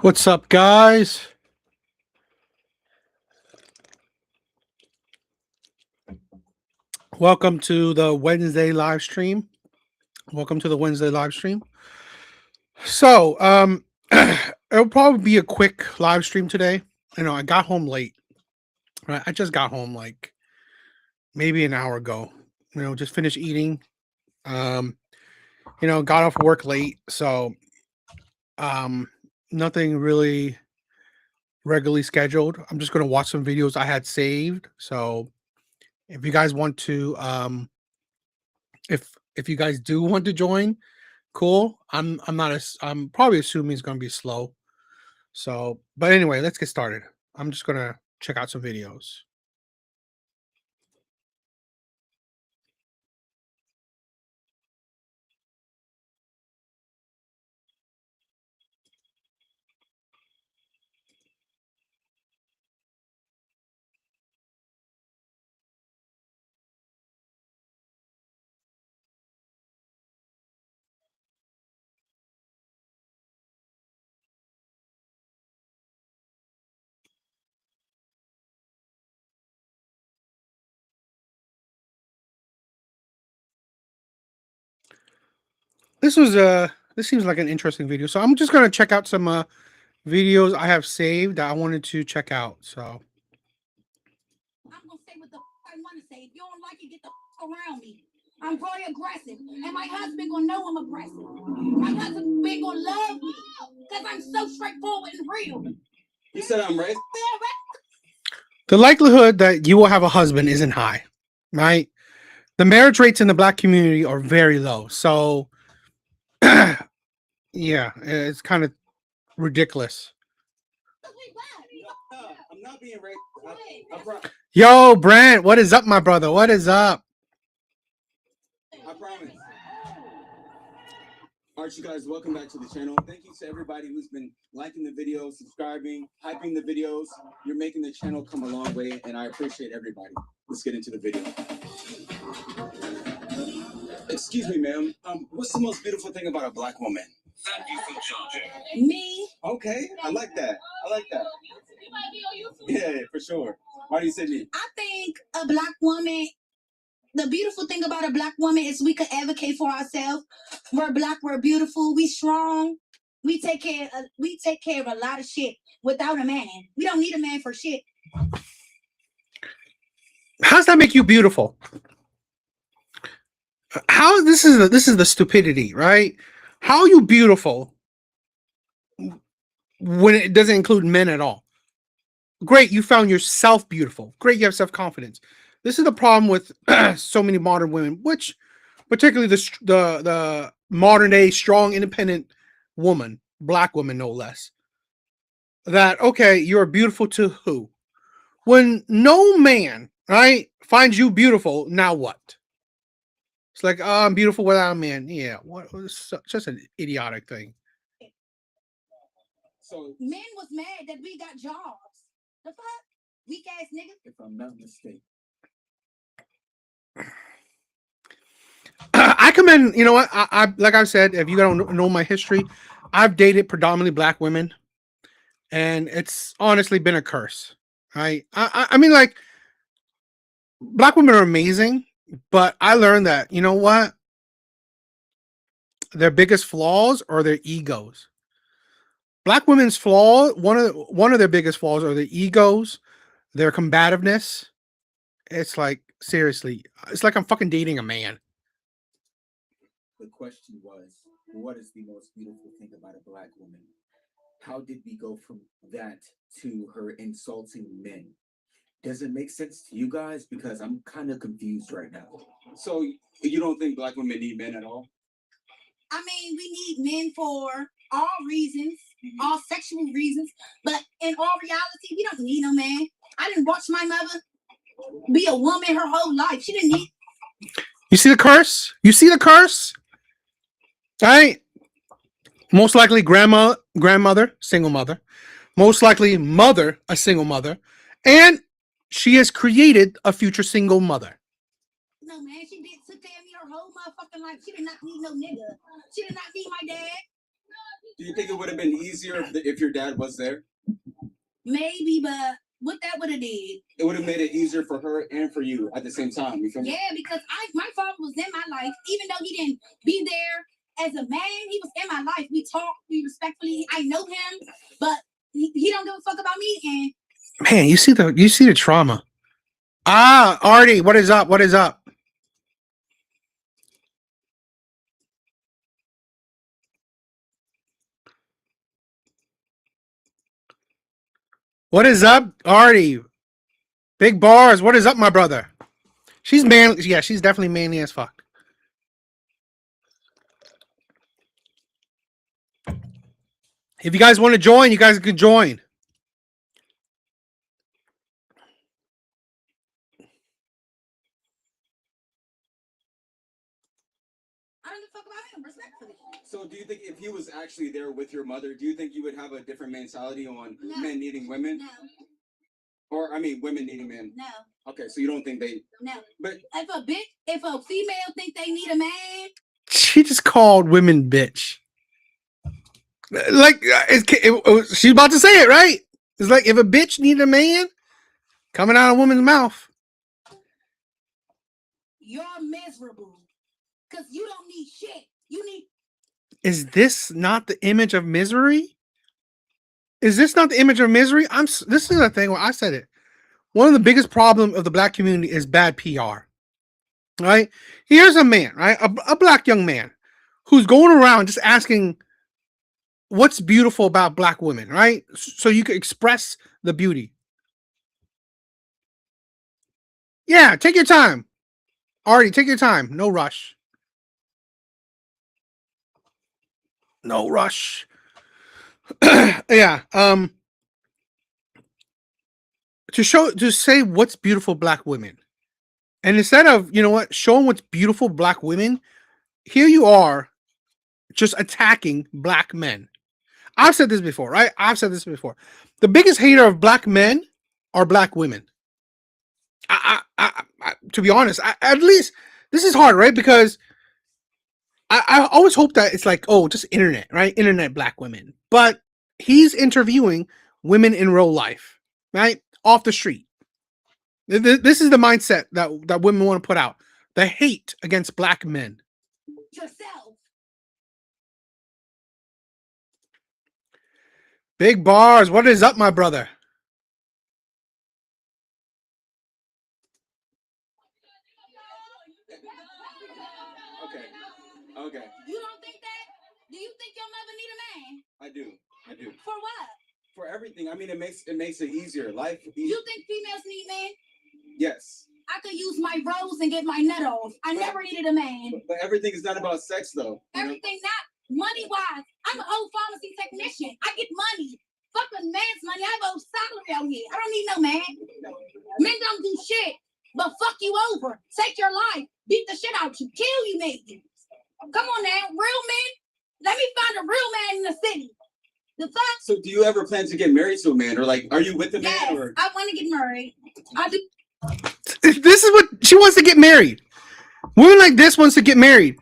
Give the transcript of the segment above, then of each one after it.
What's up, guys? Welcome to the Wednesday live stream. Welcome to the Wednesday live stream. So, it'll probably be a quick live stream today. I got home late. Right? I just got home like maybe an hour ago. Just finished eating. Um, got off work late, so um, nothing really regularly scheduled. I'm just gonna watch some videos I had saved. So, if you guys want to, if you guys do want to join, cool. I'm not as I'm probably assuming it's gonna be slow. So, but anyway, let's get started. I'm just gonna check out some videos. This seems like an interesting video. So I'm just gonna check out some videos I have saved that I wanted to check out. So I'm gonna say what the I want to say. If you don't like it, get the around me. I'm very aggressive, and my husband gonna know I'm aggressive. My husband been gonna love me because I'm so straightforward and real. You said I'm right. the likelihood that you will have a husband isn't high, right? The marriage rates in the black community are very low. So yeah, it's kind of ridiculous. I'm not being raped. Yo, Brent, what is up, my brother? What is up? I promise. All right, you guys, welcome back to the channel. Thank you to everybody who's been liking the videos, subscribing, hyping the videos. You're making the channel come a long way, and I appreciate everybody. Let's get into the video. Excuse me, ma'am. What's the most beautiful thing about a black woman? Thank you for charging. Me? Okay, I like that. I like that. Yeah, for sure. Why do you say me? I think a black woman. The beautiful thing about a black woman is we can advocate for ourselves. We're black. We're beautiful. We strong. We take care of a lot of shit without a man. We don't need a man for shit. How does that make you beautiful? How this is the stupidity, right? How are you beautiful when it doesn't include men at all? Great, you found yourself beautiful. Great, you have self-confidence. This is the problem with so many modern women, which particularly the modern day strong, independent woman, black woman no less. That okay, you're beautiful to who? When no man, right, finds you beautiful, now what? It's like, oh, I'm beautiful without a man. Yeah, what? It's just an idiotic thing. So, Men was mad that we got jobs. The fuck? Weak ass nigga. if I'm not mistaken. I commend, you know what? I like I said, if you don't know my history, I've dated predominantly black women, and it's honestly been a curse. Right? I mean, like, black women are amazing, but I learned that, you know what? Their biggest flaws are their egos. Black women's flaw, one of their biggest flaws are their egos, their combativeness. It's like, seriously, it's like I'm fucking dating a man. The question was, what is the most beautiful thing about a black woman? How did we go from that to her insulting men? Does it make sense to you guys? Because I'm kind of confused right now. So you don't think black women need men at all? I mean, we need men for all reasons, all sexual reasons, but in all reality, we don't need no man. I didn't watch my mother be a woman her whole life. She didn't need. You see the curse? You see the curse? Right? Most likely grandmother, single mother. Most likely mother, a single mother. And she has created a future single mother. No, man, she took care of me her whole motherfucking life. She did not need no nigga. She did not need my dad. Do you think it would have been easier if your dad was there? Maybe, but what that would have did? It would have made it easier for her and for you at the same time. You feel me? Yeah, because my father was in my life, even though he didn't be there as a man. He was in my life. We talked, we respectfully. I know him, but he don't give a fuck about me. And Man, you see the trauma. Ah, Artie, what is up? What is up? What is up, Artie? Big bars. What is up, my brother? She's manly. Yeah, she's definitely manly as fuck. If you guys want to join, you guys can join. I don't give a fuck about him, respectfully. So do you think if he was actually there with your mother, do you think you would have a different mentality on No. men needing women? No, Or, I mean, women needing men? no, Okay, so you don't think they... no. But If a female think they need a man, She just called women bitch. Like, she's about to say it, right? It's like if a bitch need a man, coming out of a woman's mouth. you're miserable. Because you don't need shit. You need... Is this not the image of misery? Is this not the image of misery? This is a thing where I said it. One of the biggest problems of the black community is bad PR. Right? Here's a man, right? A black young man who's going around just asking what's beautiful about black women, right? So you can express the beauty. Yeah, take your time. Artie, take your time. No rush. No rush. Yeah. To say what's beautiful black women. And instead of, you know what, showing what's beautiful black women, here you are just attacking black men. I've said this before, right? I've said this before. The biggest hater of black men are black women. To be honest, at least this is hard, right? Because I always hope that it's like, oh, just internet, right? Internet black women. But he's interviewing women in real life, right? Off the street. This is the mindset that women want to put out. The hate against black men. yourself. Big bars. What is up, my brother? Okay. You don't think that? Do you think your mother need a man? I do. For what? For everything. I mean, it makes it easier. Life easier. You think females need men? Yes. I could use my rose and get my nut off. I never needed a man. But everything is not about sex, though. Everything not money-wise. I'm an old pharmacy technician. I get money. Fuck a man's money. I have a salary out here. I don't need no man. Men don't do shit but fuck you over. Take your life. Beat the shit out you. Kill you maybe. Come on now. Real men. Let me find a real man in the city. The fuck? So do you ever plan to get married to a man? Or like, are you with a man? Yes, Or? I want to get married. I do. This is what she wants to get married. Women like this wants to get married.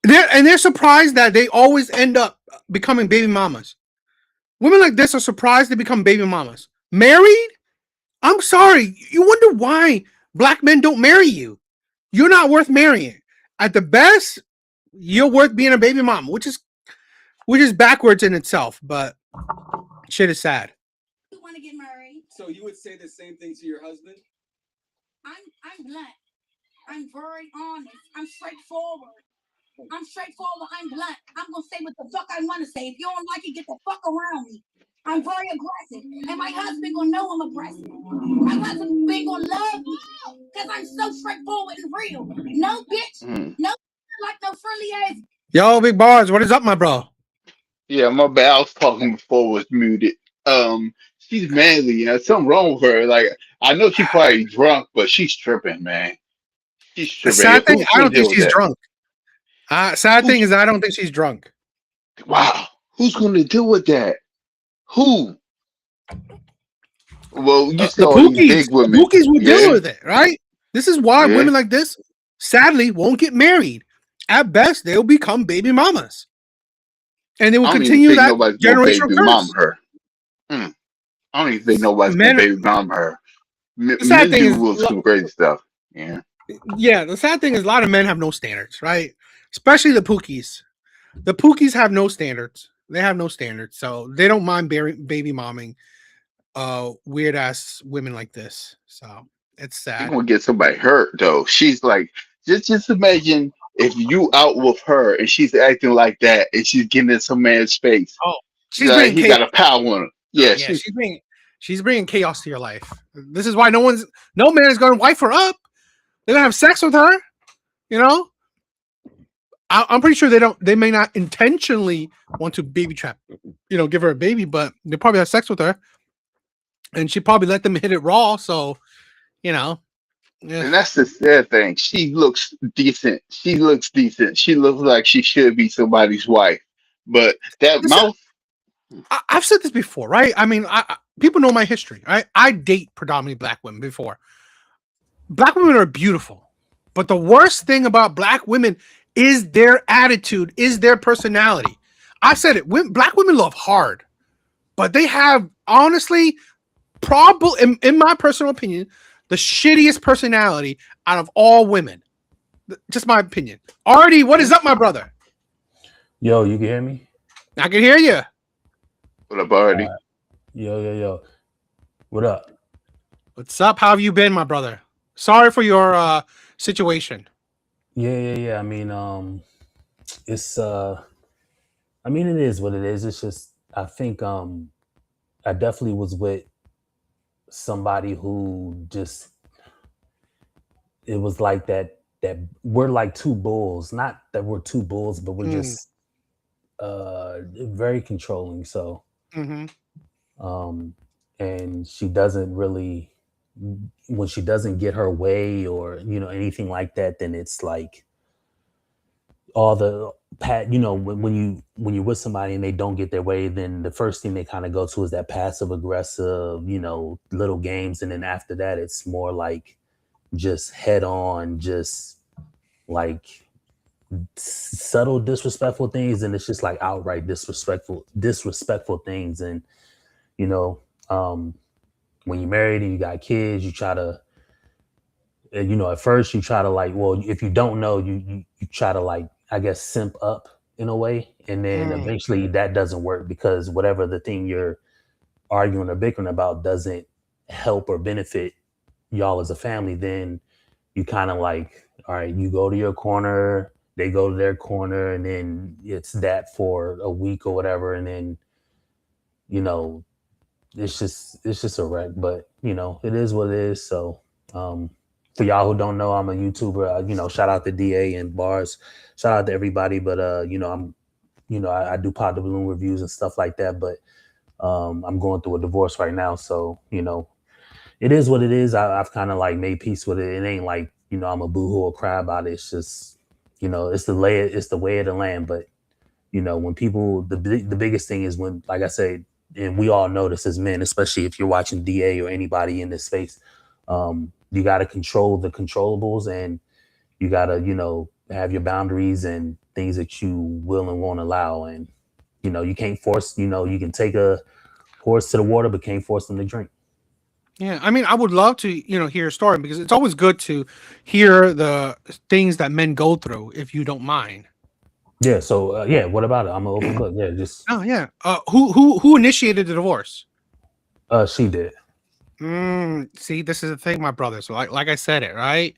They're surprised that they always end up becoming baby mamas. Women like this are surprised they become baby mamas. Married? I'm sorry. You wonder why black men don't marry you. You're not worth marrying. At the best, you're worth being a baby mama, which is backwards in itself, but shit is sad. You want to get married? So you would say the same thing to your husband? I'm blunt. I'm very honest. I'm straightforward. I'm blunt. I'm gonna say what the fuck I want to say. If you don't like it, get the fuck around me. I'm very aggressive, and my husband gonna know I'm aggressive. My husband been gonna love me because I'm so straightforward and real. No bitch, no like no friendly ass. Yo, big bars, what is up, my bro? Yeah, my bad. I was talking before it was muted. She's manly, something wrong with her. Like, I know she probably drunk, but she's tripping, man. She's The tripping. sad thing, Who's I gonna don't think deal with she's that? drunk. Sad thing is, I don't think she's drunk. Wow. Who's gonna deal with that? Who? Well, you The saw these big women. bookies will deal Yeah, with it, right? This is why yeah. women like this, sadly, won't get married. At best, they'll become baby mamas. and they will I don't even continue think that nobody's gonna generational baby mom curse. her. Mm. I don't even think nobody's gonna Men, baby mom her. the sad Men thing is, do some crazy stuff. Yeah. yeah, the sad thing is a lot of men have no standards, right? Especially the Pookies. The Pookies have no standards. They have no standards, so they don't mind baby momming weird ass women like this. So it's You're sad. gonna get somebody hurt though. She's like, just imagine if you out with her and she's acting like that and she's getting in some man's face. Oh, she's Like bringing he chaos. got a power on her. Yeah, Yeah, she's she's bringing chaos to your life. This is why no man is going to wife her up. They're gonna have sex with her. You know, I'm pretty sure they may not intentionally want to baby trap, give her a baby, but they probably have sex with her, and she probably let them hit it raw. So, you know, yeah. and that's the sad thing. She looks decent. She looks decent. She looks like she should be somebody's wife. But that Listen, mouth, I've said this before, right? I mean, people know my history, right? I date predominantly black women before. Black women are beautiful, but the worst thing about black women is their attitude, is their personality. I said it. Black women love hard, but they have honestly, probably, in my personal opinion, the shittiest personality out of all women. Just my opinion. Artie, what is up, my brother? Yo, you can hear me? I can hear you. what up, already? Yo. What up? What's up? How have you been, my brother? Sorry for your situation. Yeah. I mean, it's I mean it is what it is. It's just I think I definitely was with somebody who just it was like that we're like two bulls. Not that we're two bulls, but we're Mm, just very controlling. So mm-hmm. um and she doesn't really when she doesn't get her way or anything like that, then it's like all the when you're with somebody and they don't get their way, then the first thing they kind of go to is that passive aggressive little games, and then after that it's more like just head on, just like subtle disrespectful things, and it's just like outright disrespectful things. And you know um when you're married and you got kids, you try to at first you try to like, well, if you don't know, you try to like, I guess, simp up in a way, and then Mm. eventually that doesn't work because whatever the thing you're arguing or bickering about doesn't help or benefit y'all as a family. Then you kind of like, all right, you go to your corner, they go to their corner, and then it's that for a week or whatever, and then you know it's just a wreck. But it is what it is. So um for y'all who don't know, I'm a YouTuber. Shout out to DA and Bars. Shout out to everybody. But I do pop the balloon reviews and stuff like that. But I'm going through a divorce right now, so it is what it is. I've kind of like made peace with it. It ain't like I'm a boohoo or cry about it. It's just it's the way of the land. But when people, the biggest thing is when, like I say, and we all know this as men, especially if you're watching DA or anybody in this space, you got to control the controllables, and you got to have your boundaries and things that you will and won't allow. And you can't force, you can take a horse to the water but can't force them to drink. Yeah, I mean, I would love to, hear a story, because it's always good to hear the things that men go through, if you don't mind. Yeah. So yeah, what about it? I'm an open book. Yeah, just Oh yeah. Who initiated the divorce? she did. See, this is the thing, my brother. So like I said it, right?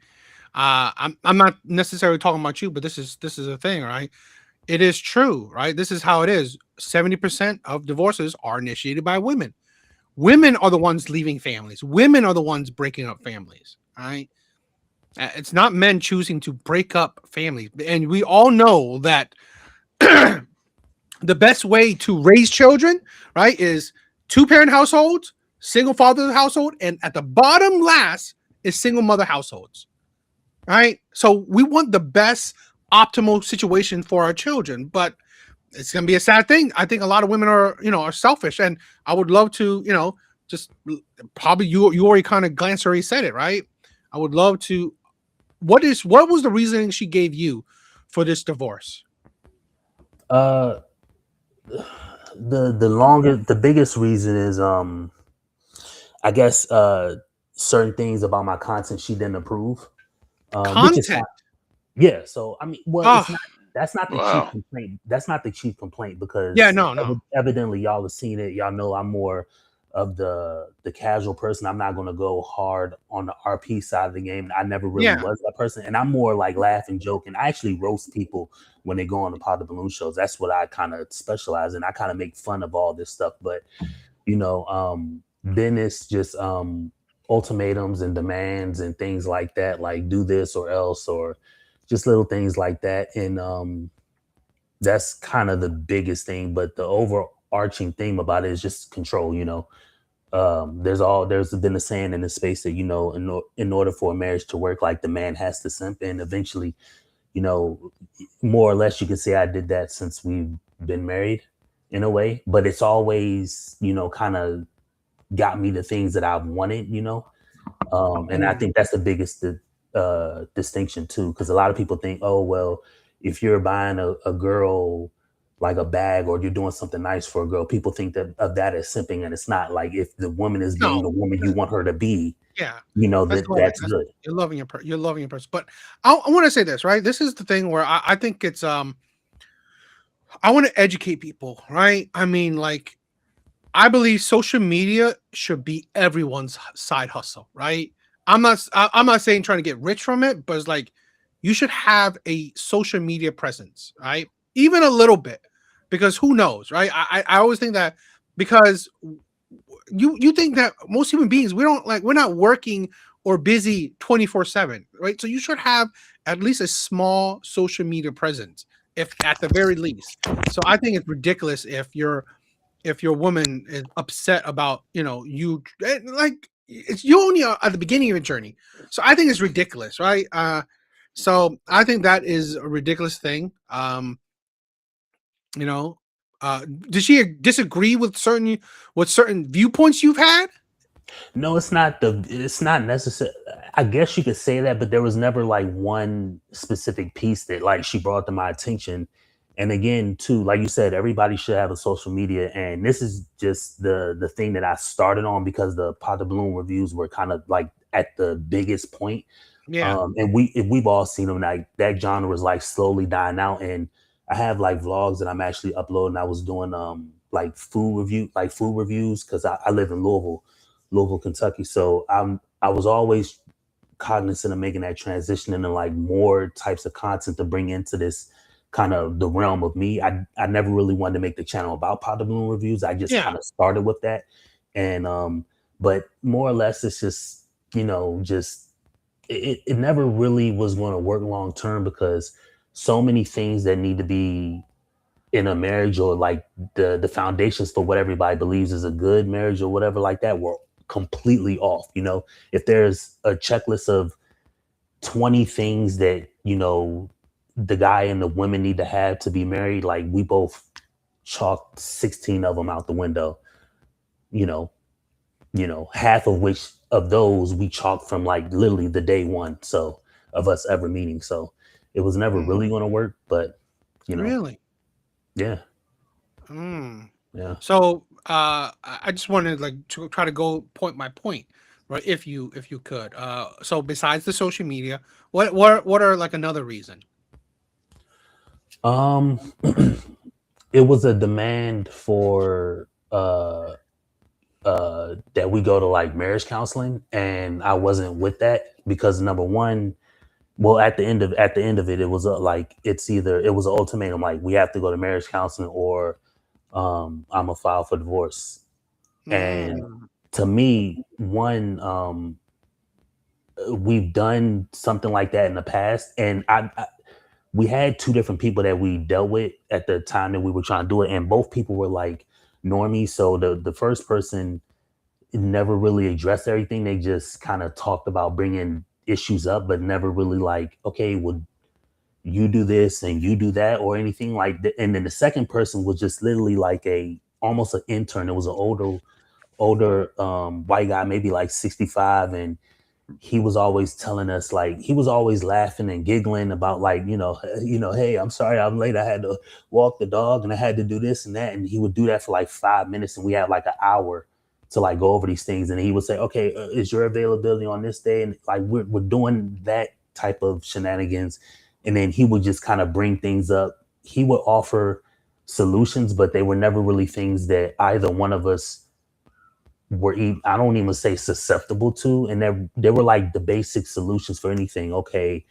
I'm not necessarily talking about you, but this is a thing, right? It is true, right? This is how it is. 70% of divorces are initiated by women. Women are the ones leaving families. Women are the ones breaking up families, right? It's not men choosing to break up families. And we all know that the best way to raise children, right, is two-parent households, single father household, and at the bottom last is single mother households, right? So we want the best optimal situation for our children, but it's going to be a sad thing. I think a lot of women are selfish, and I would love to, just probably you already kind of already said it, right? I would love to. What was the reasoning she gave you for this divorce? Uh, the biggest reason is I guess certain things about my content she didn't approve, which is fine. Content. Yeah, so I mean, well, Oh, it's not. That's not the chief Wow. complaint. That's not the chief complaint yeah, because no. evidently y'all have seen it. Y'all know I'm more of the casual person. I'm not going to go hard on the RP side of the game. I never really Yeah, was that person, and I'm more like laughing, joking. I actually roast people when they go on the Pod the Balloon shows. That's what I kind of specialize in. I kind of make fun of all this stuff, but then it's just ultimatums and demands and things like that, like do this or else, or just little things like that. And that's kind of the biggest thing. But the overarching theme about it is just control. There's been a saying in the space that in order for a marriage to work, like the man has to simp, and eventually, you know, more or less, you could say I did that since we've been married in a way. But it's always kind of got me the things that I wanted. And I mm, think that's the biggest distinction too, because a lot of people think, oh well, if you're buying a girl like a bag or you're doing something nice for a girl, people think that of that as simping, and it's not. Like if the woman is being no, the woman you want her to be, yeah. That's that loving. that's That's good. you're loving your person. But I want to say this, right? This is the thing where I think it's I want to educate people, right? I mean, like I believe social media should be everyone's side hustle, right? I'm not saying trying to get rich from it, but it's like you should have a social media presence, right? Even a little bit, because who knows, right? I always think that because you think that most human beings we're not working or busy 24/7, right? So you should have at least a small social media presence, if at the very least. So I think it's ridiculous if your woman is upset about you like it's you only are at the beginning of a journey. So I think it's ridiculous, right? So I think that is a ridiculous thing. You know does she disagree with certain viewpoints you've had? No, it's not necessary. I guess you could say that, but there was never like one specific piece that like she brought to my attention. And again, too, like you said, everybody should have a social media. And this is just the thing that I started on because the Pot the Balloon reviews were kind of like at the biggest point. Yeah, And we've all seen them, like that genre is like slowly dying out. And I have like vlogs that I'm actually uploading. I was doing like food reviews because I live in Louisville, Kentucky. So I was always cognizant of making that transition into like more types of content to bring into this kind of the realm of me. I never really wanted to make the channel about Pot the Balloon reviews. I just yeah. kind of started with that. And but more or less it's just, just it never really was going to work long term because so many things that need to be in a marriage or like the foundations for what everybody believes is a good marriage or whatever like that were completely off. If there's a checklist of 20 things that the guy and the women need to have to be married, like we both chalked 16 of them out the window. you know Half of which of those we chalked from like literally the day one, so of us ever meeting. So it was never Mm, really going to work, but really. yeah, Mm. yeah. So I just wanted like to try to go point by point, right? If you could. So besides the social media, what are like another reason? um it was a demand for that we go to like marriage counseling, and I wasn't with that because number one, well, at the end of it, it was like it was an ultimatum, like we have to go to marriage counseling or I'm a file for divorce. And Mm, to me, one, we've done something like that in the past, and we had two different people that we dealt with at the time that we were trying to do it, and both people were like normies. So the first person never really addressed everything. They just kind of talked about bringing issues up, but never really like, okay, well, you do this and you do that or anything like that. And then the second person was just literally like a almost an intern. It was an older white guy, maybe like 65, and he was always telling us, like, he was always laughing and giggling about, like, hey, I'm sorry I'm late, I had to walk the dog and I had to do this and that, and he would do that for like 5 minutes, and we had like an hour to like go over these things, and he would say, okay, is your availability on this day, and like we're doing that type of shenanigans, and then he would just kind of bring things up. He would offer solutions, but they were never really things that either one of us I don't even say susceptible to, and they were like the basic solutions for anything. Okay,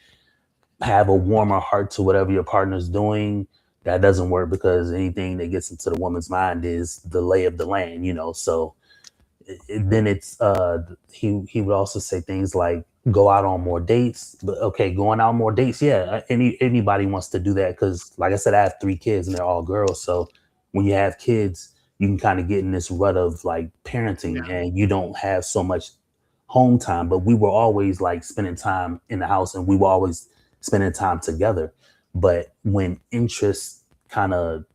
have a warmer heart to whatever your partner's doing. That doesn't work because anything that gets into the woman's mind is the lay of the land, So then it's he would also say things like go out on more dates. But okay, going out on more dates, yeah, anybody wants to do that, because like I said, I have 3 kids and they're all girls. So when you have kids, you can kind of get in this rut of like parenting, Yeah. and you don't have so much home time. But we were always like spending time in the house, and we were always spending time together. But when interests kind of,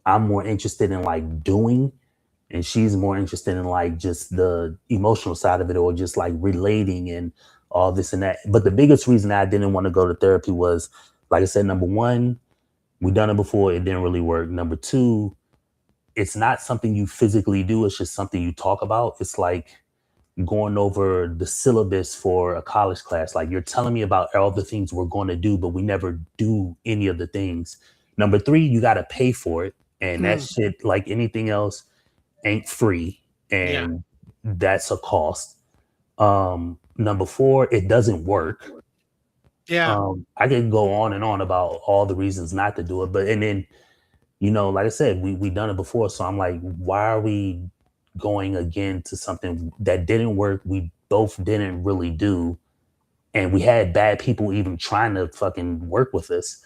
I'm more interested in like doing, and she's more interested in like just the emotional side of it, or just like relating and all this and that. But the biggest reason I didn't want to go to therapy was, like I said, number one, we done it before, it didn't really work. Number two, it's not something you physically do, it's just something you talk about. It's like going over the syllabus for a college class. Like, you're telling me about all the things we're going to do, but we never do any of the things. Number three, you got to pay for it, and that Mm, shit, like anything else, ain't free, yeah. and that's a cost. Number four, it doesn't work. Yeah. I could go on and on about all the reasons not to do it, but and then, like I said, we done it before, so I'm like, why are we going again to something that didn't work? We both didn't really do, and we had bad people even trying to fucking work with us,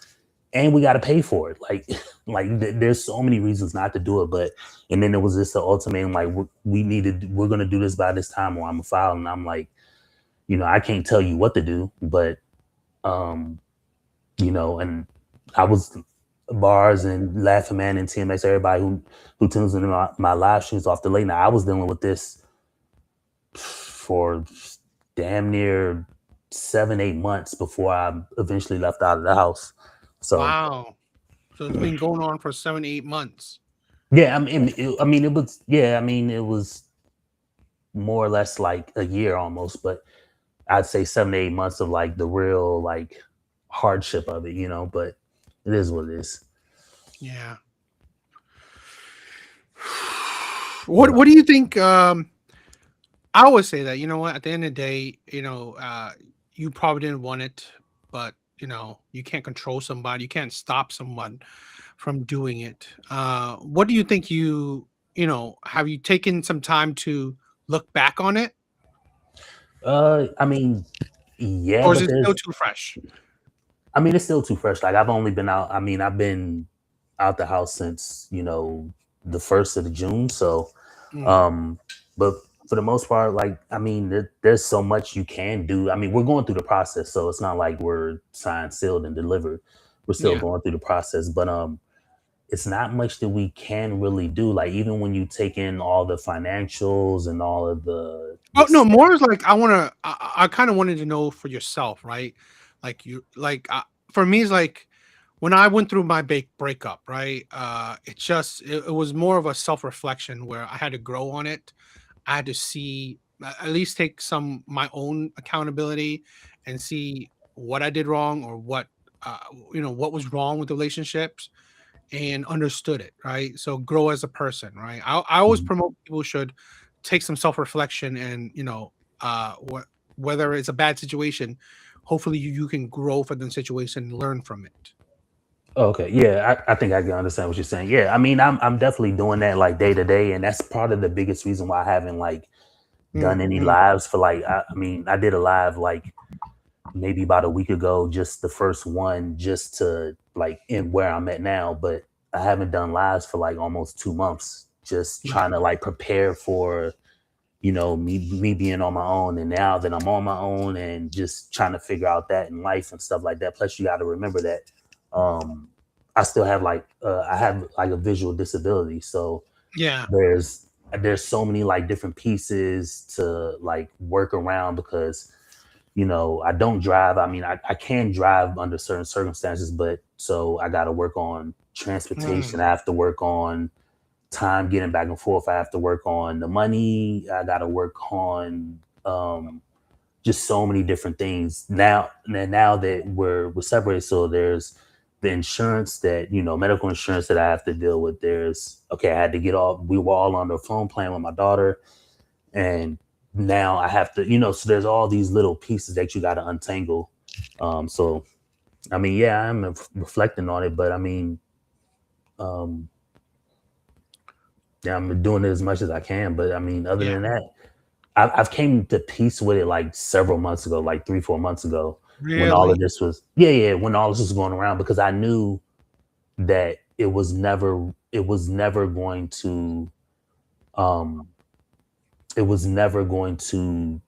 and we got to pay for it. Like, there's so many reasons not to do it, but and then it was just the ultimatum, like we're gonna do this by this time, or I'm a file, and I'm like, I can't tell you what to do, but um, and I was bars and Laughing Man and TMX, everybody who tunes into my live streams off the late night. I was dealing with this for damn near 7-8 months before I eventually left out of the house. So Wow. So it's been going on for 7, 8 months. yeah, it was, yeah, it was more or less like a year almost, but I'd say 7 to 8 months of like the real like hardship of it, but it is what it is. Yeah. But What do you think? I always say that, what, at the end of the day, you probably didn't want it, but you can't control somebody, you can't stop someone from doing it. What do you think, have you taken some time to look back on it, I mean, yeah, or is but it still there's too fresh? it's still too fresh. Like, I've only been out. I've been out the house since the 1st of June. So, Mm, um, but for the most part, like, there's so much you can do. We're going through the process, so it's not like we're signed, sealed, and delivered. We're still yeah. going through the process, but it's not much that we can really do. Like, even when you take in all the financials and all of Oh, the no, steps. more is like, I kind of wanted to know for yourself, right? Like, for me, it's like when I went through my breakup, right? It was more of a self reflection where I had to grow on it. I had to see, at least take some my own accountability and see what I did wrong, or uh, what was wrong with the relationships, and understood it, right? So grow as a person, right? I always Mhm. promote people should take some self-reflection, and what, whether it's a bad situation, hopefully you can grow from the situation and learn from it. Okay, yeah, I think I can understand what you're saying. Yeah, I'm definitely doing that like day to day, and that's part of the biggest reason why I haven't like done any Mm-hmm. lives for like I did a live like maybe about a week ago, just the first one, just to like in where I'm at now, but I haven't done lives for like almost 2 months, just Yeah. trying to like prepare for me being on my own, and now that I'm on my own and just trying to figure out that in life and stuff like that. Plus, you got to remember that um I still have like I have like a visual disability, so Yeah. there's so many like different pieces to like work around, because I don't drive. I mean, I can drive under certain circumstances, but so I got to work on transportation. I have to work on time getting back and forth. I have to work on the money. I got to work on just so many different things now that we're separated. So there's the insurance that, medical insurance that I have to deal with. There's, okay, I had to get off. We were all on the phone playing with my daughter, and now I have to, so there's all these little pieces that you got to untangle. So, I mean, yeah, I'm reflecting on it, but I mean, um, yeah, I'm doing it as much as I can. But I mean, other than that, I've came to peace with it like several months ago, like 3-4 months ago, when all of Really? this was, when all this was going around, because I knew that um, it was never going to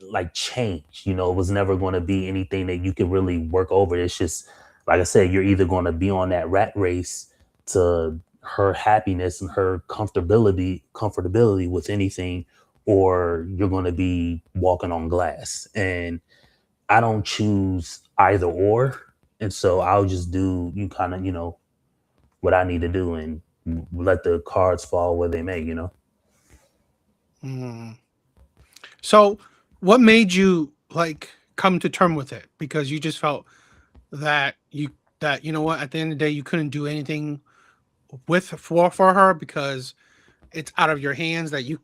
like change. It was never going to be anything that you could really work over. It's just, like I said, you're either going to be on that rat race to her happiness and her comfortability with anything, or you're going to be walking on glass. And I don't choose either or. And so I'll just do you kind of, what I need to do and let the cards fall where they may. Mm. So, what made you like come to term with it? Because you just felt that you know what, at the end of the day, you couldn't do anything for her because it's out of your hands. That you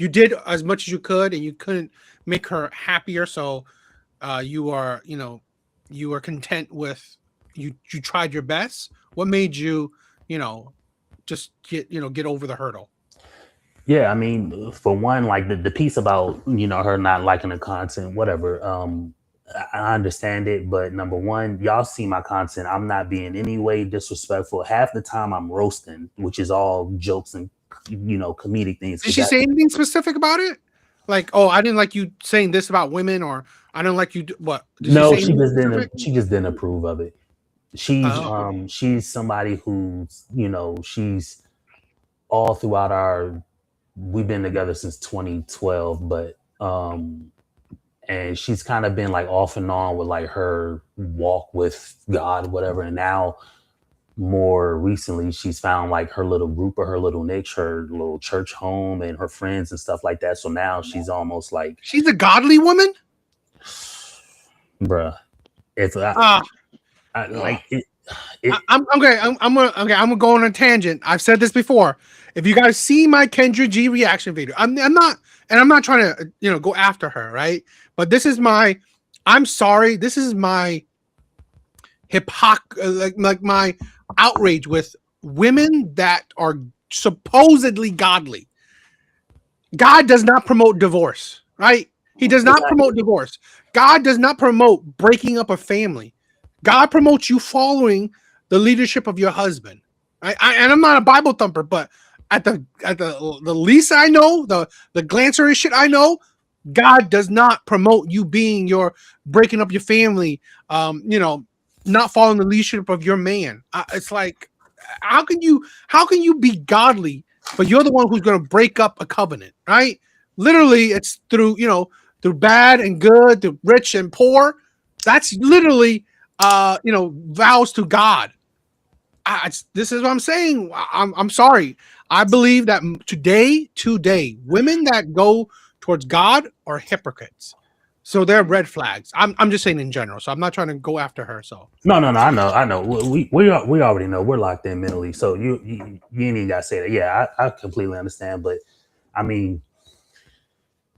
did as much as you could, and you couldn't make her happier. So, you are you were content with you tried your best. What made you you know just get over the hurdle? Yeah, I mean, for one, like the piece about, her not liking the content, whatever. I understand it, but number one, y'all see my content. I'm not being any way disrespectful. Half the time I'm roasting, which is all jokes and comedic things. Did 'Cause she that, say anything specific about it? Like, oh, I didn't like you saying this about women, or I don't like you. What did she no, say she anything just specific? didn't. She just didn't approve of it. She's Oh, she's somebody who's, she's all throughout our. We've been together since 2012, but and she's kind of been like off and on with like her walk with God, whatever. And now, more recently, she's found like her little group or her little niche, her little church home, and her friends and stuff like that. So now she's almost like, she's a godly woman. bruh, if Ah, I like it. I'm okay. I'm gonna go on a tangent. I've said this before. If you guys see my Kendra G reaction video, I'm not trying to go after her, right? But this is my. I'm sorry. This is my like my outrage with women that are supposedly godly. God does not promote divorce, right? He does not promote divorce. God does not promote breaking up a family. God promotes you following the leadership of your husband. And I'm not a Bible thumper, but at the least I know, the glancery shit I know, God does not promote you being your breaking up your family, not following the leadership of your man. It's like, how can you be godly, but you're the one who's going to break up a covenant, right? Literally, it's through bad and good, through rich and poor. That's literally vows to God. This is what I'm saying. I'm sorry. I believe that today, women that go towards God are hypocrites. So they're red flags. I'm just saying in general. So I'm not trying to go after her. So No, no, no. I know. We already know we're locked in mentally. So you ain't even gotta say that. Yeah, I completely understand. But I mean,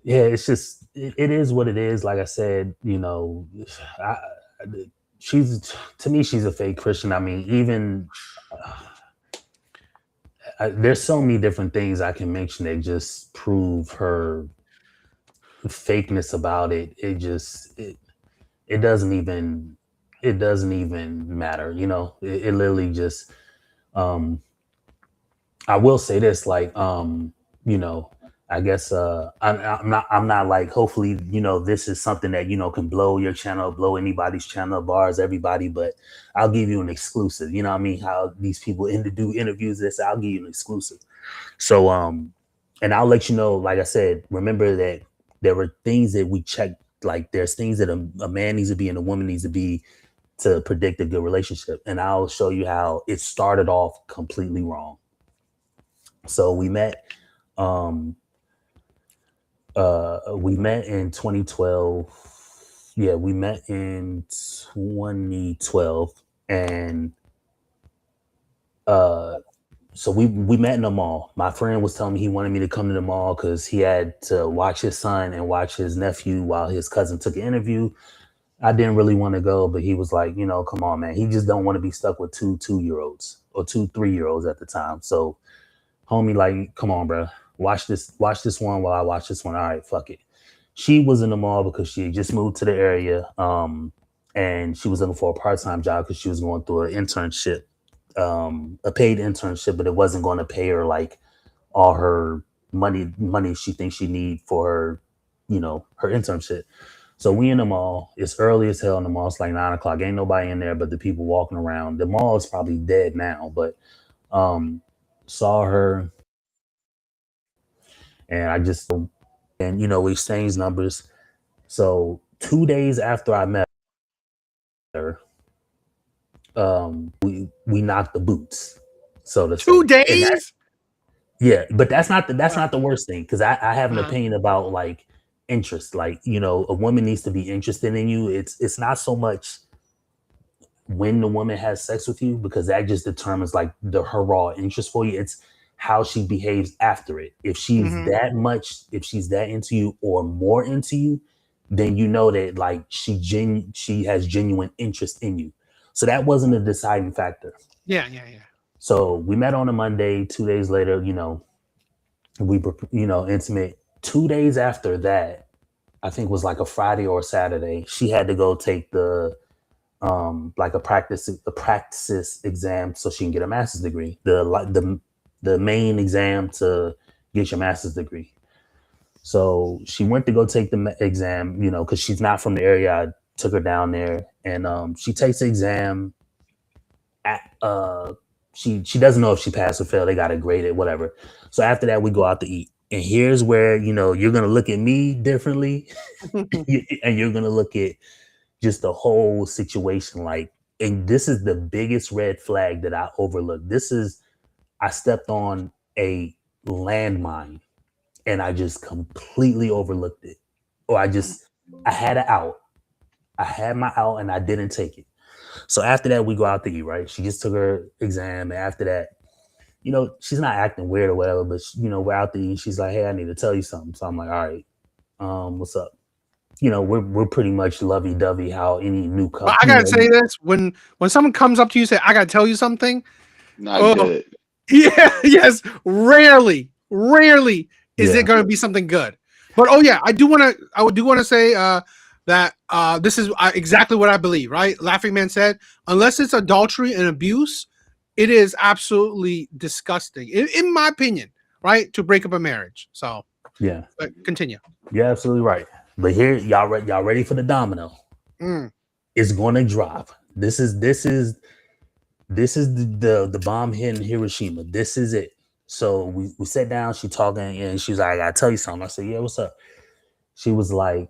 yeah, it's just it is what it is. Like I said, I, she's to me she's a fake Christian. I mean, even there's so many different things I can mention that just prove her fakeness about it. It doesn't even matter. It literally just um I will say this, like, you know, I guess I'm not like, hopefully, this is something that, can blow your channel, blow anybody's channel, bars, everybody, but I'll give you an exclusive. You know what I mean? How these people do interviews this, I'll give you an exclusive. So and I'll let you know, like I said, remember that there were things that we checked Like there's things that a man needs to be and a woman needs to be to predict a good relationship. And I'll show you how it started off completely wrong. So um we met in 2012. Yeah, we met in 2012, and uh so we met in the mall. My friend was telling me he wanted me to come to the mall because he had to watch his son and watch his nephew while his cousin took an interview. I didn't really want to go, but he was like, come on, man. He just don't want to be stuck with two 2 year olds or two 3 year olds at the time. So, homie, like, come on, bro. Watch this one while I watch this one. All right, fuck it. She was in the mall because she had just moved to the area, and she was looking for a part-time job because she was going through an internship, a paid internship, but it wasn't going to pay her like all her money she thinks she need for her, her internship. So we in the mall. It's early as hell in the mall. It's like 9 o'clock. Ain't nobody in there but the people walking around. The mall is probably dead now, but saw her, and I just, and we exchanged numbers. So 2 days after I met her, we knocked the boots, so to say. 2 days? Yeah, but that's not the worst thing, because I have an Uh-huh. opinion about like interest. Like, a woman needs to be interested in you. It's not so much when the woman has sex with you, because that just determines like her raw interest for you. It's how she behaves after it. If she's if she's that into you or more into you, then you know that like she has genuine interest in you. So that wasn't a deciding factor. Yeah. So we met on a Monday. 2 days later, we were, intimate. 2 days after that, I think was like a Friday or a Saturday, she had to go take the like a practice exam so she can get a master's degree. The main exam to get your master's degree. So she went to go take the exam, because she's not from the area. I took her down there, and she takes the exam. She doesn't know if she passed or failed. They got to grade it, whatever. So after that, we go out to eat. And here's where, you're going to look at me differently, and you're going to look at just the whole situation. Like, and this is the biggest red flag that I overlooked. I stepped on a landmine, and I just completely overlooked it. Or I had an out. I had my out and I didn't take it. So after that, we go out to eat, right? She just took her exam. And after that, she's not acting weird or whatever, but we're out to eat. She's like, hey, I need to tell you something. So I'm like, all right, what's up? We're pretty much lovey dovey. How any new couple. But I gotta say this: when someone comes up to you and say, "I gotta tell you something," Not good. Yeah, yes, rarely is it gonna be something good. But I do want to say that this is exactly what I believe. Right, Laughing Man said, unless it's adultery and abuse, it is absolutely disgusting, in my opinion. Right, to break up a marriage. So yeah, continue. You're absolutely right. But here, y'all ready for the domino? It's going to drop. This is the bomb hitting Hiroshima. This is it. So we sat down. She talking, and she's like, "I gotta tell you something." I said, "Yeah, what's up?" She was like,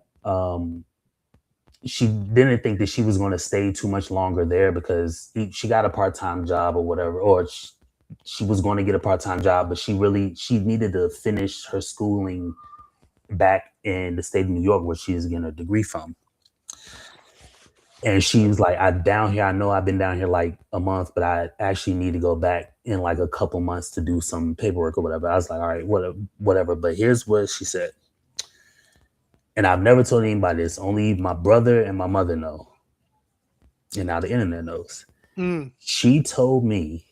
she didn't think that she was going to stay too much longer there because she got a part-time job or whatever, or she was going to get a part-time job, but she needed to finish her schooling back in the state of New York, where she is getting a degree from. And she was like, I know I've been down here like a month, but I actually need to go back in like a couple months to do some paperwork or whatever. I was like, all right, whatever. But here's what she said. And I've never told anybody this. Only my brother and my mother know. And now the internet knows. She told me,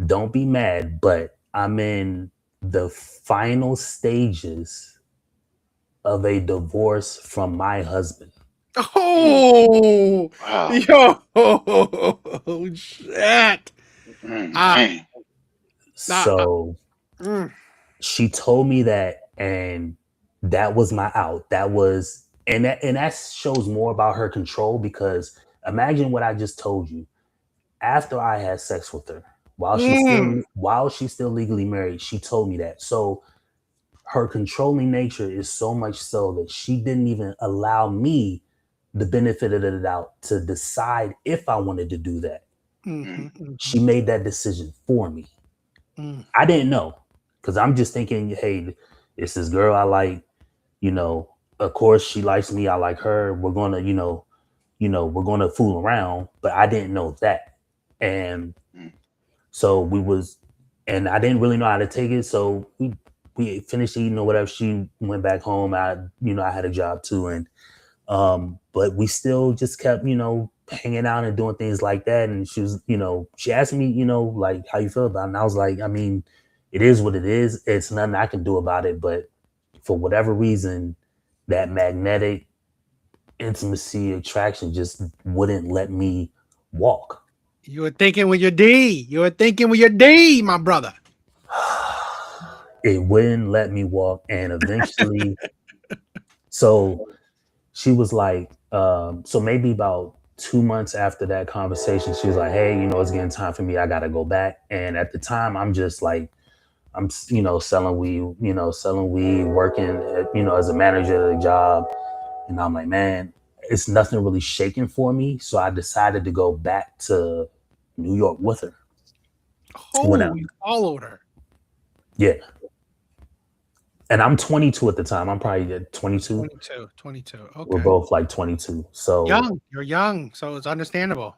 don't be mad, but I'm in the final stages of a divorce from my husband. Oh, Wow. yo, shit. So she told me that, and that was my out. And that shows more about her control, because imagine what I just told you. After I had sex with her, while she's still legally married, she told me that. So her controlling nature is so much so that she didn't even allow me the benefit of the doubt to decide if I wanted to do that. She made that decision for me. I didn't know because I'm just thinking, hey, it's this girl I like, you know, of course she likes me, I like her. We're gonna, we're gonna fool around, but I didn't know that. And so and I didn't really know how to take it. So we finished eating or whatever. She went back home. I had a job too. And but we still just kept, hanging out and doing things like that. And she was, she asked me, like how you feel about it. And I was like, I mean, it is what it is. It's nothing I can do about it. But for whatever reason, that magnetic intimacy attraction just wouldn't let me walk. You were thinking with your D. You were thinking with your D, my brother. It wouldn't let me walk. And eventually, so she was like, so maybe about 2 months after that conversation, she was like, hey, it's getting time for me. I got to go back. And at the time, I'm just like, I'm, selling weed, working, as a manager at a job. And I'm like, man, it's nothing really shaking for me. So I decided to go back to New York with her. Oh, you followed her. Yeah. And I'm 22 at the time. I'm probably 22. 22. Okay. We're both like 22. So young. You're young. So it's understandable.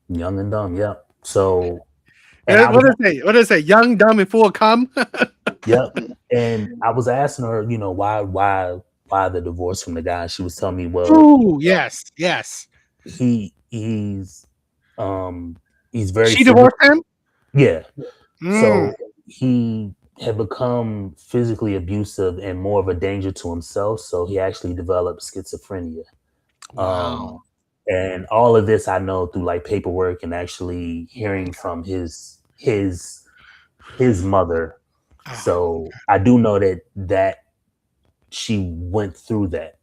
Young and dumb. Yeah. So. And what did it say? Young, dumb, and full of cum? Yep. And I was asking her, why the divorce from the guy? She was telling me, well, oh, yes. He's very. She divorced him? Yeah. So he had become physically abusive and more of a danger to himself. So he actually developed schizophrenia. Wow. And all of this I know through like paperwork and actually hearing from his mother. So I do know that she went through that.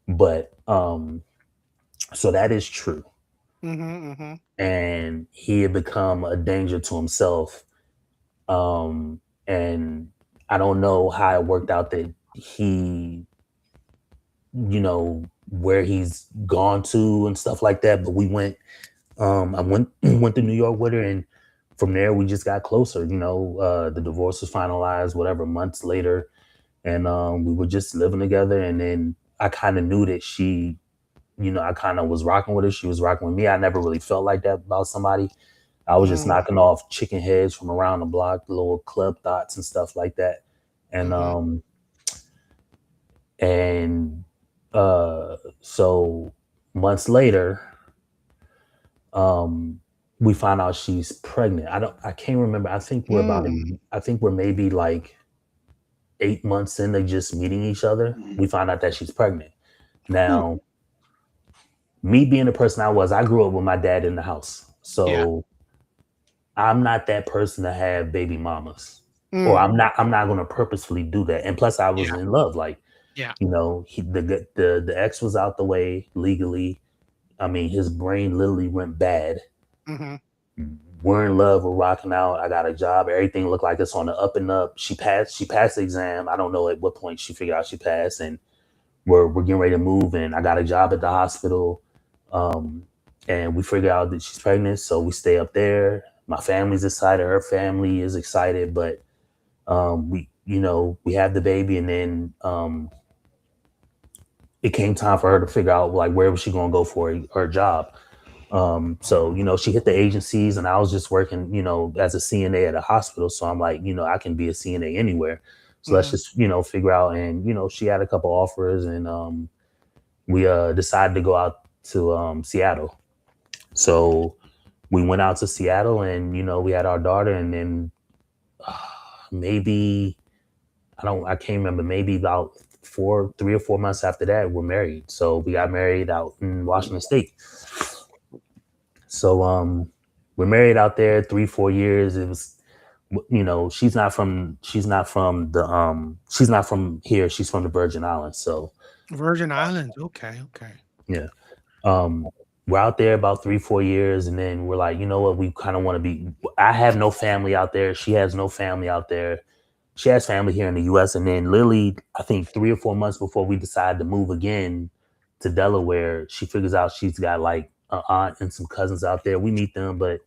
But so that is true. And he had become a danger to himself. And I don't know how it worked out that he, where he's gone to and stuff like that. But we went, I went to New York with her, and from there we just got closer. The divorce was finalized, whatever, months later, and we were just living together. And then I kind of knew that she, I kind of was rocking with her. She was rocking with me. I never really felt like that about somebody. I was just knocking off chicken heads from around the block, little club thoughts and stuff like that. And so months later, we found out she's pregnant. I can't remember. I think we're maybe like 8 months into just meeting each other. We found out that she's pregnant. Now, me being the person I grew up with my dad in the house. So I'm not that person to have baby mamas, or I'm not going to purposefully do that. And plus I was in love. Like, the ex was out the way legally. I mean, his brain literally went bad. We're in love. We're rocking out. I got a job. Everything looked like it's on the up and up. She passed the exam. I don't know at what point she figured out she passed, and we're getting ready to move. And I got a job at the hospital. And we figure out that she's pregnant. So we stay up there. My family's excited. Her family is excited, but we have the baby, and then it came time for her to figure out like where was she going to go for her job. So she hit the agencies, and I was just working, as a CNA at a hospital. So I'm like, I can be a CNA anywhere. So let's just figure out. And she had a couple offers, and we decided to go out to Seattle. So we went out to Seattle, and we had our daughter, and then maybe I can't remember, maybe about 3 or 4 months after that, we're married. So we got married out in Washington State. So we're married out there 3-4 years. It was, she's not from here. She's from the Virgin Islands. So Virgin Islands. Okay. Yeah. We're out there about 3-4 years, and then we're like, you know what? We kind of want to be. I have no family out there. She has no family out there. she has family here in the US. And then literally, I think 3 or 4 months before we decided to move again to Delaware, she figures out she's got like an aunt and some cousins out there. We meet them, but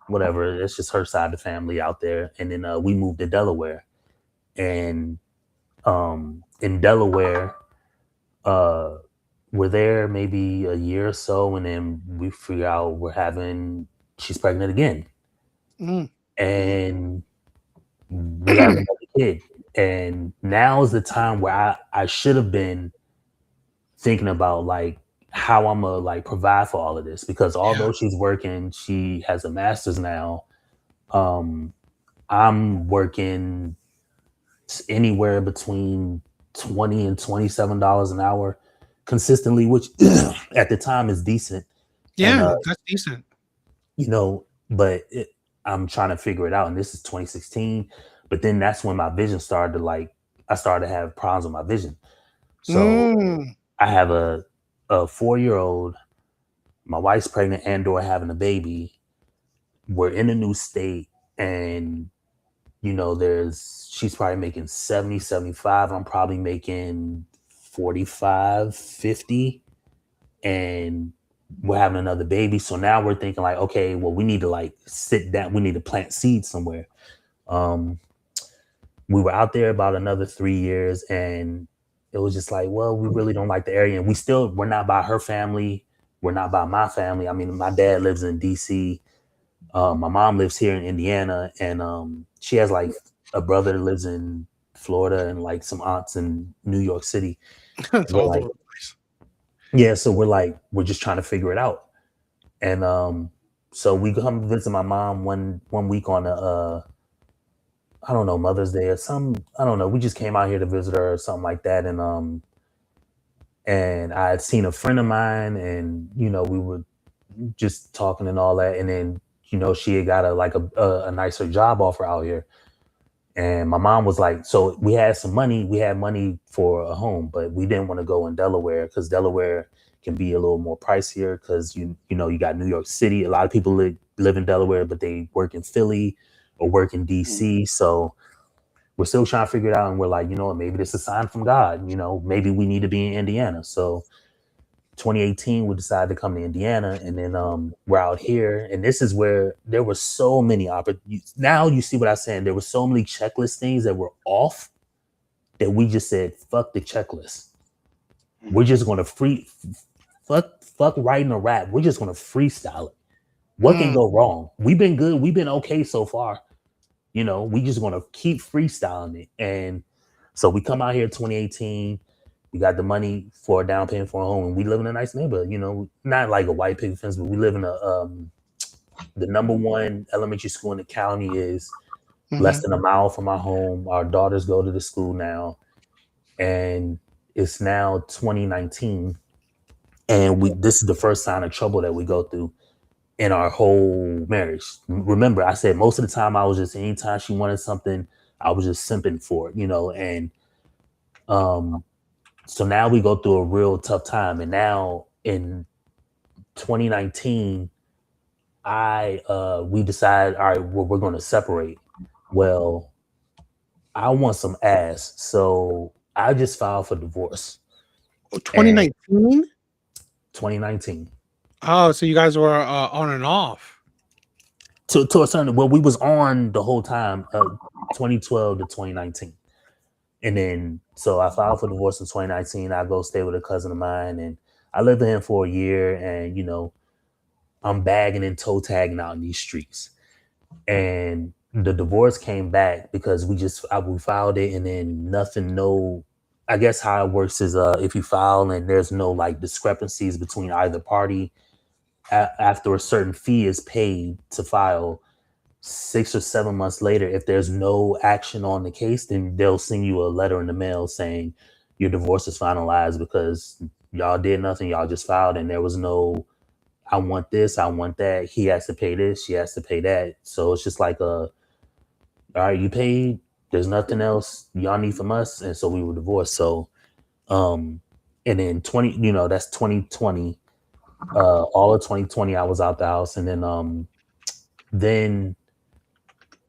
whatever. It's just her side of the family out there. And then we moved to Delaware. And in Delaware, uh, we're there maybe a year or so, and then we figure out she's pregnant again. Mm. And we have another kid. And now is the time where I should have been thinking about like how I'm gonna like provide for all of this, because Yeah. although she's working, she has a master's now. Um, I'm working anywhere between $20 and $27 an hour consistently, which at the time is decent. And Yeah, that's decent. but I'm trying to figure it out. And this is 2016. But then that's when my vision started to I started to have problems with my vision. So Mm. I have a 4-year-old, my wife's pregnant and/or having a baby. We're in a new state, and she's probably making 70, 75. I'm probably making 45, 50, and we're having another baby. So now we're thinking like, okay, well, we need to like sit down. We need to plant seeds somewhere. We were out there about another 3 years, and it was just like, well, we really don't like the area. And we're not by her family. We're not by my family. I mean, my dad lives in DC. My mom lives here in Indiana, and she has like a brother that lives in Florida and like some aunts in New York City. It's We're all like, over the place. yeah, so we're just trying to figure it out. And so we come visit my mom one week on I don't know, Mother's Day or some, I don't know. We just came out here to visit her or something like that. And I had seen a friend of mine, and we were just talking and all that. And then she had got a nicer job offer out here. And my mom was like, so we had some money. We had money for a home, but we didn't want to go in Delaware because Delaware can be a little more pricier because you got New York City. A lot of people live in Delaware, but they work in Philly or work in DC. So we're still trying to figure it out. And we're like, maybe this is a sign from God. Maybe we need to be in Indiana. So 2018, we decided to come to Indiana, and then we're out here. And this is where there were so many opportunities. Now you see what I'm saying. There were so many checklist things that were off that we just said, fuck the checklist. We're just going to fuck writing a rap. We're just going to freestyle it. What can go wrong? We've been good. We've been okay so far. We just going to keep freestyling it. And so we come out here 2018. We got the money for a down payment for a home, and we live in a nice neighborhood. Not like a white picket fence, but we live in the number one elementary school in the county is less than a mile from our home. Our daughters go to the school now, and it's now 2019, and this is the first sign of trouble that we go through in our whole marriage. Remember, I said most of the time I was just, anytime she wanted something, I was just simping for it, and so now we go through a real tough time. And now in 2019, we decided, all right, well, we're going to separate. Well, I want some ass, so I just filed for divorce. 2019? 2019. Oh, so you guys were on and off. To a certain, well, we was on the whole time, 2012 to 2019. And then, so I filed for divorce in 2019. I go stay with a cousin of mine, and I lived with him for a year. And, I'm bagging and toe tagging out in these streets. And the divorce came back because we filed it, and then I guess how it works is if you file and there's no like discrepancies between either party, after a certain fee is paid to file, 6 or 7 months later, if there's no action on the case, then they'll send you a letter in the mail saying your divorce is finalized because y'all did nothing. Y'all just filed, and there was no, I want this, I want that. He has to pay this, she has to pay that. So it's just like all right, you paid. There's nothing else y'all need from us, and so we were divorced. So, and then that's 2020. All of 2020, I was out the house, and then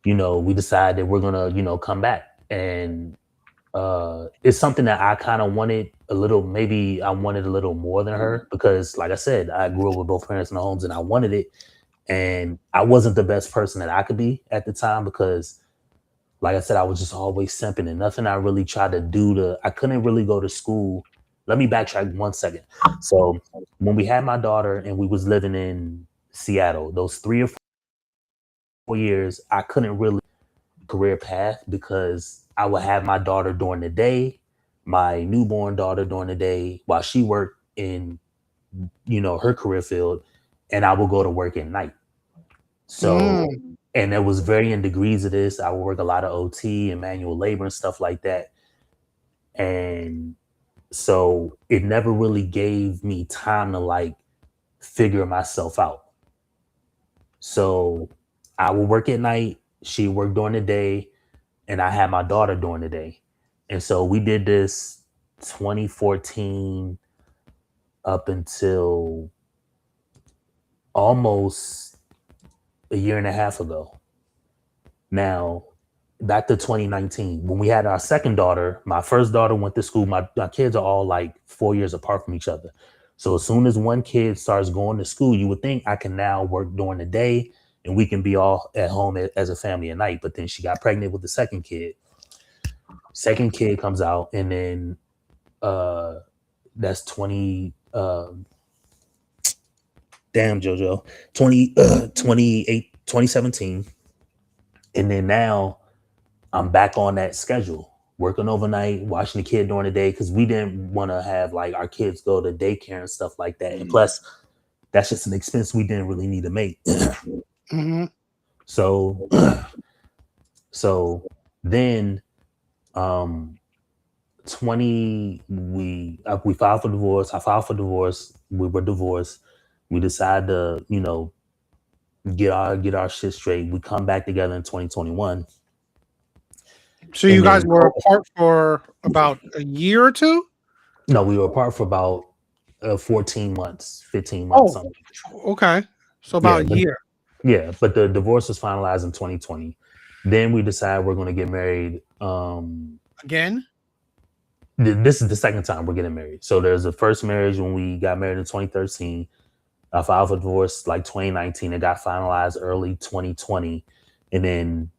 we decided we're gonna, come back. and it's something that I kind of wanted a little. Maybe I wanted a little more than her because, like I said, I grew up with both parents in the homes, and I wanted it. And I wasn't the best person that I could be at the time because, like I said, I was just always simping, and nothing I really tried to do to. I couldn't really go to school. Let me backtrack 1 second. So when we had my daughter and we was living in Seattle, those 3 or 4 years, I couldn't really career path because I would have my daughter during the day, my newborn daughter during the day, while she worked in her career field, and I would go to work at night. So, and there was varying degrees of this. I would work a lot of OT and manual labor and stuff like that. And so it never really gave me time to like figure myself out. So I would work at night, she worked during the day, and I had my daughter during the day. And so we did this 2014 up until almost a year and a half ago. Now, back to 2019, when we had our second daughter, my first daughter went to school. My kids are all like 4 years apart from each other. So as soon as one kid starts going to school, you would think I can now work during the day and we can be all at home as a family at night. But then she got pregnant with the second kid. Second kid comes out, and then that's 20 damn JoJo 2017. And then now I'm back on that schedule, working overnight, watching the kid during the day, because we didn't want to have like our kids go to daycare and stuff like that. And plus, that's just an expense we didn't really need to make. Mm-hmm. So then we filed for divorce. I filed for divorce. We were divorced. We decided to, get our shit straight. We come back together in 2021. So you guys were apart for about a year or two? No, we were apart for about 14 months, 15 months. Something. Okay. So about a year. Yeah, but the divorce was finalized in 2020. Then we decided we're going to get married. Again? This is the second time we're getting married. So there's the first marriage when we got married in 2013. I filed for divorce like 2019. It got finalized early 2020. And then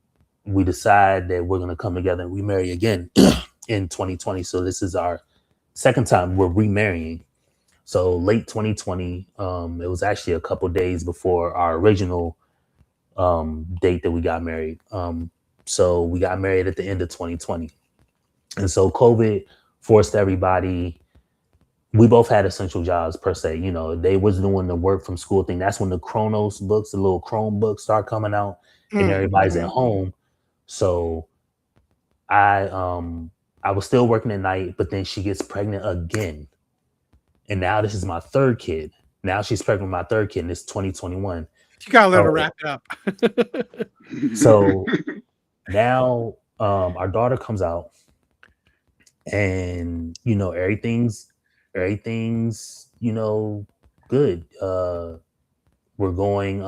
we decide that we're going to come together and remarry again in 2020. So this is our second time we're remarrying. So late 2020, it was actually a couple days before our original date that we got married. So we got married at the end of 2020. And so COVID forced everybody. We both had essential jobs per se. They was doing the work from school thing. That's when the Chronos books, the little Chrome books start coming out, and everybody's at home. So I was still working at night, but then she gets pregnant again. And now this is my third kid. Now she's pregnant with my third kid, and it's 2021. You gotta let her wrap it up. So now our daughter comes out, and everything's good. We're going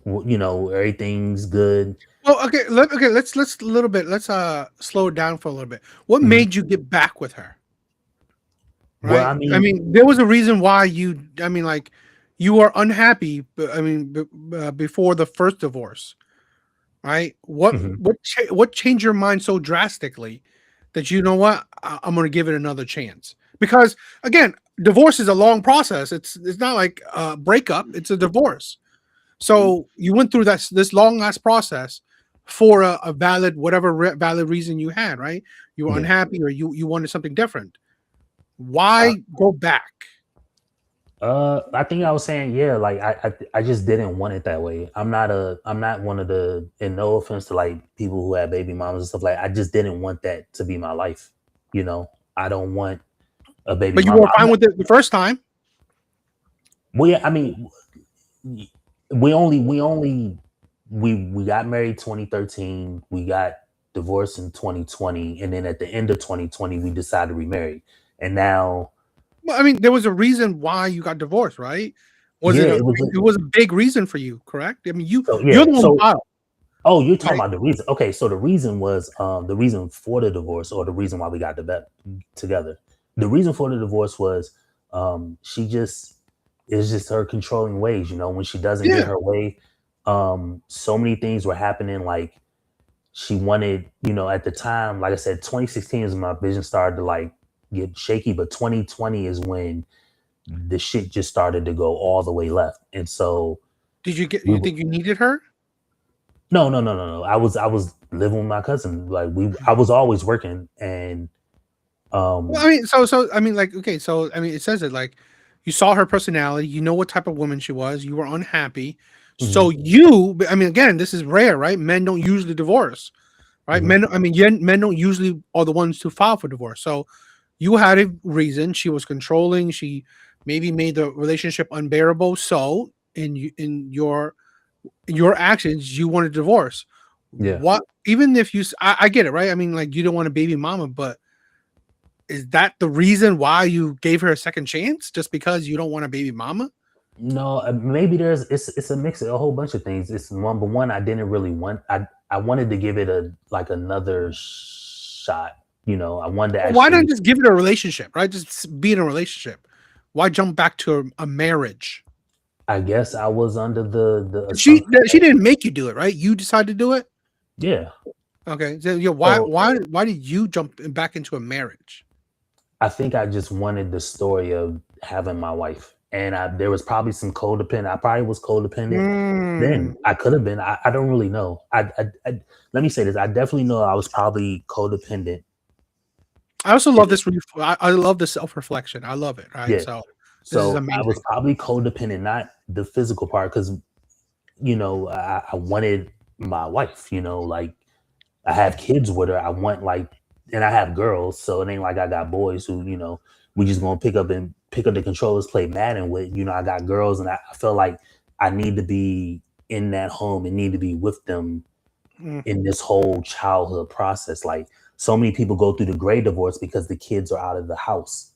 everything's good. Oh, okay. Let's a little bit. Let's slow it down for a little bit. What made you get back with her? Right. Well, I mean, there was a reason why you were unhappy. Before the first divorce, right? What changed your mind so drastically that I'm going to give it another chance? Because again, divorce is a long process. It's not like a breakup. It's a divorce. So you went through this long ass process for a valid valid reason you had, right? You were unhappy, or you wanted something different. Why go back? I think I was saying, like I just didn't want it that way. I'm not one of the, and no offense to like people who have baby mamas and stuff, like I just didn't want that to be my life. I don't want a baby. But you were fine with it the first time. Well, yeah, I mean, we got married 2013. We got divorced in 2020, and then at the end of 2020, we decided to remarry. And now, well, I mean, there was a reason why you got divorced, right? It was a big reason for you, correct? I mean, you're the one who filed. Oh, you're talking Right? about the reason. Okay, so the reason was the reason for the divorce, or the reason why we got together. The reason for the divorce was she just it's just her controlling ways. You know, when she doesn't get Yeah. her way, so many things were happening. Like she wanted, you know, at the time, like I said, 2016 is when my vision started to like get shaky, but 2020 is when the shit just started to go all the way left, and so Did you get? we You were think you needed her? no. I was living with my cousin. Like I was always working, and Well, um, I mean, so I mean, like, okay, so I mean, it says it like you saw her personality, you know what type of woman she was, you were unhappy, so mhm, I mean, again, this is rare, right? Men don't usually divorce, right? mhm, Men, I mean, men don't usually are the ones to file for divorce. So you had a reason. She was controlling. She maybe made the relationship unbearable. So in your actions, you wanted divorce. yeah. What? Even if I get it, right? I mean, like you don't want a baby mama, but is that the reason why you gave her a second chance? Just because you don't want a baby mama? No, maybe it's a mix of a whole bunch of things. It's number one, I didn't really want. I wanted to give it a like another shot. You know, I wanted to Why not actually. just give it a relationship, right? Just be in a relationship. Why jump back to a marriage? I guess I was under the She assumption she that didn't make you do it, right? You decided to do it. yeah. Okay, so yeah, why So why why did you jump back into a marriage? I think I just wanted the story of having my wife, and there was probably some codependent. I probably was codependent. Mm. Then I could have been. I don't really know. Let me say this. I definitely know I was probably codependent. I also In love this. I love the self reflection. I love it. Right. Yeah. So this is So I was amazing. probably codependent, not the physical part, because I wanted my wife. Like I have kids with her. I want like, and I have girls, so it ain't like I got boys who we just gonna pick up the controllers, play Madden with. I got girls, and I feel like I need to be in that home and need to be with them Mm, in this whole childhood process. Like so many people go through the gray divorce because the kids are out of the house,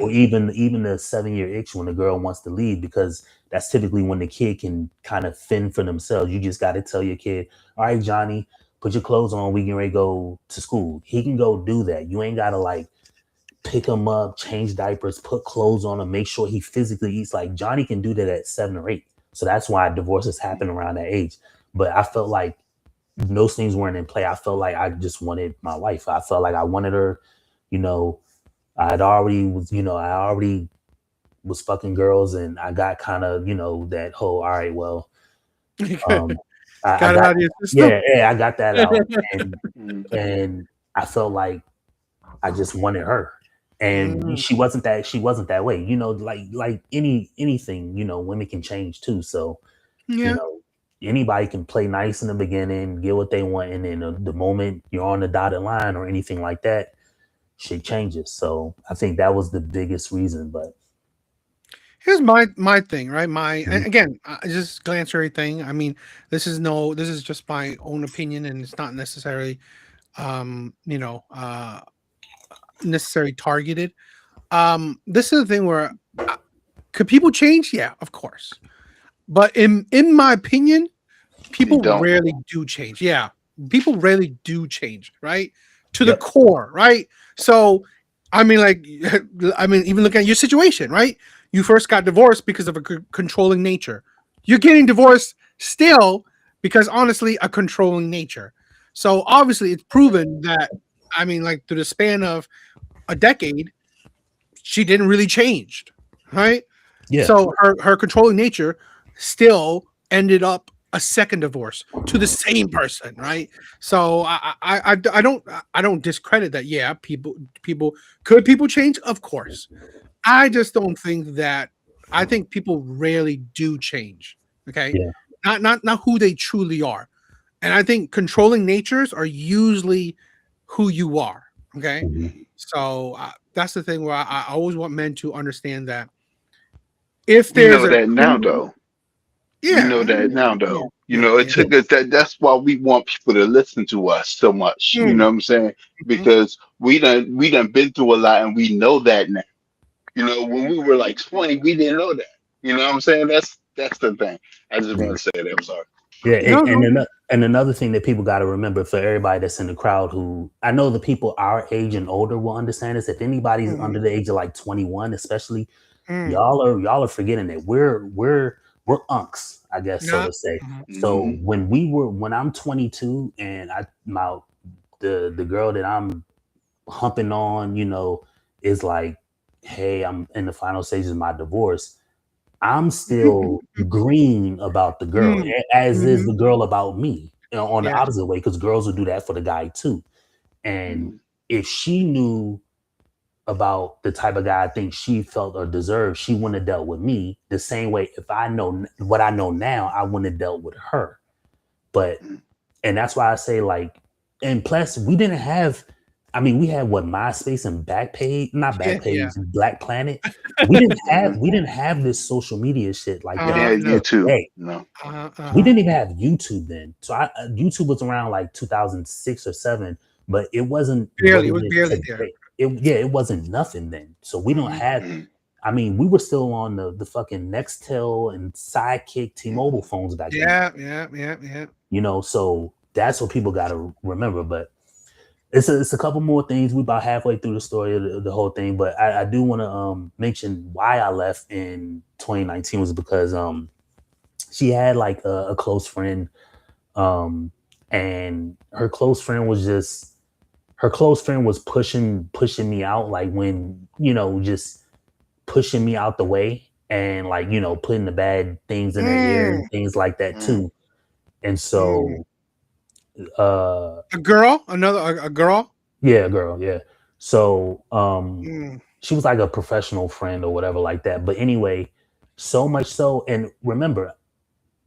or mhm, even the 7 year itch when the girl wants to leave, because that's typically when the kid can kind of fend for themselves. You just got to tell your kid, all right, Johnny, put your clothes on, we can ready to go to school. He can go do that. You ain't got to like pick him up, change diapers, put clothes on him, make sure he physically eats. Like Johnny can do that at 7 or 8. So that's why divorces happen around that age. But I felt like those things weren't in play. I felt like I just wanted my wife. I felt like I wanted her. you know I already was fucking girls, and I got kind of, that whole, all right, well, mhm. um, I Got it got, out of your system. yeah, I got that out, and Mhm. and I felt like I just wanted her, and Mm, she wasn't that way, like anything, women can change too, so you yeah. know anybody can play nice in the beginning, get what they want, and then the moment you're on the dotted line or anything like that, shit changes. So I think that was the biggest reason. But Here's my thing, right? And Mhm. again, I just glance everything. I mean, this is just my own opinion, and it's not necessarily, um, you know, uh, necessarily targeted. This is the thing where could people change? Yeah, of course. But in my opinion, They people don't. rarely do change. Yeah, people rarely do change, right? To the Yep. core, right? So, I mean, like, I mean, even look at your situation, right? You first got divorced because of a controlling nature. You're getting divorced still because, honestly, a controlling nature. So, obviously, it's proven that, I mean, like, through the span of a decade, she didn't really change, right? Yeah. So her controlling nature still ended up a second divorce to the same person, right? So I don't discredit that. Yeah, people could people change? Of course. I just don't think that. I think people rarely do change. Okay, Yeah. not who they truly are, and I think controlling natures are usually who you are. Okay, Mhm. so that's the thing where I always want men to understand that if We there's know a that now, though. We yeah, know that now, yeah, though. yeah, It yeah. Yeah. took us that's why we want people to listen to us so much. You Mm, know what I'm saying? mhm. Because we done been through a lot and we know that now. When we were like 20, we didn't know that. You know what I'm saying? That's the thing. I just want to say that. I'm sorry. Yeah, No, no. and another thing that people got to remember for everybody that's in the crowd, who I know the people our age and older will understand this. If anybody's Mhm. under the age of like 21, especially, Mm. y'all are forgetting that we're unks, I guess, so Yeah. to say. Mhm. So Mm-hmm. when I'm 22 and the girl that I'm humping on, is like, hey, I'm in the final stages of my divorce. I'm still green about the girl, Mm. as is Mhm. the girl about me, on the Yes. opposite way, because girls will do that for the guy too. And Mm-hmm. if she knew about the type of guy I think she felt or deserved, she wouldn't have dealt with me the same way. If I know what I know now, I wouldn't have dealt with her. But and that's why I say, like, and plus we didn't have, I mean, we had what, MySpace and Backpage, not Yeah, yeah. Backpage, Black Planet. Mm-hmm. We didn't have this social media shit like We that didn't have No. YouTube. today. No. We Uh-huh. didn't even have YouTube then. So YouTube was around like 2006 or 7, but it wasn't what Barely. It it was is barely there. today. It wasn't nothing then. So we don't Mhm. have, Mm-hmm. I mean, we were still on the fucking Nextel and Sidekick T-Mobile phones back then. Yeah, yeah, yeah, yeah. So that's what people got to remember. But it's a couple more things. We about halfway through the story of the whole thing, but I do want to mention why I left in 2019 was because she had like a close friend, um and her close friend was pushing me out, like, when just pushing me out the way, and like putting the bad things in her ear Mm. and things like that Mm-hmm. too. And Mm. so uh A girl? Another a girl? yeah, girl, yeah. So Mm. she was like a professional friend or whatever like that, but anyway, so much so. And remember,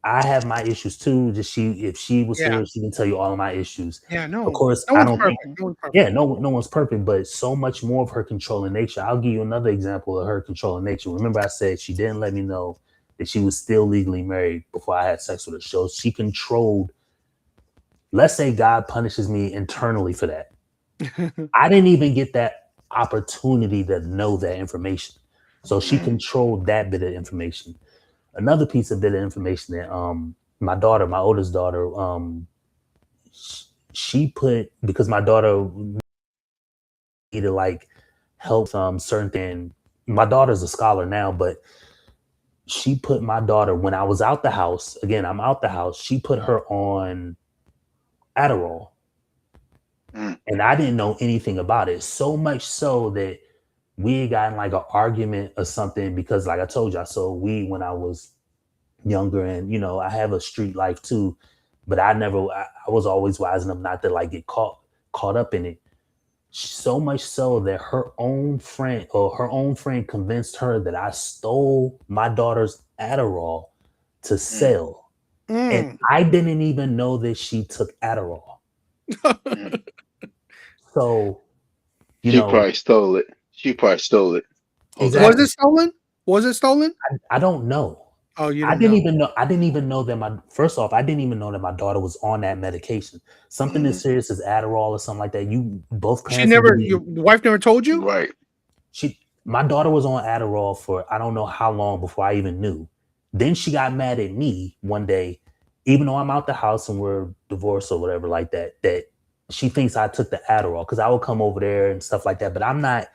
I have my issues too. Just if she was Yeah. here, she can tell you all of my issues. Yeah, Of no. course, No I one's don't think, perfect. No one's perfect. yeah, no one's perfect, but so much more of her controlling nature. I'll give you another example of her controlling nature. Remember, I said she didn't let me know that she was still legally married before I had sex with her. So she controlled. Let's say God punishes me internally for that. I didn't even get that opportunity to know that information. So she Mm-hmm. controlled that bit of information. Another bit of information that my daughter, my oldest daughter, she put, because my daughter needed like help certain thing. My daughter's a scholar now, but she put my daughter, when I was out the house, again, I'm out the house, she put her on Adderall. Mm-hmm. And I didn't know anything about it. So much so that we had gotten like an argument or something, because like I told you, I sold weed when I was younger, and I have a street life too, but I was always wise enough not to like get caught up in it. So much so that her own friend convinced her that I stole my daughter's Adderall to sell. And Mm. I didn't even know that she took Adderall. Mm-hmm. So, you She know, probably stole it. She probably stole it. Hold up. Was it exactly. stolen? Was it stolen? I don't know. Oh, you I don't didn't know. even know. I didn't even know that first off, I didn't even know that my daughter was on that medication. Something Mm-hmm. as serious as Adderall or something like that. You both She parents will never believe. your wife never told you? Right. My daughter was on Adderall for I don't know how long before I even knew. Then she got mad at me one day, even though I'm out the house and we're divorced or whatever like that. That she thinks I took the Adderall because I would come over there and stuff like that. But I'm not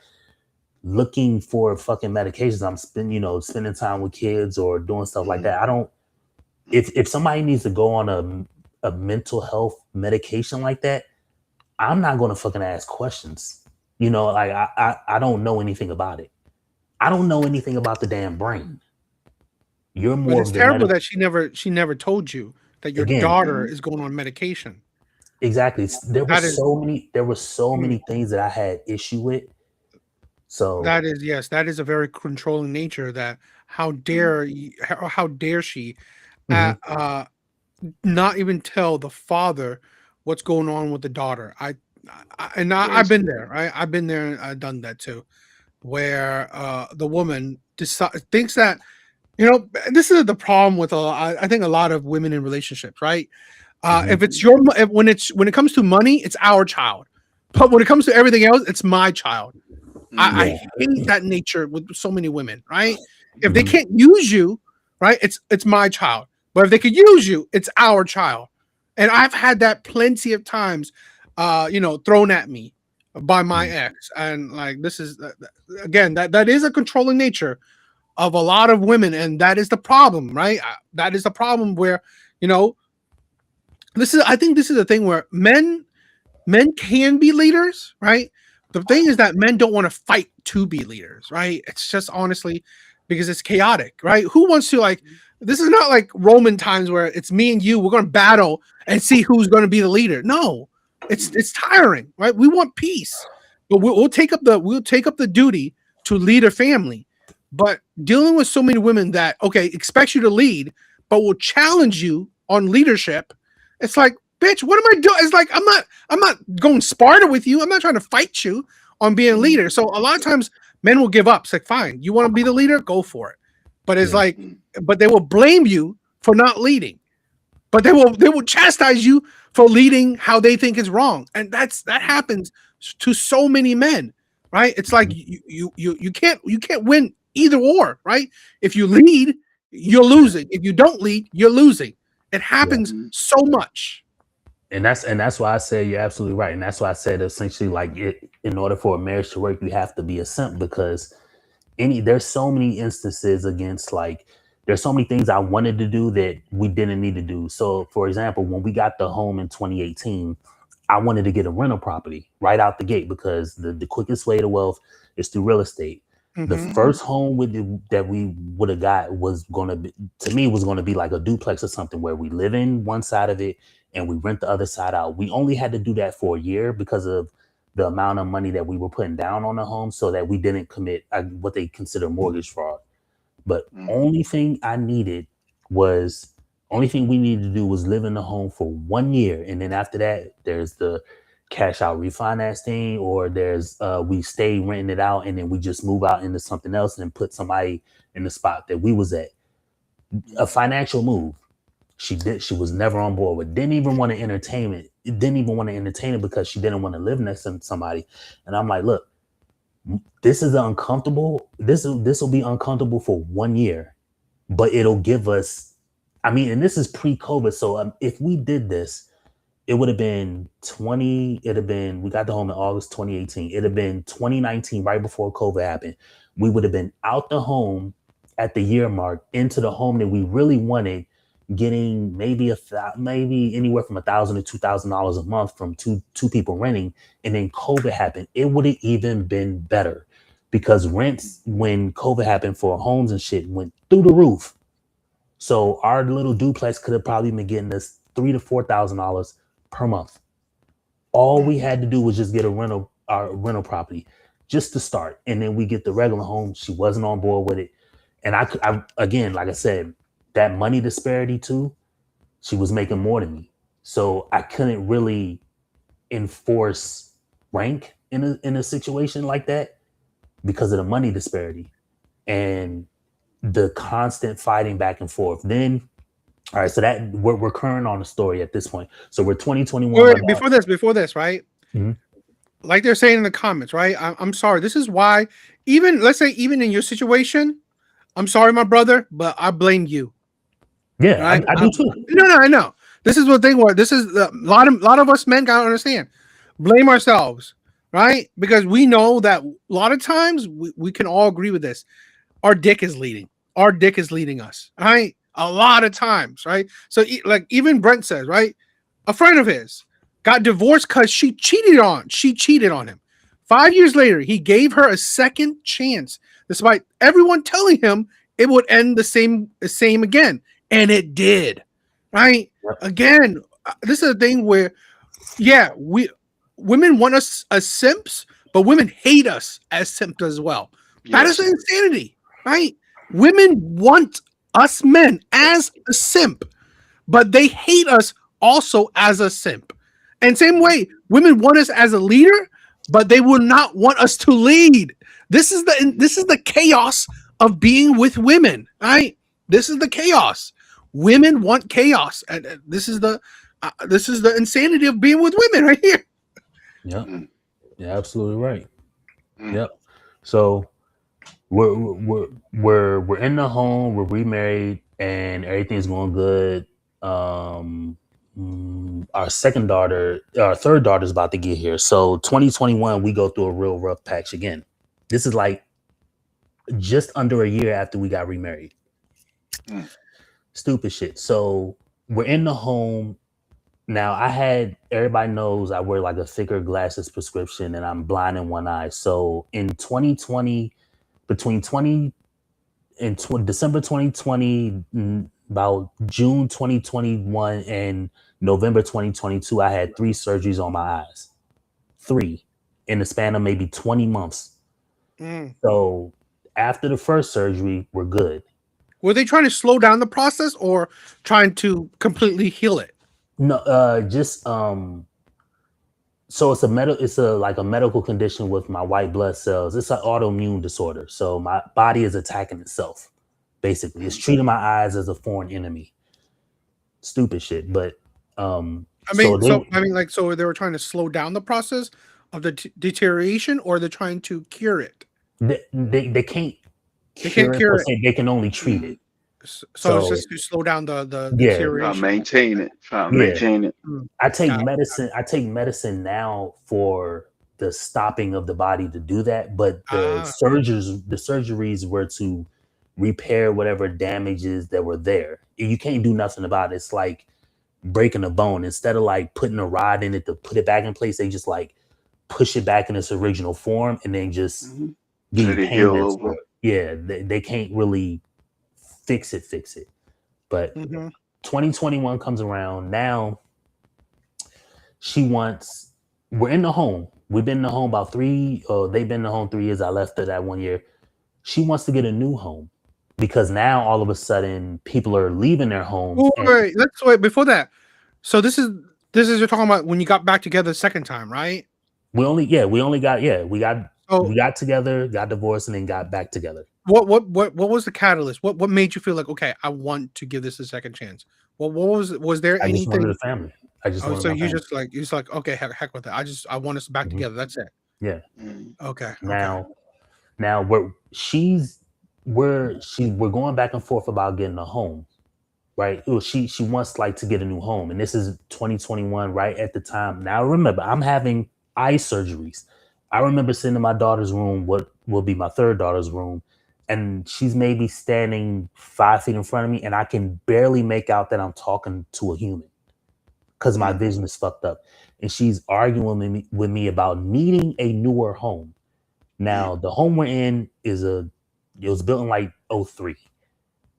looking for fucking medications. I'm spending time with kids or doing stuff like Mm-hmm. that. I don't. If somebody needs to go on a mental health medication like that, I'm not going to fucking ask questions. Like I don't know anything about it. I don't know anything about the damn brain. You're But more it's of the terrible medical. that she never told you that your Again, daughter Mm-hmm. is going on medication. exactly. That is There were so mm, many things that I had issue with. So that is yes, that is a very controlling nature. That how dare she mhm, uh not even tell the father what's going on with the daughter. I've Crazy. been there, right? I've been there and I've done that too, where the woman thinks that this is the problem with I think a lot of women in relationships, right? mhm, If it's when it comes to money, it's our child, but when it comes to everything else, it's my child. I yeah, Mm-hmm. hate that nature with so many women, right? If they mhm, can't use you, right, it's my child. But if they could use you, it's our child. And I've had that plenty of times, thrown at me by my ex. And like, this is again, that is a controlling nature of a lot of women. And that is the problem, right? That is the problem where, you know, I think this is a thing where men can be leaders, right? The thing is that men don't want to fight to be leaders, right? It's just honestly because it's chaotic, right? Who wants to like this is not like Roman times where it's me and you, we're going to battle and see who's going to be the leader. No. It's tiring, right? We want peace. But we'll take up the duty to lead a family. But dealing with so many women that expects you to lead but will challenge you on leadership, it's like, bitch, what am I doing? It's like I'm not going Sparta with you. I'm not trying to fight you on being a leader. So a lot of times men will give up. It's like, fine, you want to be the leader? Go for it. But it's like, but they will blame you for not leading. But they will chastise you for leading how they think is wrong. And that happens to so many men, right? It's like you can't win either or, right? If you lead, you're losing. If you don't lead, you're losing. It happens so much. And that's why I said you're absolutely right. And that's why I said essentially like in order for a marriage to work, you have to be a simp because there's so many instances against like there's so many things I wanted to do that we didn't need to do. So for example, when we got the home in 2018, I wanted to get a rental property right out the gate because the quickest way to wealth is through real estate. The first home that we would have got was going to be like a duplex or something where we live in one side of it and we rent the other side out. We only had to do that for a year because of the amount of money that we were putting down on the home so that we didn't commit what they consider mortgage fraud. But only thing we needed to do was live in the home for 1 year. And then after that, there's the cash out refinance thing, or there's we stay renting it out and then we just move out into something else and put somebody in the spot that we was at. A financial move. She was never on board with, didn't even want to entertain it because she didn't want to live next to somebody. And I'm like, look, this is uncomfortable. This will be uncomfortable for 1 year, but it'll give us, and this is pre-COVID. So if we did this, it would have been we got the home in August 2018. It'd have been 2019, right before COVID happened. We would have been out the home at the year mark into the home that we really wanted, getting maybe anywhere from $1,000 to $2,000 a month from two people renting. And then COVID happened. It would have even been better because rents when COVID happened for homes and shit went through the roof. So our little duplex could have probably been getting us $3,000 to $4,000 per month. All we had to do was just get a rental property just to start. And then we get the regular home. She wasn't on board with it. And I again, like I said, that money disparity too, she was making more than me. So I couldn't really enforce rank in a situation like that because of the money disparity and the constant fighting back and forth. Then, all right, so that we're current on the story at this point. So we're 2021. Before this, right? Like they're saying in the comments, right? I'm sorry. This is why let's say even in your situation, I'm sorry, my brother, but I blame you. Yeah, right? I do too. No, I know. This is what thing where this is a lot of us men gotta understand. Blame ourselves, right? Because we know that a lot of times we can all agree with this. Our dick is leading. Our dick is leading us, right? A lot of times, right? So like even Brent says, right? A friend of his got divorced because she cheated on him. 5 years later, he gave her a second chance, despite everyone telling him it would end the same again. And it did, right? Yep. Again, this is a thing where, women want us as simps, but women hate us as simps as well. Yes. That is insanity, right? Women want us men as a simp, but they hate us also as a simp. And same way, women want us as a leader, but they will not want us to lead. This is the chaos of being with women, right? This is the chaos. Women want chaos, and this is the insanity of being with women right here. Yeah, you're absolutely right. Yep. So we're in the home. We're remarried. and everything's going good. Our third daughter is about to get here. So 2021, we go through a real rough patch again. This is like just under a year after we got remarried. Mm. Stupid shit. So we're in the home. Now everybody knows I wear like a thicker glasses prescription and I'm blind in one eye. So in 2020, between 20 and December 2020, about June 2021 and November 2022, I had 3 surgeries on my eyes. 3 in the span of maybe 20 months. Mm. So after the first surgery, we're good. Were they trying to slow down the process or trying to completely heal it? No, just so it's like a medical condition with my white blood cells. It's an autoimmune disorder. So my body is attacking itself. Basically, it's treating my eyes as a foreign enemy. Stupid shit, but so so they were trying to slow down the process of the deterioration, or they're trying to cure it. they can't They can't per cure it, se. They can only treat it. so it's So just to slow down the yeah, deterioration. Trying to yeah. maintain it. I take Got it. medicine. I take medicine now for the stopping of the body to do that, but Ah. the surgeries were to repair whatever damages that were there. You can't do nothing about it. It's like breaking a bone. Instead of like putting a rod in it to put it back in place, they just like push it back in its original form and then just give you Let it pain heal meds over. for it. Yeah, they can't really fix it. But 2021 comes around. Now we're in the home. We've been in the home about they've been in the home 3 years. I left her that 1 year. She wants to get a new home because now all of a sudden people are leaving their homes. Oh, wait, let's wait before that. So this is you're talking about when you got back together the second time, right? We got together, got divorced, and then got back together. What was the catalyst? What made you feel like, okay, I want to give this a second chance? What was there I just wanted anything? a family. I just wanted So my you family. just like, okay, heck with it. I want us back together. That's it. Yeah. Okay. Now we're going back and forth about getting a home, right? She wants like to get a new home, and this is 2021, right at the time. Now remember, I'm having eye surgeries. I remember sitting in my daughter's room, what will be my third daughter's room, and she's maybe standing 5 feet in front of me, and I can barely make out that I'm talking to a human because my vision is fucked up. And she's arguing with me about needing a newer home. Now, the home we're in it was built in like 03.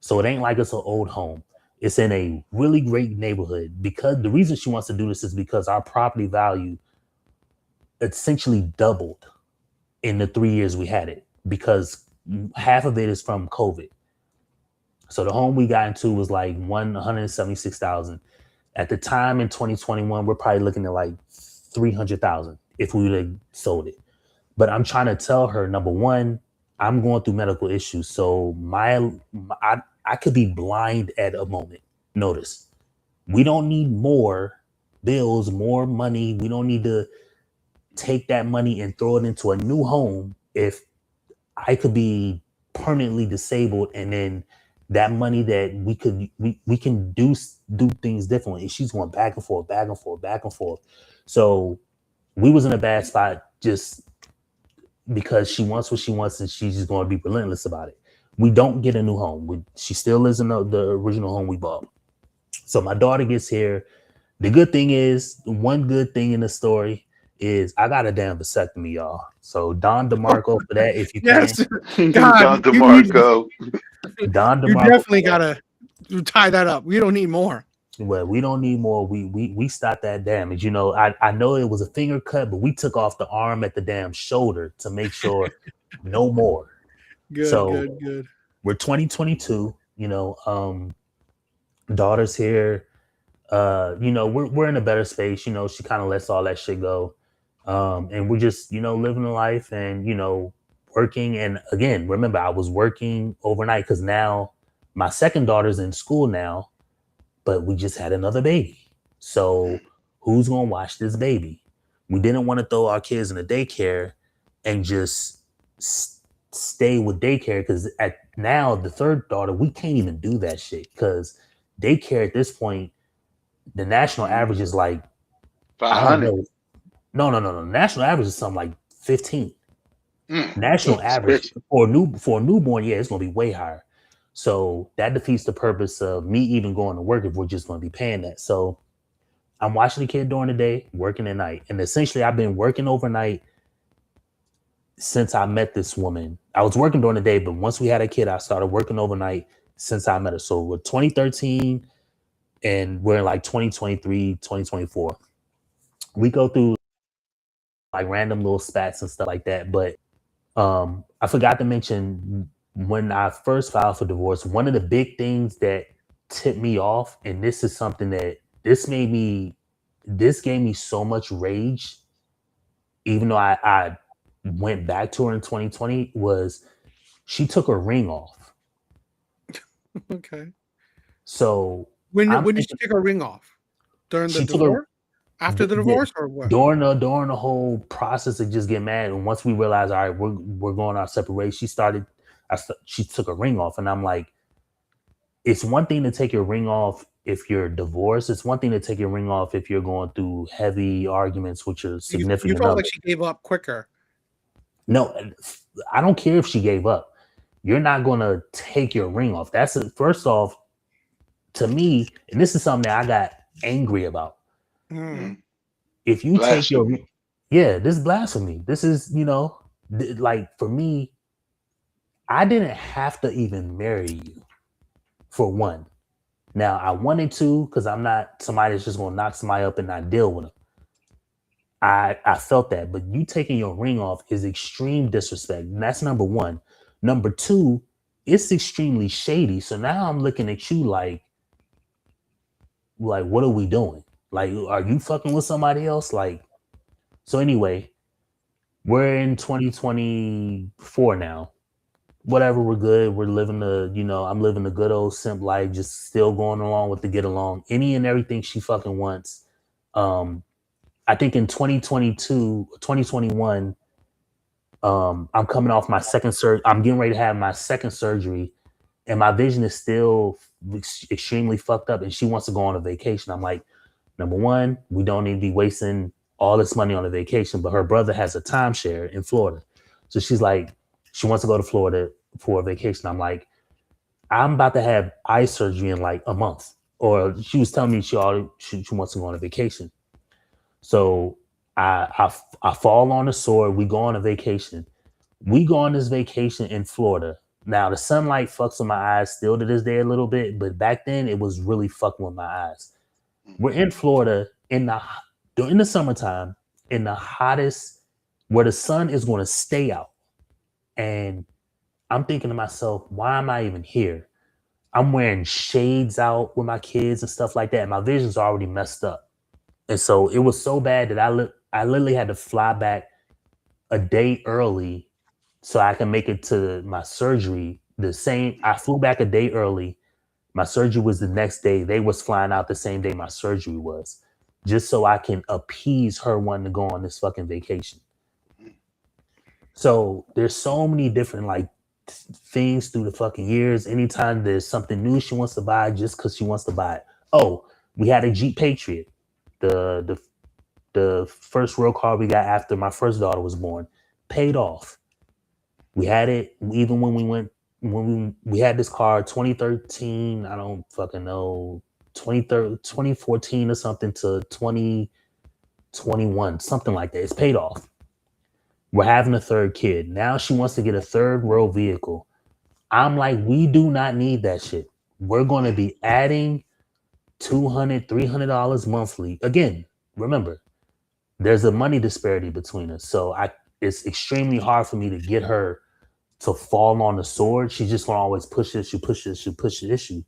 So it ain't like it's an old home. It's in a really great neighborhood because the reason she wants to do this is because our property value essentially doubled in the 3 years we had it because half of it is from COVID. So the home we got into was like 176,000. At the time in 2021, we're probably looking at like 300,000 if we would have sold it. But I'm trying to tell her, number one, I'm going through medical issues. So I could be blind at a moment. Notice, we don't need more bills, more money. We don't need to take that money and throw it into a new home if I could be permanently disabled and then that money that we can do things differently. And she's going back and forth, back and forth, back and forth. So we was in a bad spot just because she wants what she wants and she's just going to be relentless about it. We don't get a new home. She still lives in the original home we bought. So my daughter gets here. The good thing is, one good thing in the story is I got a damn vasectomy, y'all. So Don DeMarco for that, if you Yes. can. God, Don DeMarco. Don you DeMarco. definitely gotta tie that up. We don't need more. Well, we don't need more. We stopped that damage. You know, I know it was a finger cut, but we took off the arm at the damn shoulder to make sure no more. Good. We're 2022. You know, daughter's here. You know, we're in a better space. You know, she kind of lets all that shit go, and we're just living a life and working. And again, remember, I was working overnight because now my second daughter's in school now. But we just had another baby. So who's going to watch this baby? We didn't want to throw our kids in a daycare and just stay with daycare because at now the third daughter we can't even do that shit because daycare at this point the national average is like I don't 500. know. No. National average is something like 15. National That's average crazy. for a newborn, yeah, it's gonna be way higher. So that defeats the purpose of me even going to work if we're just gonna be paying that. So I'm watching the kid during the day, working at night. And essentially I've been working overnight since I met this woman. I was working during the day, but once we had a kid, I started working overnight since I met her. So we're 2013 and we're in like 2023, 2024. We go through like random little spats and stuff like that. But I forgot to mention when I first filed for divorce, one of the big things that tipped me off, and this is something that this gave me so much rage, even though I went back to her in 2020, was she took her ring off. Okay. So When I'm did she thinking take her ring off? During the she took her divorce? After the yeah, divorce or what? during the whole process of just getting mad. And once we realized, all right, we're going our separate ways, she took a ring off, and I'm like, it's one thing to take your ring off if you're divorced. It's one thing to take your ring off if you're going through heavy arguments with your You significant felt other. like she gave up quicker. No, I don't care if she gave up. You're not going to take your ring off. First off, to me, and this is something that I got angry about. If you take your, Blasphemy. this is blasphemy. This is, like for me, I didn't have to even marry you for one. Now I wanted to because I'm not somebody that's just gonna knock somebody up and not deal with them. I felt that, but you taking your ring off is extreme disrespect. And that's number one. Number two, it's extremely shady. So now I'm looking at you like what are we doing? Like, are you fucking with somebody else? Like, so anyway, we're in 2024 now. Whatever, we're good. We're living I'm living the good old simp life, just still going along with the get along. Any and everything she fucking wants. I think in 2022, 2021, I'm coming off my second surgery. I'm getting ready to have my second surgery, and my vision is still extremely fucked up. And she wants to go on a vacation. I'm like, number one, we don't need to be wasting all this money on a vacation. But her brother has a timeshare in Florida, so she's like, she wants to go to Florida for a vacation. I'm like, I'm about to have eye surgery in like a month. Or she was telling me she wants to go on a vacation. So I fall on the sword. We go on a vacation. We go on this vacation in Florida. Now the sunlight fucks with my eyes still to this day a little bit, but back then it was really fucking with my eyes. We're in Florida during the summertime in the hottest where the sun is going to stay out. And I'm thinking to myself, why am I even here? I'm wearing shades out with my kids and stuff like that. And my vision's already messed up. And so it was so bad that I literally had to fly back a day early so I can make it to my surgery. I flew back a day early. My surgery was the next day. They was flying out the same day my surgery was, just so I can appease her wanting to go on this fucking vacation. So there's so many different like things through the fucking years. Anytime there's something new she wants to buy, just because she wants to buy it. Oh, we had a Jeep Patriot, the first real car we got after my first daughter was born, paid off. We had it even when we had this car 2013. I don't fucking know 2014 or something to 2021, something like that. It's paid off. We're having a third kid. Now she wants to get a third row vehicle. I'm like, we do not need that shit. We're going to be adding $200, $300 monthly. Again, remember, there's a money disparity between us. So it's extremely hard for me to get her to fall on the sword. She's just going to always push the issue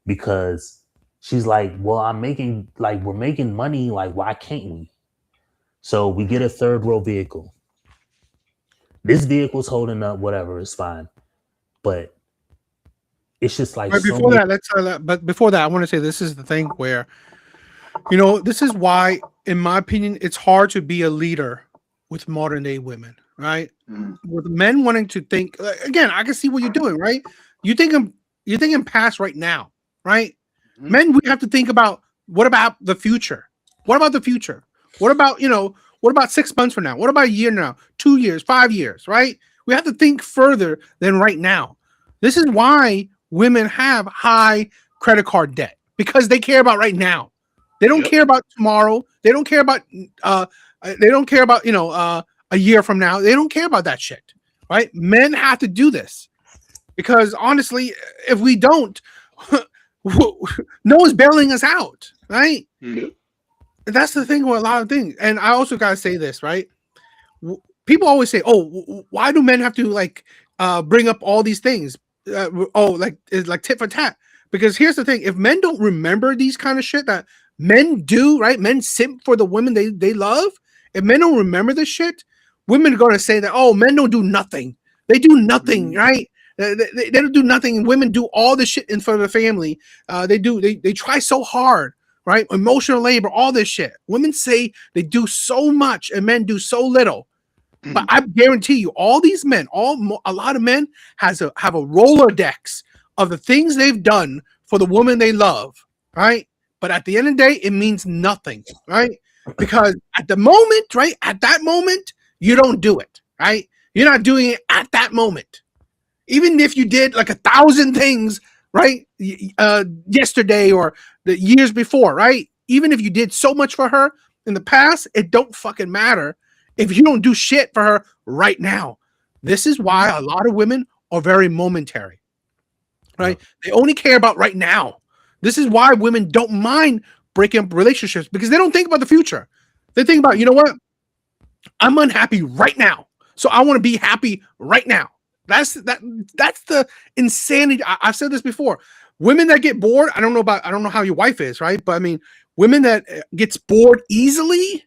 because she's like, well, we're making money. Like, why can't we? So we get a third row vehicle. This vehicle's holding up, whatever, it's fine. But it's just like But before that, I want to say this is the thing where, this is why, in my opinion, it's hard to be a leader with modern day women. right? Mhm. With men wanting to think again, I can see what you're doing, right? You thinking you're thinking past right now, right? Mhm. Men, we have to think about what about the future? What about the future? What about what about 6 months from now? What about a year now? 2 years, 5 years, right? We have to think further than right now. This is why women have high credit card debt because they care about right now. They don't Yep. care about tomorrow. They don't care about they don't care about a year from now. They don't care about that shit, right? Men have to do this because honestly, if we don't, no one's bailing us out, right? Yep. That's the thing with a lot of things. And I also gotta say this, right? People always say, "Oh, why do men have to like bring up all these things?" Like it's like tit for tat. Because here's the thing: if men don't remember these kind of shit that men do, right? Men simp for the women they love. If men don't remember this shit, women are gonna say that, "Oh, men don't do nothing. They do nothing, Mhm. right?" They don't do nothing, and women do all the shit in front of the family. They try so hard, right? Emotional labor, all this shit. Women say they do so much, and men do so little. But Mhm. I guarantee you, all these men, a lot of men have a Rolodex of the things they've done for the woman they love, right? But at the end of the day, it means nothing, right? Because at the moment, right, at that moment, you don't do it, right? You're not doing it at that moment. Even if you did like 1,000 things, right, yesterday or the years before, right? Even if you did so much for her in the past, it don't fucking matter if you don't do shit for her right now. This is why Mhm. a lot of women are very momentary, Yep. right? They only care about right now. This is why women don't mind breaking up relationships because they don't think about the future. They think about, you know what? I'm unhappy right now. So I want to be happy right now. That's the insanity. I've said this before. Women that get bored, I don't know how your wife is, right? But I mean, women that gets bored easily,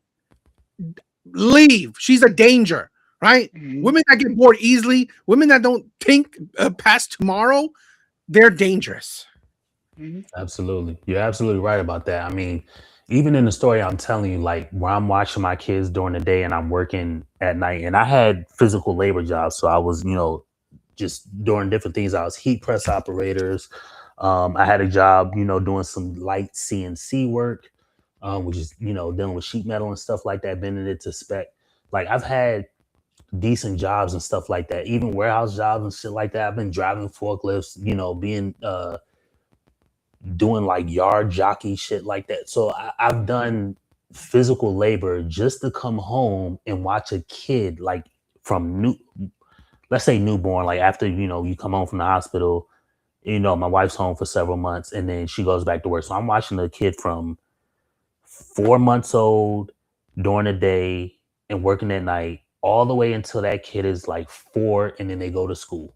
leave. She's a danger, right? Mhm. Women that get bored easily, women that don't think past tomorrow, they're dangerous. Mhm. Absolutely. You're absolutely right about that. I mean, even in the story I'm telling you, like where I'm watching my kids during the day and I'm working at night, and I had physical labor jobs. So I was, just doing different things. I was heat press operators. I had a job, doing some light CNC work, which is, dealing with sheet metal and stuff like that, bending it to spec. Like I've had decent jobs and stuff like that, even warehouse jobs and shit like that. I've been driving forklifts, being doing like yard jockey shit like that. So I've done physical labor just to come home and watch a kid like from let's say newborn, like after you come home from the hospital. My wife's home for several months and then she goes back to work. So I'm watching the kid from 4 months old during the day and working at night all the way until that kid is like 4 and then they go to school.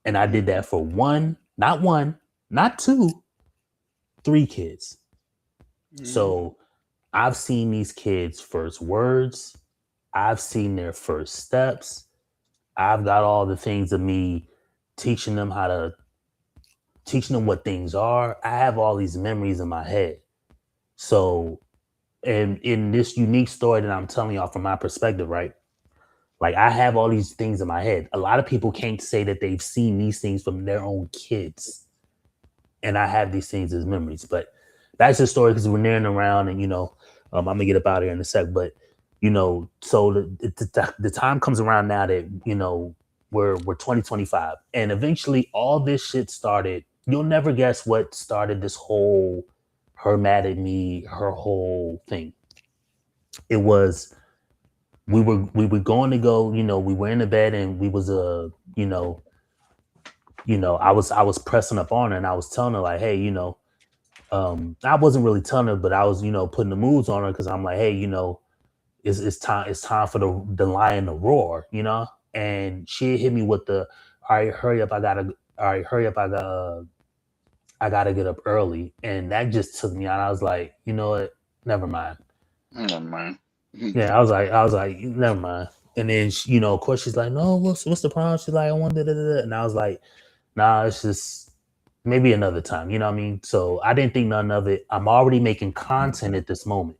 And I did Mhm. that for one, not two, three kids. Mhm. So I've seen these kids' first words. I've seen their first steps. I've got all the things of me teaching them how to teaching them what things are. I have all these memories in my head. So, and in this unique story that I'm telling y'all from my perspective, right? Like I have all these things in my head. A lot of people can't say that they've seen these things from their own kids. And I have these things as memories. But that's the story because we're nearing around, and I'm gonna get up out of here in a sec. But so the time comes around now that we're 2025, and eventually all this shit started. You'll never guess what started this whole her mad at me, her whole thing. It was we were going to go. We were in the bed and we was I was pressing up on her and I was telling her like, hey, I wasn't really telling her, but I was, putting the moves on her because I'm like, hey, it's time for the lion to roar, And she hit me with the, all right, hurry up, all right, hurry up, I gotta get up early, and that just took me out. I was like, you know what, never mind. Oh man. Mhm. Yeah, I was like, never mind. And then of course she's like, no, what's the problem? She's like, I want da. And I was like, nah, it's just maybe another time. You know what I mean? So I didn't think none of it. I'm already making content at this moment.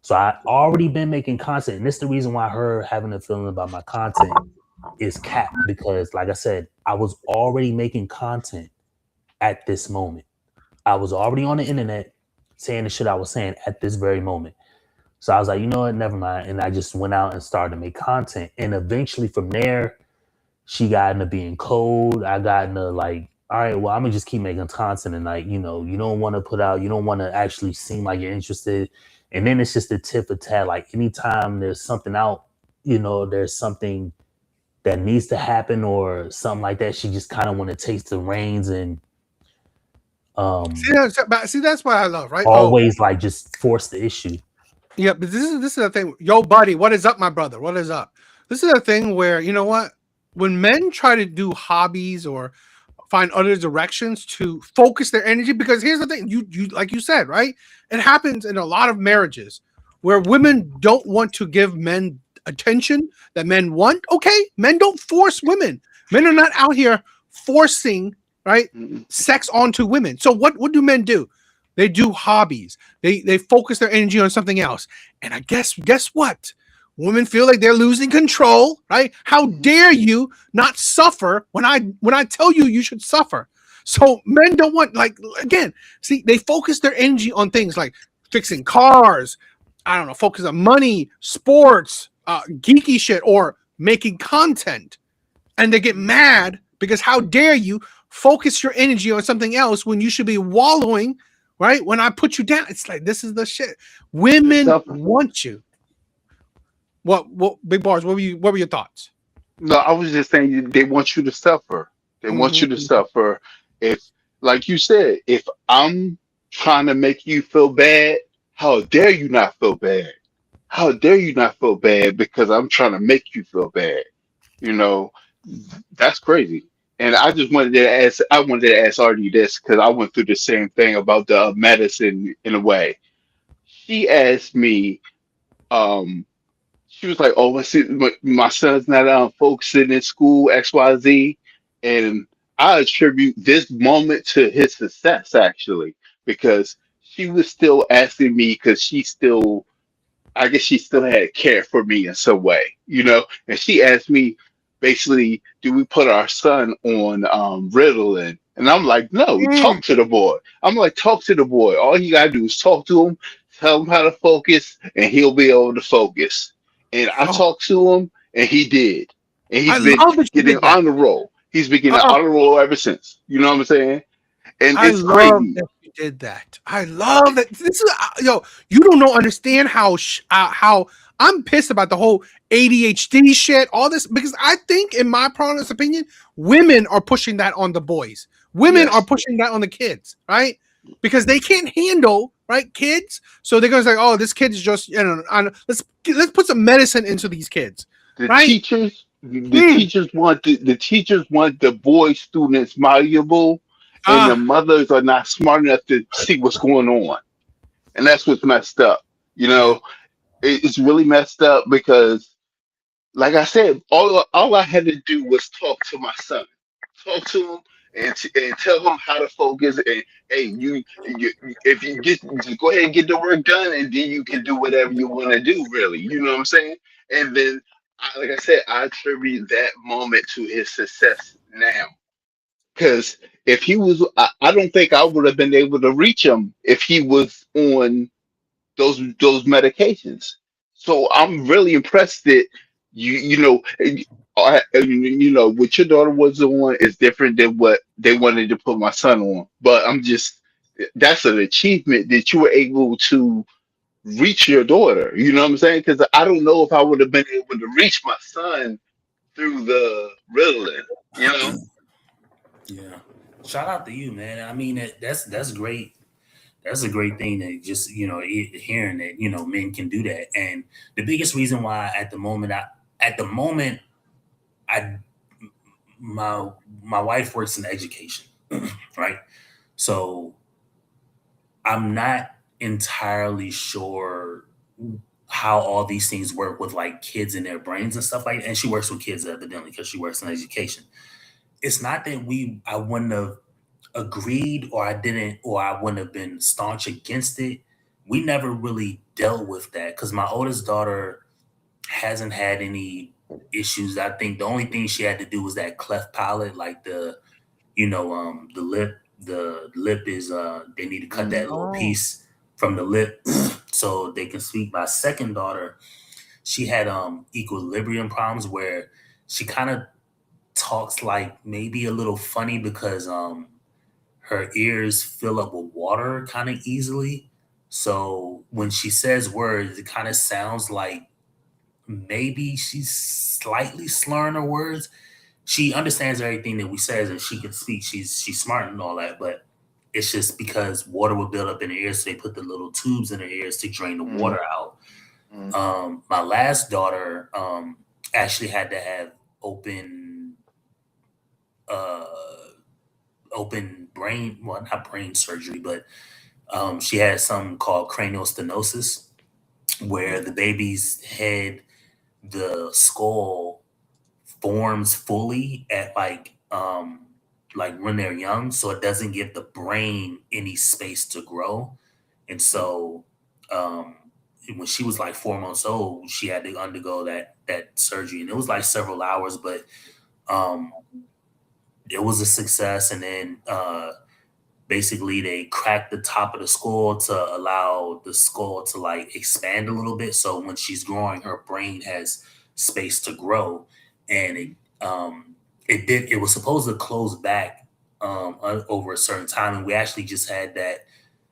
So I already been making content, and this is the reason why her having a feeling about my content is capped, because like I said, I was already making content at this moment. I was already on the internet saying the shit I was saying at this very moment. So I was like, you know what, never mind. And I just went out and started to make content. And eventually from there, she got into being cold. I got into like, all right, well, I'm gonna just keep making content, and like, you don't want to put out, you don't want to actually seem like you're interested. And then it's just a tit for tat. Like anytime there's something out, there's something that needs to happen or something like that, she just kind of want to taste the reins and See, um that's what I love, right? Oh, always like just force the issue. yeah, but this is the thing. Yo, buddy, what is up, my brother? What is up? This is a thing where you know what? When men try to do hobbies or find other directions to focus their energy, because here's the thing, you like you said, right? It happens in a lot of marriages where women don't want to give men attention that men want. Okay, men don't force women. Men are not out here forcing, right, Mm-mm. sex onto women. So what do men do? They do hobbies. They focus their energy on something else. And I guess what? Women feel like they're losing control, right? How dare you not suffer when I tell you you should suffer? So men don't want, like, again, see, they focus their energy on things like fixing cars, I don't know, focus on money, sports, geeky shit, or making content. And they get mad because how dare you focus your energy on something else when you should be wallowing, right? When I put you down, it's like this is the shit. The Women stuff. want you. What big bars? What were your thoughts? No, I was just saying they want you to suffer. They want you to Mm-hmm. suffer. If, like you said, if I'm trying to make you feel bad, how dare you not feel bad? How dare you not feel bad because I'm trying to make you feel bad? You know, that's crazy. And I wanted to ask Artie this because I went through the same thing about the medicine in a way. She asked me, um, she was like, "Oh, my son's not focusing in school, XYZ," and I attribute this moment to his success actually because she was still asking me because I guess she still had care for me in some way, and she asked me basically, do we put our son on Ritalin? And I'm like, no, Mm. talk to the boy. I'm like, talk to the boy. All you gotta do is talk to him, tell him how to focus, and he'll be able to focus. And I Oh, talked to him, and he did. And I he's been love that you getting did that. on the roll. He's been getting Oh, on the roll ever since. You know what I'm saying? And I it's love crazy. that you did that. I love that. This is yo. You don't know understand how I'm pissed about the whole ADHD shit. All this because I think, in my honest opinion, women are pushing that on the boys. Women are Yes. pushing that on the kids, right? Because they can't handle right kids, so they're gonna say, "Oh, this kid's just let's put some medicine into these kids," the right? teachers the Mm. teachers want the teachers want the boy students malleable, and the Ah, mothers are not smart enough to see what's going on, and that's what's messed up. you yeah. know it's really messed up because, like I said, all I had to do was talk to my son, talk to him, and tell him how to focus. And hey, you if you just go ahead and get the work done, and then you can do whatever you want to do. Really, you know what I'm saying? And then, like I said, I attribute that moment to his success now. Because if he was, I don't think I would have been able to reach him if he was on those medications. So I'm really impressed that what your daughter was on is different than what they wanted to put my son on. But that's an achievement that you were able to reach your daughter. You know what I'm saying? Because I don't know if I would have been able to reach my son through the Ritalin. You know, Yeah. Shout out to you, man. I mean, that's great. That's a great thing that just hearing that men can do that. And the biggest reason why at the moment I my my wife works in education, right? So I'm not entirely sure how all these things work with like kids and their brains and stuff like that. And she works with kids evidently because she works in education. It's not that I wouldn't have agreed or I didn't or I wouldn't have been staunch against it we never really dealt with that because my oldest daughter hasn't had any issues. I think the only thing she had to do was that cleft palate, like the lip is they need to cut that little Oh. piece from the lip so they can speak. My second daughter, she had equilibrium problems where she kind of talks like maybe a little funny because her ears fill up with water kind of easily. So when she says words, it kind of sounds like maybe she's slightly slurring her words. She understands everything that we says and she can speak. She's smart and all that, but it's just because water will build up in her ears, so they put the little tubes in her ears to drain the Mm, water out. mm, My last daughter actually had to have uh, open brain, well, not brain surgery, but she had something called cranial stenosis, where the baby's head, the skull forms fully at like when they're young, so it doesn't give the brain any space to grow. And so um when she was like 4 months old, she had to undergo that surgery, and it was like several hours, but um it was a success. And then basically they cracked the top of the skull to allow the skull to like expand a little bit, so when she's growing her brain has space to grow. And it was supposed to close back over a certain time, and we actually just had that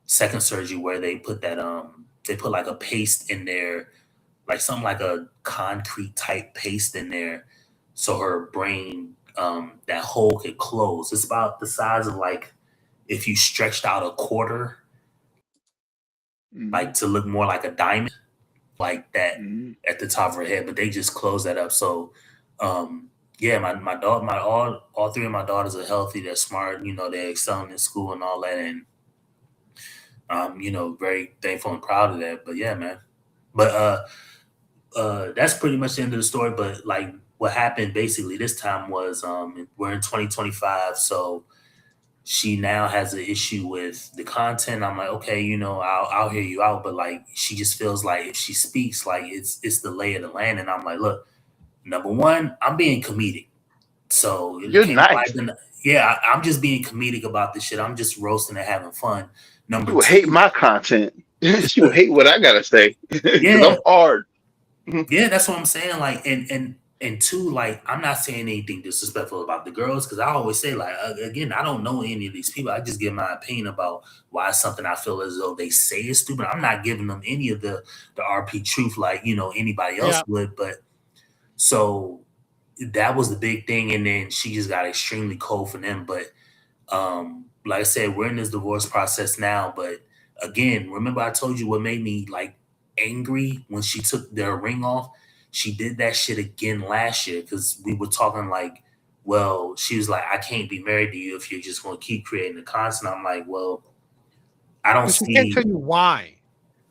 second surgery where they put like a paste in there, like something like a concrete type paste in there, so her brain, that hole could close. It's about the size of like if you stretched out a quarter, mm, like to look more like a diamond, like that mm. at the top of her head, but they just closed that up. So, yeah, my daughter, all three of my daughters are healthy. They're smart. They're excelling in school and all that, and very thankful and proud of that. But yeah, man. But that's pretty much the end of the story. But like, what happened basically this time was, we're in 2025, so she now has an issue with the content. I'm like, okay, I'll hear you out, but like, she just feels like if she speaks, like it's the lay of the land. And I'm like, look, number one, I'm being comedic, so it You're can't nice. nobody yeah, I'm just being comedic about this shit. I'm just roasting and having fun. She Number will hate two, my content. She will hate what I gotta say because yeah, I'm hard. yeah, that's what I'm saying. Like, and two, like, I'm not saying anything disrespectful about the girls because I always say, like, again, I don't know any of these people. I just give my opinion about why something I feel as though they say is stupid. I'm not giving them any of the RP truth like anybody else Yeah. would. But so that was the big thing, and then she just got extremely cold for them. But like I said, we're in this divorce process now. But again, remember I told you what made me like angry when she took their ring off? She did that shit again last year because we were talking like, well, she was like, I can't be married to you if you're just gonna keep creating the content. I'm like, well, I don't But she can't see tell you why.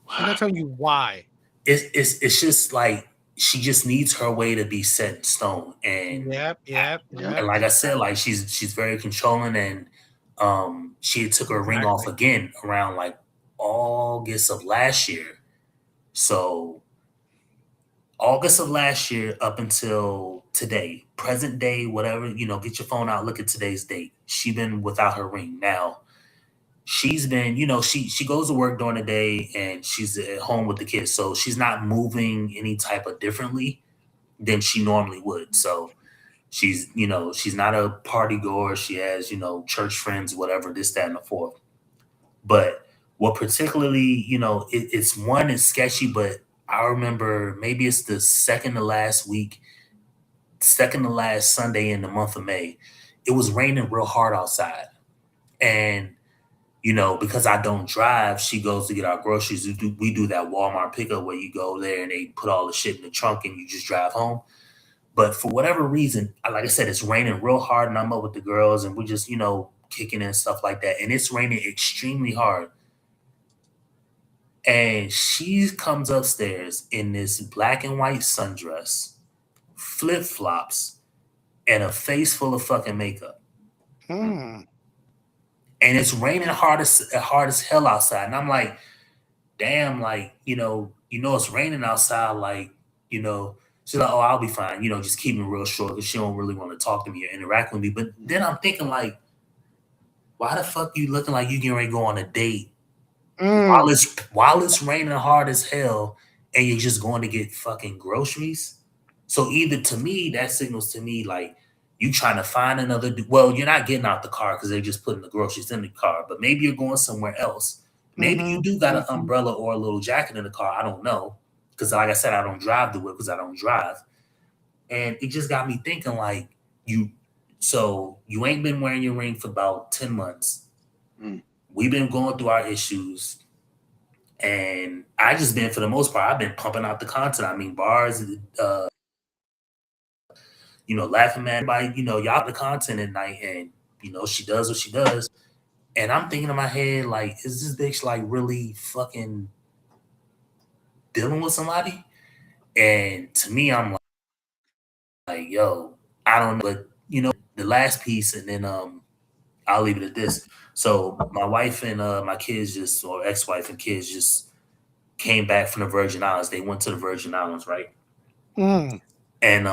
She's not telling you why. it's just like she just needs her way to be set in stone. And Yep, yep, Yep. yep. and like I said, like she's very controlling, and she had took her ring off Exactly. again around like August of last year. So August of last year up until today, present day, whatever, get your phone out, look at today's date. She been without her ring. Now she's been, she goes to work during the day and she's at home with the kids. So she's not moving any type of differently than she normally would. So she's not a party goer. She has, church friends, whatever, this, that, and the fourth. But what particularly, it's sketchy, but I remember maybe it's the second to last Sunday in the month of May. It was raining real hard outside. And, because I don't drive, she goes to get our groceries. We do that Walmart pickup where you go there and they put all the shit in the trunk and you just drive home. But for whatever reason, like I said, it's raining real hard, and I'm up with the girls, and we're just, kicking and stuff like that. And it's raining extremely hard. And she comes upstairs in this black and white sundress, flip flops, and a face full of fucking makeup. Hmm. And it's raining hard as hell outside. And I'm like, damn, like, it's raining outside, like, she's like, oh, I'll be fine, just keep it real short because she don't really want to talk to me or interact with me. But then I'm thinking, like, why the fuck you looking like you getting ready to go on a date Mm. while it's raining hard as hell and you're just going to get fucking groceries? So either to me, that signals to me like you trying to find another. Well, you're not getting out the car because they're just putting the groceries in the car, but maybe you're going somewhere else. Maybe you Mm-hmm. do got an Mm-hmm. umbrella or a little jacket in the car. I don't know. Because like I said, I don't drive the whip because I don't drive. And it just got me thinking like you so you ain't been wearing your ring for about 10 months. Mm. We've been going through our issues. And I just been, for the most part, I've been pumping out the content. I mean, bars, laughing at everybody, y'all the content at night, and she does what she does. And I'm thinking in my head, like, is this bitch like really fucking dealing with somebody? And to me, I'm like, yo, I don't know. But the last piece, and then I'll leave it at this. So my wife and my kids or ex-wife and kids just came back from the Virgin Islands. They went to the Virgin Islands, right? Mm. And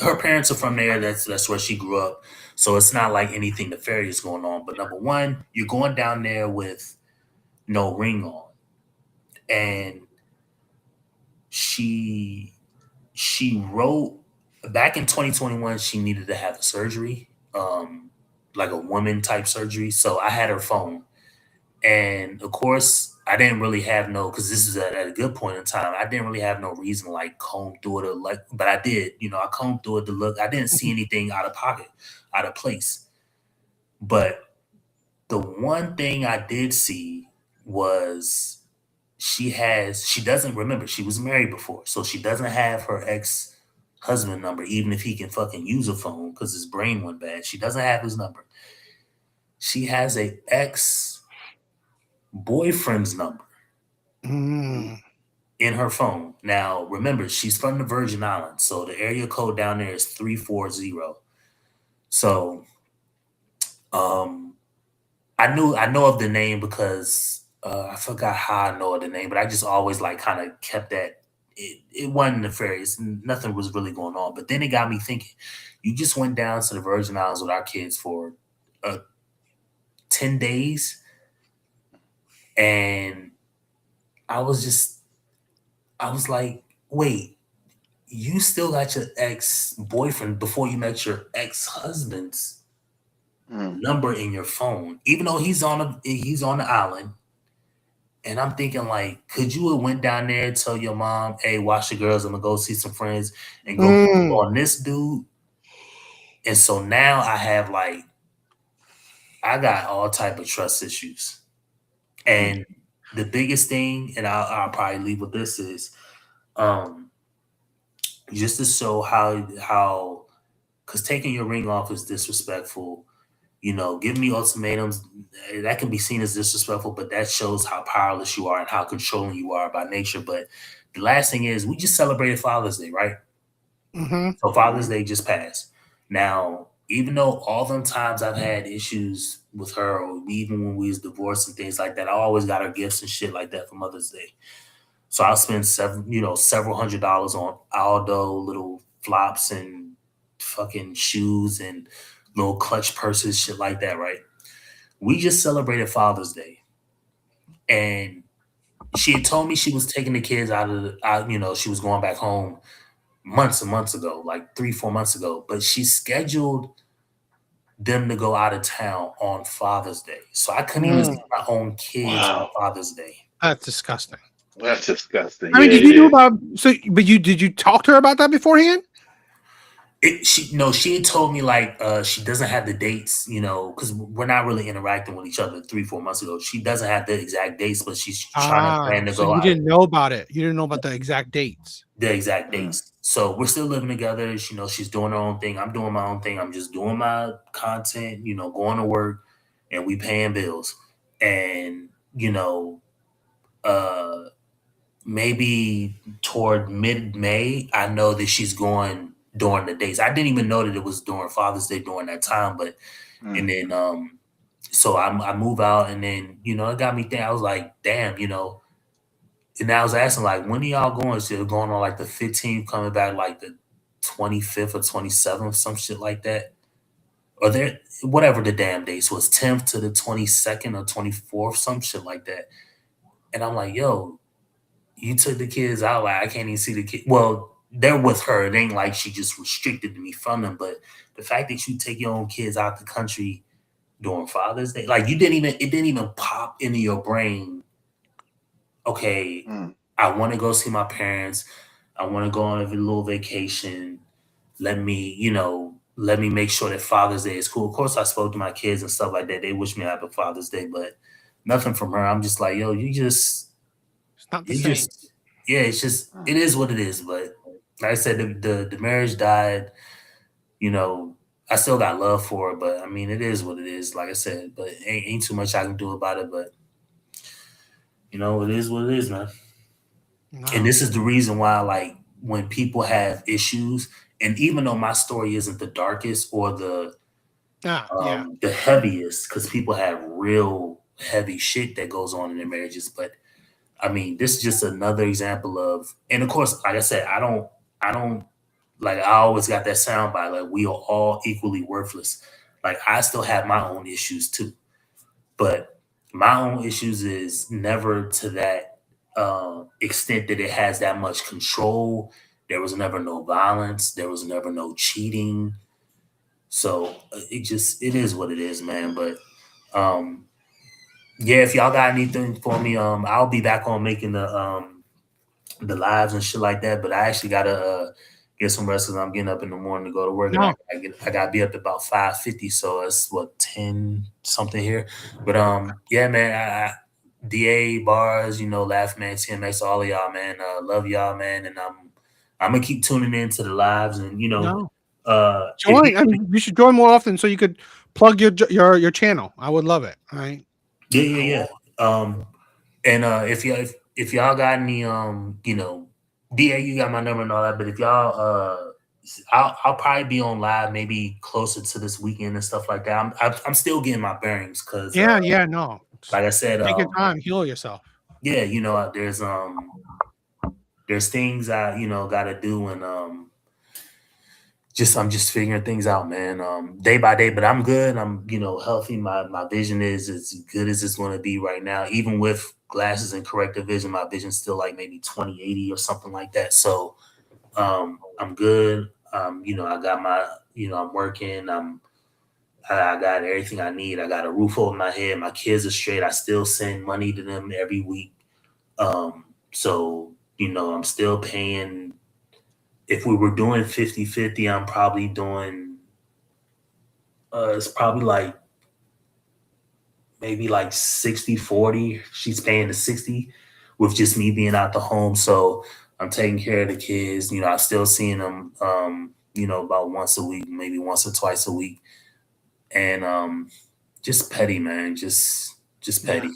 her parents are from there. That's where she grew up. So it's not like anything nefarious going on. But number one, you're going down there with no ring on, and she wrote back in 2021 she needed to have a surgery, like a woman type surgery. So I had her phone, and of course I didn't really have no, because this is at a good point in time, I didn't really have no reason to like comb through it or like, but I did, I combed through it to look. I didn't see anything out of pocket, out of place. But the one thing I did see was she doesn't remember, she was married before, so she doesn't have her ex husband number, even if he can fucking use a phone because his brain went bad. She doesn't have his number. She has a ex boyfriend's number Mm. in her phone. Now, remember, she's from the Virgin Islands, so the area code down there is 340. So, um, I know of the name because I forgot how I know of the name, but I just always like kind of kept that. It wasn't nefarious. Nothing was really going on. But then it got me thinking. You just went down to the Virgin Islands with our kids for 10 days, and I was just, I was like, wait, you still got your ex boyfriend before you met your ex husband's Mm. number in your phone, even though he's on the island. And I'm thinking, like, could you have went down there and tell your mom, hey, watch the girls, I'm gonna go see some friends and go Mm. on this dude? And so now I got all type of trust issues. Mm. And the biggest thing, and I'll probably leave with this, is um just to show how because taking your ring off is disrespectful. Giving me ultimatums, that can be seen as disrespectful, but that shows how powerless you are and how controlling you are by nature. But the last thing is, we just celebrated Father's Day, right? Mm-hmm. So Father's Day just passed. Now, even though all them times I've had issues with her, or even when we was divorced and things like that, I always got her gifts and shit like that for Mother's Day. So I'll spend several $100s on Aldo little flops and fucking shoes and little clutch purses, shit like that, right? We just celebrated Father's Day, and she had told me she was taking the kids she was going back home months and months ago, like 3-4 months ago, but she scheduled them to go out of town on Father's Day. So I couldn't even Mm. see my own kids on Wow. Father's Day. That's disgusting. That's disgusting. I Yeah, mean, did it you know is. about but did you talk to her about that beforehand? She had told me like she doesn't have the dates, because we're not really interacting with each other 3-4 months ago. She doesn't have the exact dates, but she's trying to plan to So go you out didn't know about it. You didn't know about the exact dates. the exact Mm. dates. So we're still living together. She's doing her own thing. I'm doing my own thing. I'm just doing my content, going to work, and we paying bills. And uh maybe toward mid-May, I know that she's going during the days. I didn't even know that it was during Father's Day during that time, but Mm. and then so I move out, and then it got me thinking. I was like, damn, And I was asking like, when are y'all going? So you're going on like the 15th, coming back like the 25th or 27th, some shit like that. Or there, whatever the damn dates was, 10th to the 22nd or 24th, some shit like that. And I'm like, yo, you took the kids out. Like, I can't even see the kid. Well, they're with her. It ain't like she just restricted me from them. But the fact that you take your own kids out the country during Father's Day, like it didn't even pop into your brain. Okay, Mm. I want to go see my parents. I want to go on a little vacation. Let me make sure that Father's Day is cool. Of course, I spoke to my kids and stuff like that. They wish me happy Father's Day, but nothing from her. I'm just like, yo, It's not the you same. just, yeah, it's just, Mm. it is what it is. But like I said, the marriage died. You know, I still got love for her, but I mean, it is what it is. Like I said, but ain't too much I can do about it. But it is what it is, man. And No. this is the reason why, like, when people have issues, and even though my story isn't the darkest or Ah, yeah. the heaviest, because people have real heavy shit that goes on in their marriages, but I mean, this is just another example of, and of course, like I said, I don't, like, I always got that sound by like, we are all equally worthless. Like, I still have my own issues too, but my own issues is never to that extent that it has that much control. There was never no violence. There was never no cheating. So it is what it is, man. But um, yeah, if y'all got anything for me, I'll be back on making the lives and shit like that. But I actually gotta get some rest because I'm getting up in the morning to go to work, and No. I gotta be up at about 5:50. So it's what 10 something here. But yeah, man, Da bars, Laugh Man, TMX, all of y'all, man. Love y'all, man, and I'm gonna keep tuning in to the lives, and No. if Join. I mean, you should join more often so you could plug your channel. I would love it. All right. yeah, yeah, yeah. And if y'all got any Da, you got my number and all that. But if y'all I'll probably be on live maybe closer to this weekend and stuff like that. I'm still getting my bearings because Yeah. Yeah. No. like I said, Take your time. Heal yourself. yeah, there's things I got to do, and I'm just figuring things out, man. Day by day, but I'm good. I'm healthy. My vision is as good as it's going to be right now. Even with glasses and corrective vision, my vision's still like maybe 20/80 or something like that. So I'm good. I got my I'm working. I got everything I need. I got a roof over my head. My kids are straight. I still send money to them every week. So I'm still paying. If we were doing 50/50, I'm probably doing it's probably like maybe like 60/40. She's paying the 60 with just me being out the home. So I'm taking care of the kids. I'm still seeing them about once a week, maybe once or twice a week. And just petty, man. Just Yeah. petty.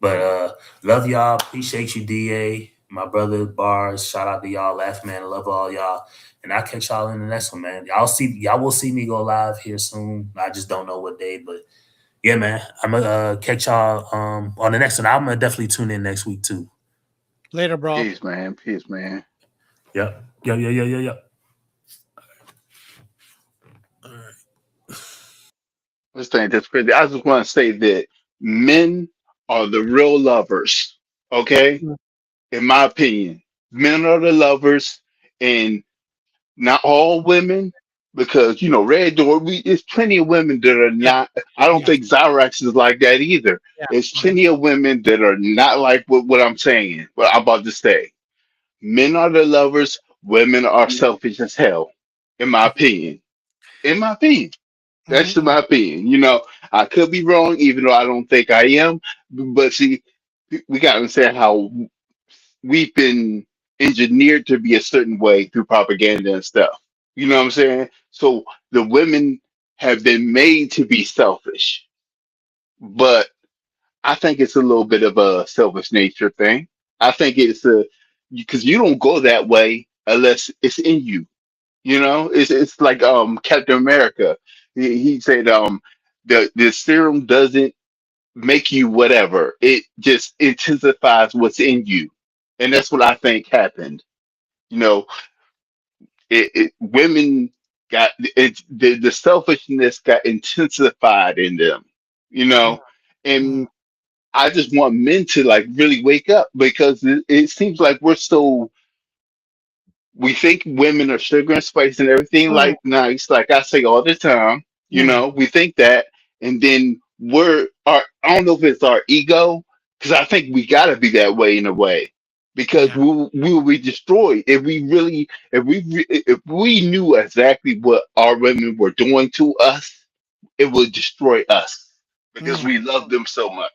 But love y'all. Appreciate you, DA. My brother Bars. Shout out to y'all, Laugh Man. Love all y'all. And I'll catch y'all in the next one, man. Y'all will see me go live here soon. I just don't know what day, but yeah, man. I'm gonna catch y'all on the next one. I'm gonna definitely tune in next week too. Later, bro. Peace, man. Peace, man. Yep. Yep. All right. This thing that's crazy. I just want to say that men are the real lovers. Okay, in my opinion, men are the lovers, and not all women. Because Red Door, there's plenty of women that are Yeah. not. I don't Yeah. think Zyrax is like that either. Yeah. There's Yeah. plenty of women that are not like what I'm saying. What I'm about to say. Men are the lovers. Women are selfish as hell, in my opinion. In my opinion. That's Mhm. my opinion. I could be wrong, even though I don't think I am. But see, we got to understand how we've been engineered to be a certain way through propaganda and stuff. You know what I'm saying? So the women have been made to be selfish, but I think it's a little bit of a selfish nature thing. I think it's because you don't go that way unless it's in you. It's like Captain America. He said the serum doesn't make you whatever. It just intensifies what's in you. And that's what I think happened. You know, women got the selfishness got intensified in them. You Mm, know, mm, and I just want men to like really wake up because it seems like we think women are sugar and spice and everything mm, like nice, like I say all the time. mm. We think that, and then I don't know if it's our ego, because I think we gotta be that way in a way, because Yeah. we will be destroyed if we really if we knew exactly what our women were doing to us, it would destroy us because Mm, we love them so much.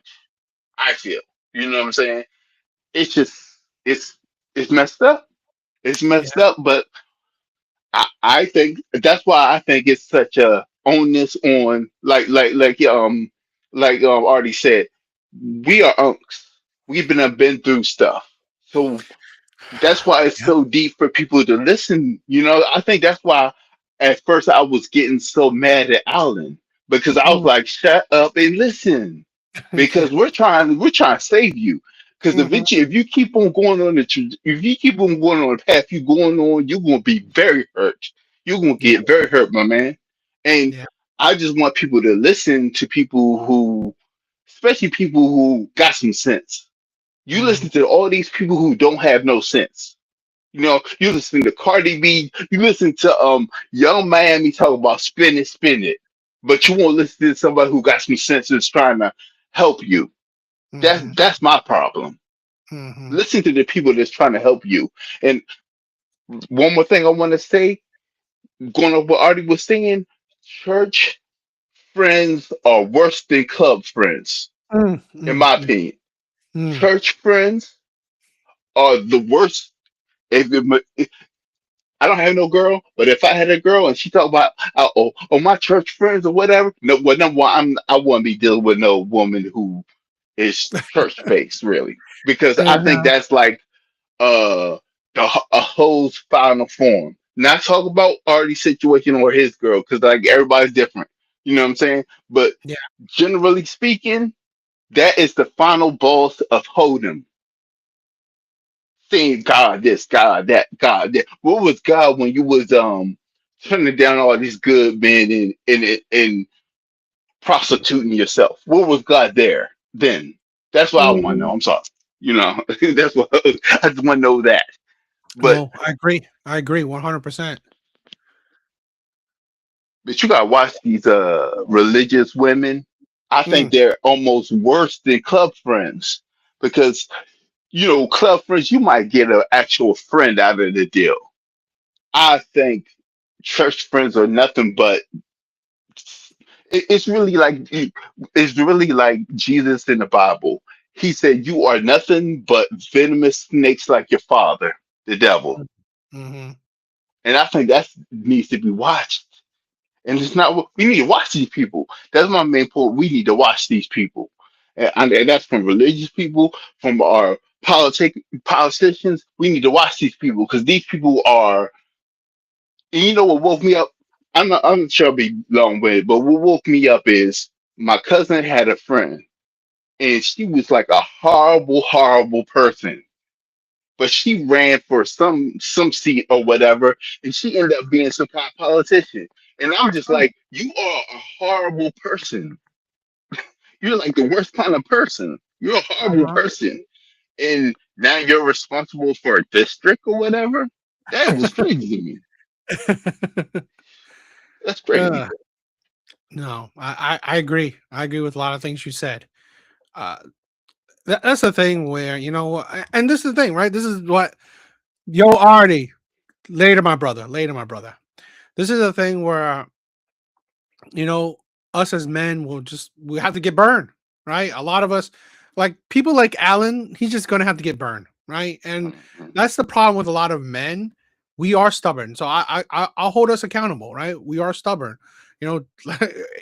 I feel, you know what I'm saying? It's just it's it's messed up. It's yeah. messed up, but I think that's why I think it's such a onus on already said, we are unks. Been through stuff. So that's why it's Yep. so deep for people to listen. I think that's why at first I was getting so mad at Alan because I was Mm. like, shut up and listen. Yeah. Because we're trying to save you. Because Mhm. eventually, if you keep on going on if you keep on going on the path you're going on, you're gonna be very hurt. You're gonna Yeah. get very hurt, my man. And Yeah. I just want people to listen to people who, especially people who got some sense. You Mhm. listen to all these people who don't have no sense. You listen to Cardi B, you listen to Young Miami talk about spin it, but you won't listen to somebody who got some sense that's trying to help you. Mhm. That's my problem. Mhm. Listen to the people that's trying to help you. And one more thing I want to say, going over what Artie was saying, church friends are worse than club friends, Mm, in mm, my mm, opinion. mm. Church friends are the worst. If I don't have no girl, but if I had a girl and she talk about my church friends or whatever, no, well, number one, I wouldn't be dealing with no woman who is church based, really, because I think Uh-huh. that's like uh a hoe's final form. Not talk about Artie's situation or his girl, because like everybody's different. You know what I'm saying? But Yeah. generally speaking, that is the final boss of hold'em. Saying God this, God that, God that. What was God when you was turning down all these good men and prostituting yourself? What was God there then? That's what I want to Mhm. know. I'm sorry. That's what I just want to know that. But No, I agree. I agree 100%. but you gotta watch these religious women. I think Mm, they're almost worse than club friends because club friends you might get an actual friend out of the deal. I think church friends are nothing but it's really like Jesus in the Bible. He said, "You are nothing but venomous snakes like your father, the devil." mm, mhm. And I think that needs to be watched. And it's not, we need to watch these people. That's my main point. We need to watch these people. And that's from religious people, from our politicians. We need to watch these people because these people are, and you know what woke me up? I'm not sure I'll be long winded, but what woke me up is my cousin had a friend and she was like a horrible, horrible person. But she ran for some seat or whatever, and she ended up being some kind of politician. And I'm just Mm, like, you are a horrible person. You're like the worst kind of person. You're a horrible uh-huh. person. And now you're responsible for a district or whatever. That was crazy to me. That's Uh, crazy. no, I agree. I agree with a lot of things you said. Uh, that's the thing where, and this is the thing, right? This is what, yo, Artie, later, my brother, later, my brother. This is a thing where, you know, us as men we have to get burned, right? A lot of us, like people like Alan, he's just gonna have to get burned, right? And Mhm. that's the problem with a lot of men. We are stubborn, so I'll hold us accountable, right? We are stubborn.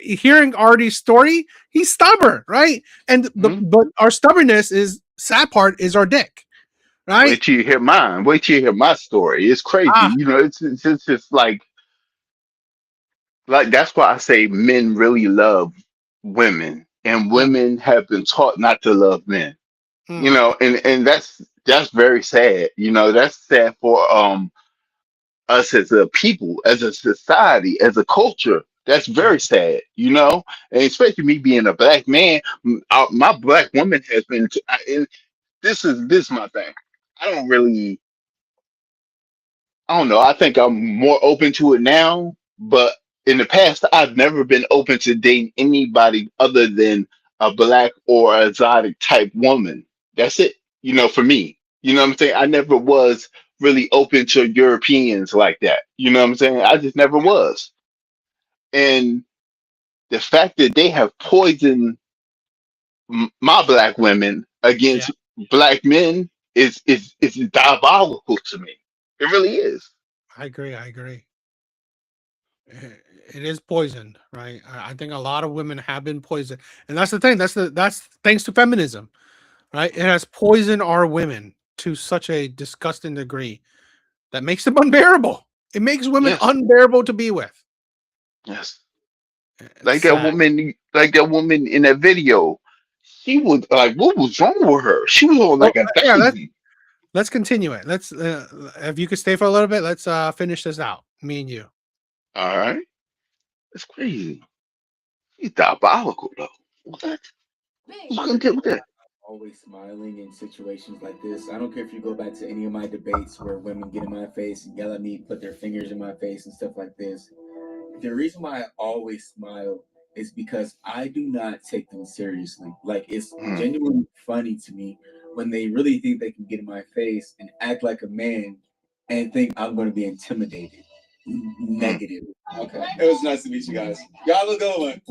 Hearing Artie's story, he's stubborn, right? And Mhm. but our stubbornness is sad part is our dick, right? Wait till you hear mine. Wait till you hear my story. It's crazy. Ah, It's just like that's why I say men really love women, and mm, women have been taught not to love men. mm, And that's very sad. That's sad for us as a people, as a society, as a culture. That's Yeah. very sad, and especially me being a black man. My black woman has been. And this is my thing. I don't really. I don't know. I think I'm more open to it now, but in the past, I've never been open to dating anybody other than a black or a exotic type woman. That's it. For me. You know what I'm saying? I never was really open to Europeans like that. You know what I'm saying? I just never was. And the fact that they have poisoned my black women Yeah. against black men is diabolical to me. It really is. I agree. I agree. It is poisoned, right? I think a lot of women have been poisoned, and that's the thing. That's thanks to feminism, right? It has poisoned our women to such a disgusting degree that makes them unbearable. It makes women Yes. unbearable to be with. Yes. It's sad. Like that woman in that video. She was like, what was wrong with her? She was on Oh, like a yeah. daisy. Let's continue it. Let's if you could stay for a little bit, let's finish this out. Me and you. All right. It's crazy. She's diabolical though. What? Who's gonna deal with that? Always smiling in situations like this. I don't care if you go back to any of my debates where women get in my face and yell at me, put their fingers in my face and stuff like this. The reason why I always smile is because I do not take them seriously. Like, it's Mm, genuinely funny to me when they really think they can get in my face and act like a man and think I'm going to be intimidated. mm. Negative. Okay. It was nice to meet you guys. Y'all have a good one.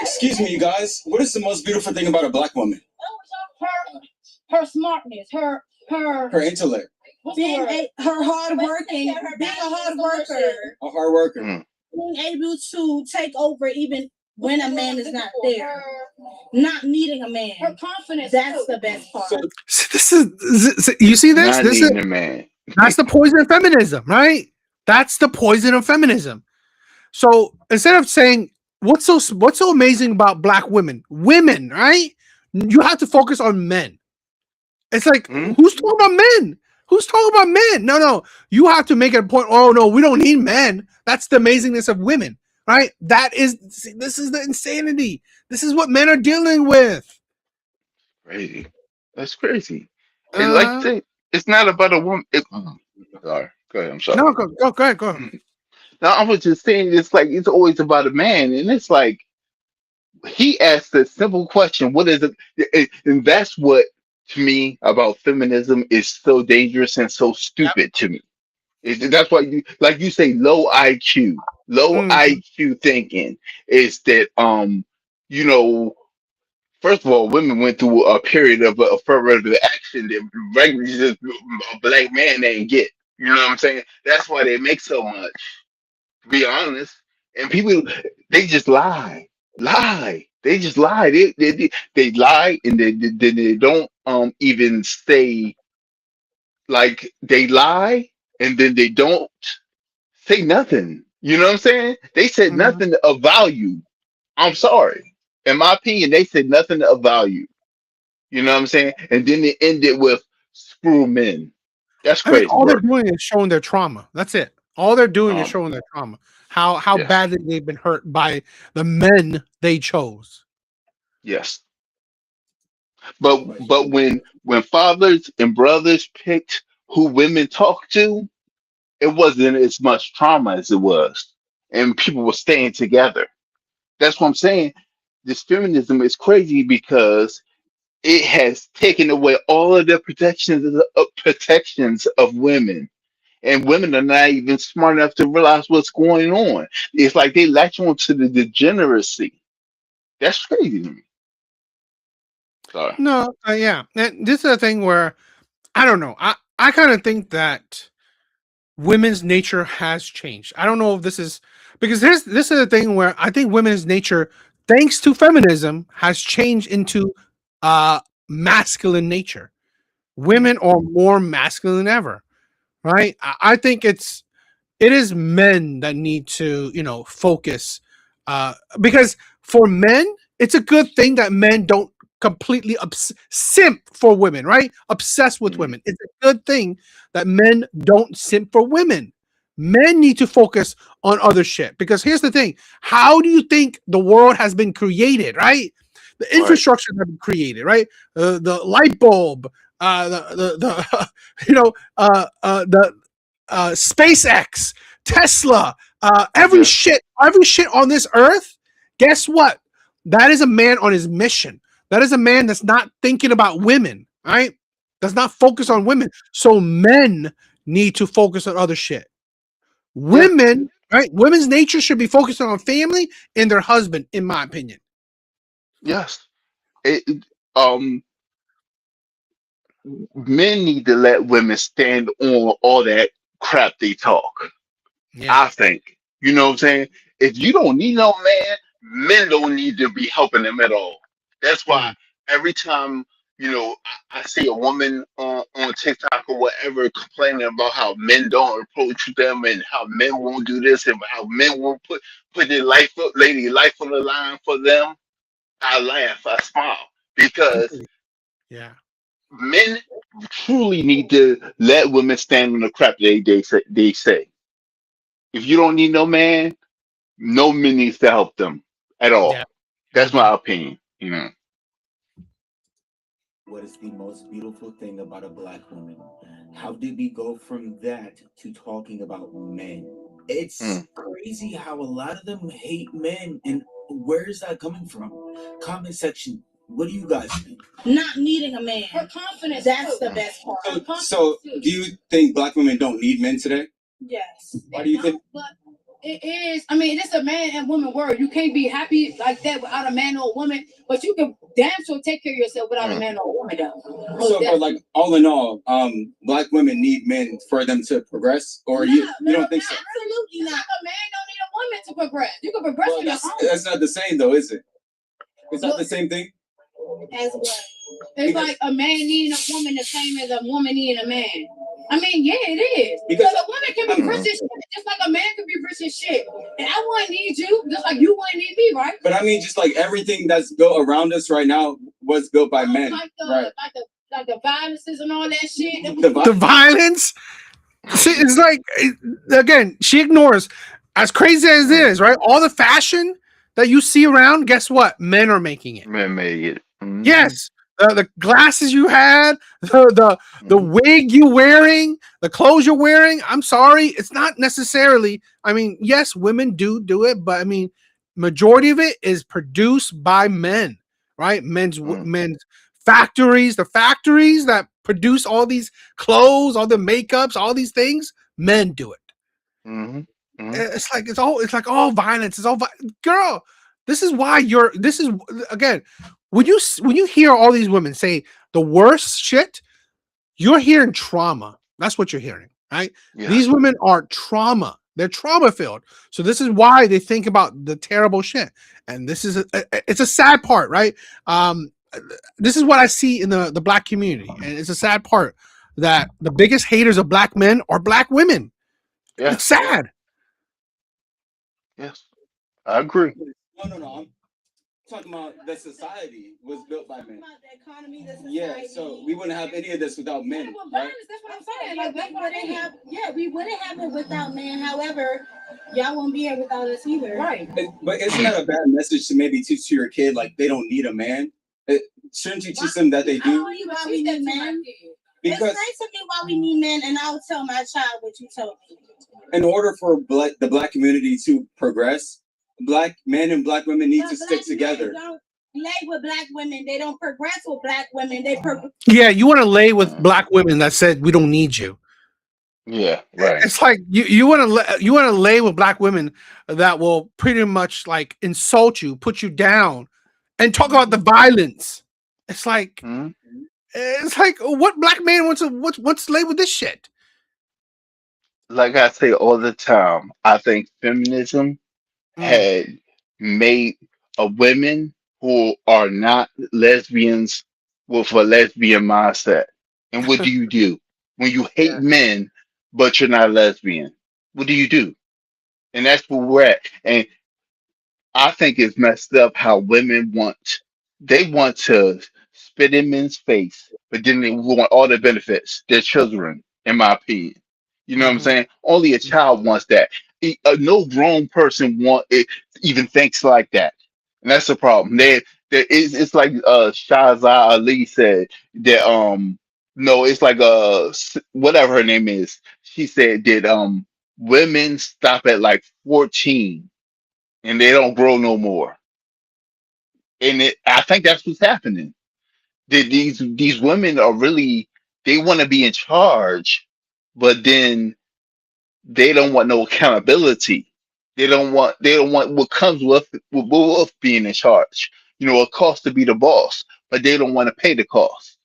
Excuse me, you guys. What is the most beautiful thing about a black woman? Her smartness, Her intellect. her hard working, being a hard worker, A hard worker. Mm. being able to take over even when a man is not there, not needing a man. Her confidence. That's the best part. So you see this? Not This is needing a man. that's the poison of feminism, right? That's the poison of feminism. So instead of saying what's so amazing about black women, right? You have to focus on men. It's like Mm. who's talking about men? Who's talking about men? No. You have to make it a point. Oh no, we don't need men. That's the amazingness of women, right? This is the insanity. This is what men are dealing with. Crazy. That's crazy. And like you Uh, say, it's not about a woman. Sorry. Go ahead. I'm sorry. no, go ahead, go. No, I was just saying it's like it's always about a man, and it's like he asked a simple question, what is it? And that's what to me about feminism is so dangerous and so Yep. stupid to me. That's why you like you say low Mhm. IQ thinking is that you know first of all women went through a period of affirmative action that regularly just a black man ain't get. You know what I'm saying? That's why they make so much. To be honest, and people they just lie. They just lie. They lie and they don't even say like they lie and then they don't say nothing. You know what I'm saying? They said Mhm. nothing of value. I'm sorry. In my opinion, they said nothing of value. You know what I'm saying? And then they ended with screw men. That's I mean, crazy all they're work. doing is showing their trauma. That's it. All they're doing is Um, showing their trauma. How yes, badly they've been hurt by the men they chose. yes. But when fathers and brothers picked who women talked to, it wasn't as much trauma as it was, and people were staying together. That's what I'm saying. This feminism is crazy because it has taken away all of the protections of women, and women are not even smart enough to realize what's going on. It's like they latch on to the degeneracy. That's crazy to me. Sorry. No, yeah. And this is a thing where I don't know. I kind of think that women's nature has changed. I don't know if this is because this is a thing where I think women's nature, thanks to feminism, has changed into uh masculine nature. Mm, Women are more masculine than ever, right? I think it is men that need to focus because for men it's a good thing that men don't completely simp for women, right? Obsessed with Mm, women. It's a good thing that men don't simp for women. Men need to focus on other shit because here's the thing: how do you think the world has been created, right? The right. infrastructure has been created, right? The light bulb, the you know the SpaceX, Tesla, Yes. every shit on this earth. Guess what? That is a man on his mission. That is a man that's not thinking about women, right? That's not focused on Mm, women. So men need to focus on other shit. yeah. Women, right? Women's nature should be focused on family and their husband, in my opinion. Yes. Um, men need to let women stand on all that crap they talk. Yeah. I think. You know what I'm saying? If you don't need no man, men don't need to be helping them at all. That's why Mm. every time, I see a woman on TikTok or whatever complaining about how men don't approach them and how men won't do this and how men won't put their life on the line for them, I laugh, I smile because Yeah. men truly need to let women stand on the crap they say. If you don't need no man, no man needs to help them at Yeah. all. That's Mhm. my opinion. What is the most beautiful thing about a black woman? How did we go from that to talking about men? It's Mm, crazy how a lot of them hate men, and where is that coming from? Comment section. What do you guys think? Not needing a man. Her confidence. That's the mm, best part. So, do you think black women don't need men today? Yes. Why do you think? But it is. I mean, it's a man and woman word. You can't be happy like that without a man or a woman. But you can damn sure take care of yourself without a mm, man or a woman, though. So, but like all in all, black women need men for them to progress, or you don't think so? Absolutely not. A man don't need a woman to progress. You can progress on your own. That's not the same, though, is it? It's not the same thing. As what? It's like a man needing a woman the same as a woman needing a man. I mean, yeah, it is. Because a woman can be rich mm, as shit, just like a man can be rich as shit. And I wouldn't need you, just like you wouldn't need me, right? But I mean, just like everything that's built around us right now was built by men, like right? Like the violences and all that shit. The violence. See, it's like again, she ignores as crazy as it mm. is, right? All the fashion that you see around, guess what? Men are making it. Men made it. Yes. The glasses you had, the Hmm. wig you wearing, the clothes you're wearing. I'm sorry, it's not necessarily. I mean, yes, women do it, but I mean, majority of it is produced by men, right? Mm, Men's factories, the factories that produce all these clothes, all the makeups, all these things. Men do it. hmm, hmm. It's like all violence. Girl. This is why you're. This is again when you hear all these women say the worst shit, you're hearing trauma. That's what you're hearing, right? Yes. These women are trauma. They're trauma filled. So this is why they think about the terrible shit. And this is it's a sad part, right? This is what I see in the black community, and it's a sad part that the biggest haters of black men are black women. It's Yes. sad. Yes. I agree. No. I'm talking about the society was built by men. About the economy, the society. Yeah, so we wouldn't have any of this without men. Yeah, well, right? That's what I'm saying. Like, we wouldn't have it without men. However, y'all won't be here without us either. Right. But isn't that a bad message to maybe teach to your kid? Like, they don't need a man. Shouldn't you teach them that they do? Why we need men? Because explain to me why we need men, and I'll tell my child what you told me. In order for the black community to progress, black men and black women need to stick together. Don't lay with black women. They don't progress with black women. Yeah, you want to lay with Mm, black women that said we don't need you. yeah. Right. It's like you want to lay with black women that will pretty much like insult you, put you down, and talk about the violence. It's like Mm. what black man wants to lay with this shit? Like I say all the time, I think feminism Mm. had made a women who are not lesbians with a lesbian mindset. And what do you do when you hate Yeah. men but you're not a lesbian? What do you do? And that's where we're at. And I think it's messed up how women want to spit in men's face, but then they want all the benefits, their children, in my opinion. You know what I'm Hmm. saying? Only a child wants that. No grown person even thinks like that. And that's the problem. It's like Shahzad Ali said that no, it's like whatever her name is. She said that women stop at like 14 and they don't grow no more. And I think that's what's happening. These women are really, they want to be in charge, but then they don't want no accountability. They don't want what comes with being in charge. It costs to be the boss, but they don't want to pay the cost.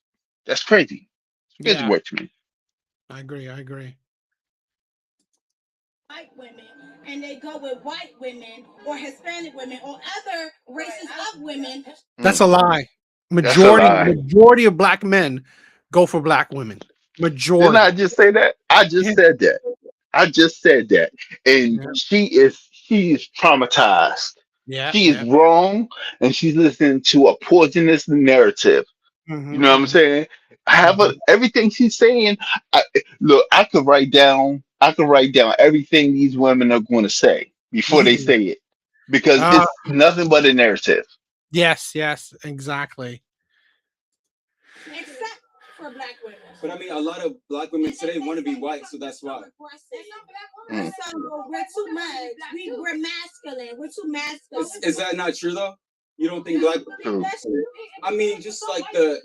That's crazy. It's crazy Yeah, work to me. I agree. I agree. white women and they go with white women or Hispanic women or other races of women. That's Mm, a lie. that's a Majority lie. majority of black men go for black women. Didn't I Majority. just say that? I Yeah. just said that. I just said that. And Yeah. she is traumatized. Yeah. She is Yeah. wrong, and she's listening to a poisonous narrative. You know what I'm Hmm. saying? Hmm. Everything she's saying. Look, I could write down everything these women are going to say before they Hmm. say it, because Uh, it's nothing but a narrative. yes. Yes. Exactly. Except for black women. But I mean, a lot of black women today want to be white, so that's why. Mm. So we're too much. We're masculine. We're too masculine. Is that not true though? You don't think black? True. I mean, just like the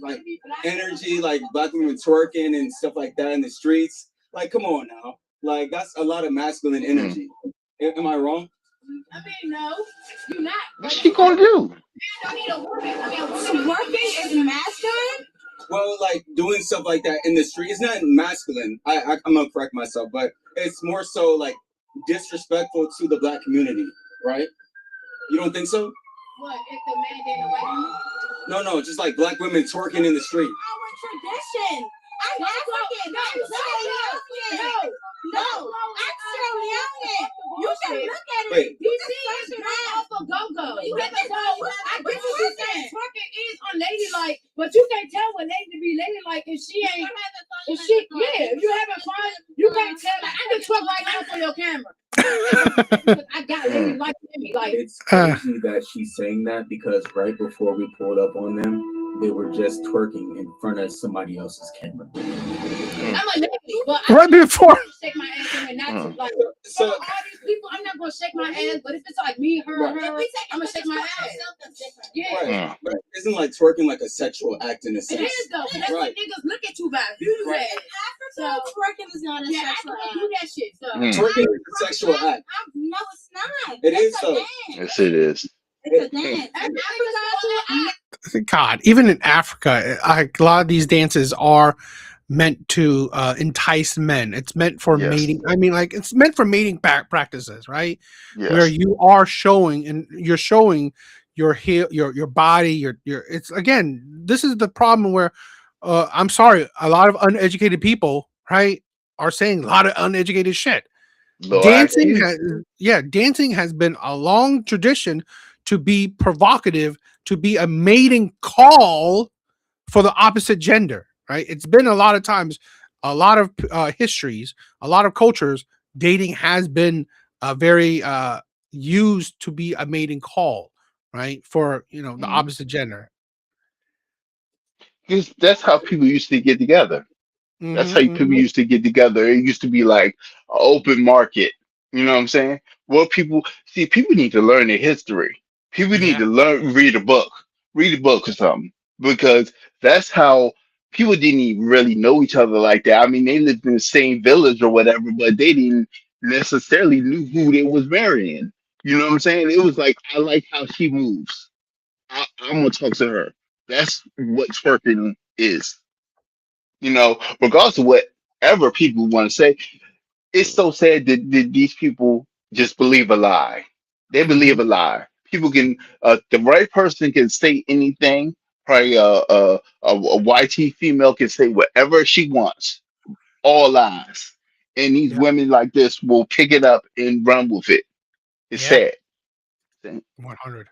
energy, like black women twerking and stuff like that in the streets. Like, come on now. Like, that's a lot of masculine Mm. energy. Am I wrong? I mean, no, you're not. What's she gonna do? I mean, a woman. I mean, working is masculine. Well, like doing stuff like that in the street, it's not masculine. I'm gonna correct myself, but it's more so like disrespectful to the black community, right? You don't think so? What if the man didn't a white woman? No, just like black women twerking in the street. Our tradition. I'm African. No, I'm Sierra Leone. You can look at it. Wait. You see, it's not off of go-go. You have to go. I get what you're saying. Twerking is unladylike, but you can't tell what lady to be ladylike if she ain't. If you having fun, you can't tell. Like, I can twerk right now for your camera. Because I got Mm. ladylike in me. Like, It's crazy that she's saying that because right before we pulled up on them, they were just twerking in front of somebody else's camera. Mm. I'm a lady, but Right before. shake my ass in here not to. Mm. Like, So all these people, I'm not gonna shake my ass, but if it's like me, her, Right. I'm gonna shake my ass. Yeah. right, Mm. but isn't like twerking like a sexual act in a It sense? is though, but that's Right. what niggas look at you by. You do that. So twerking is not a sexual act. Do that shit. So Mm. Twerking is a sexual act. no, it's not. It is though. Yes, it is. It's a dance. Africa, God, even in Africa, a lot of these dances are meant to entice men. It's meant for Yes. mating. I mean, like it's meant for mating practices, right? Where Yes. you are showing and you're showing your your body, your. It's again, this is the problem where I'm sorry, a lot of uneducated people, right, are saying a lot of uneducated shit. Low Dancing IQ. has, yeah, dancing has been a long tradition to be provocative, to be a mating call for the opposite gender, right? It's been a lot of times, a lot of histories, a lot of cultures. Dating has been very used to be a mating call, right, for the Mm. opposite gender. 'Cause that's how people used to get together. That's how Hmm. people Hmm. used to get together. It used to be like an open market. You know what I'm saying? Well, people need to learn their history. People need Yeah, to read a book or something, because that's how people didn't even really know each other like that. I mean, they lived in the same village or whatever, but they didn't necessarily knew who they was marrying. You know what I'm saying? It was like, I like how she moves. I'm gonna talk to her. That's what twerking is. Regardless of whatever people want to say, it's so sad that these people just believe a lie. They hmm, believe a lie. People can, the right person can say anything. Probably a YT female can say whatever she wants, all lies. And these yeah, women like this will pick it up and run with it. It's yeah. sad. 100%. 100.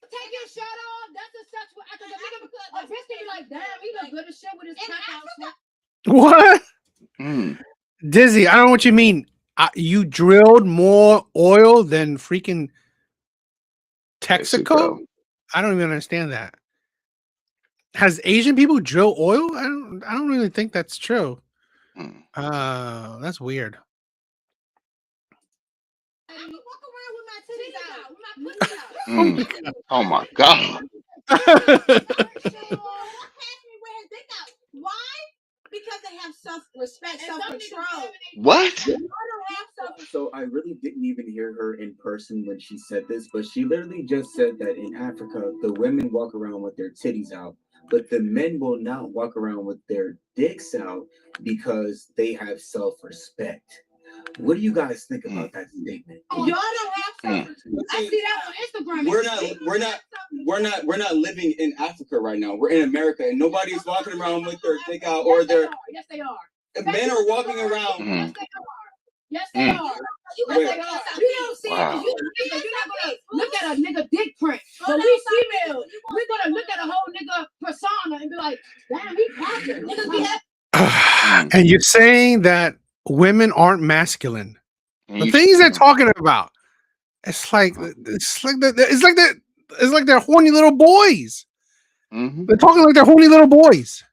Take your shirt off. That's a sexual act. The nigga, the bitch can be like, damn, he look good as shit with his top out. What? Mm. Dizzy, I don't know what you mean. You drilled more oil than freaking Texaco? I don't even understand that. Has Asian people drill oil? I don't really think that's true. Mm. That's weird. I walk around with my titties out, with my pussy out. Mm. Oh my God. Why? Because they have self-respect, self-control. What? So I really didn't even hear her in person when she said this, but she literally just said that in Africa, the women walk around with their titties out, but the men will not walk around with their dicks out because they have self-respect. What do you guys think about that statement? Y'all don't have self-respect. I see that on Instagram. We're not living in Africa right now. We're in America, and nobody's walking around with their dick out or their. Yes, they are. Men are walking around. Mm. Yes, they are. Yes, they are. You don't see Wow. it. You're not gonna look at a nigga dick print. But we females, we're gonna look at a whole nigga persona and be like, damn, he popping. Niggas be happy. And you're saying that women aren't masculine. The things they're talking about, it's like they're horny little boys. Mm-hmm. They're talking like they're horny little boys.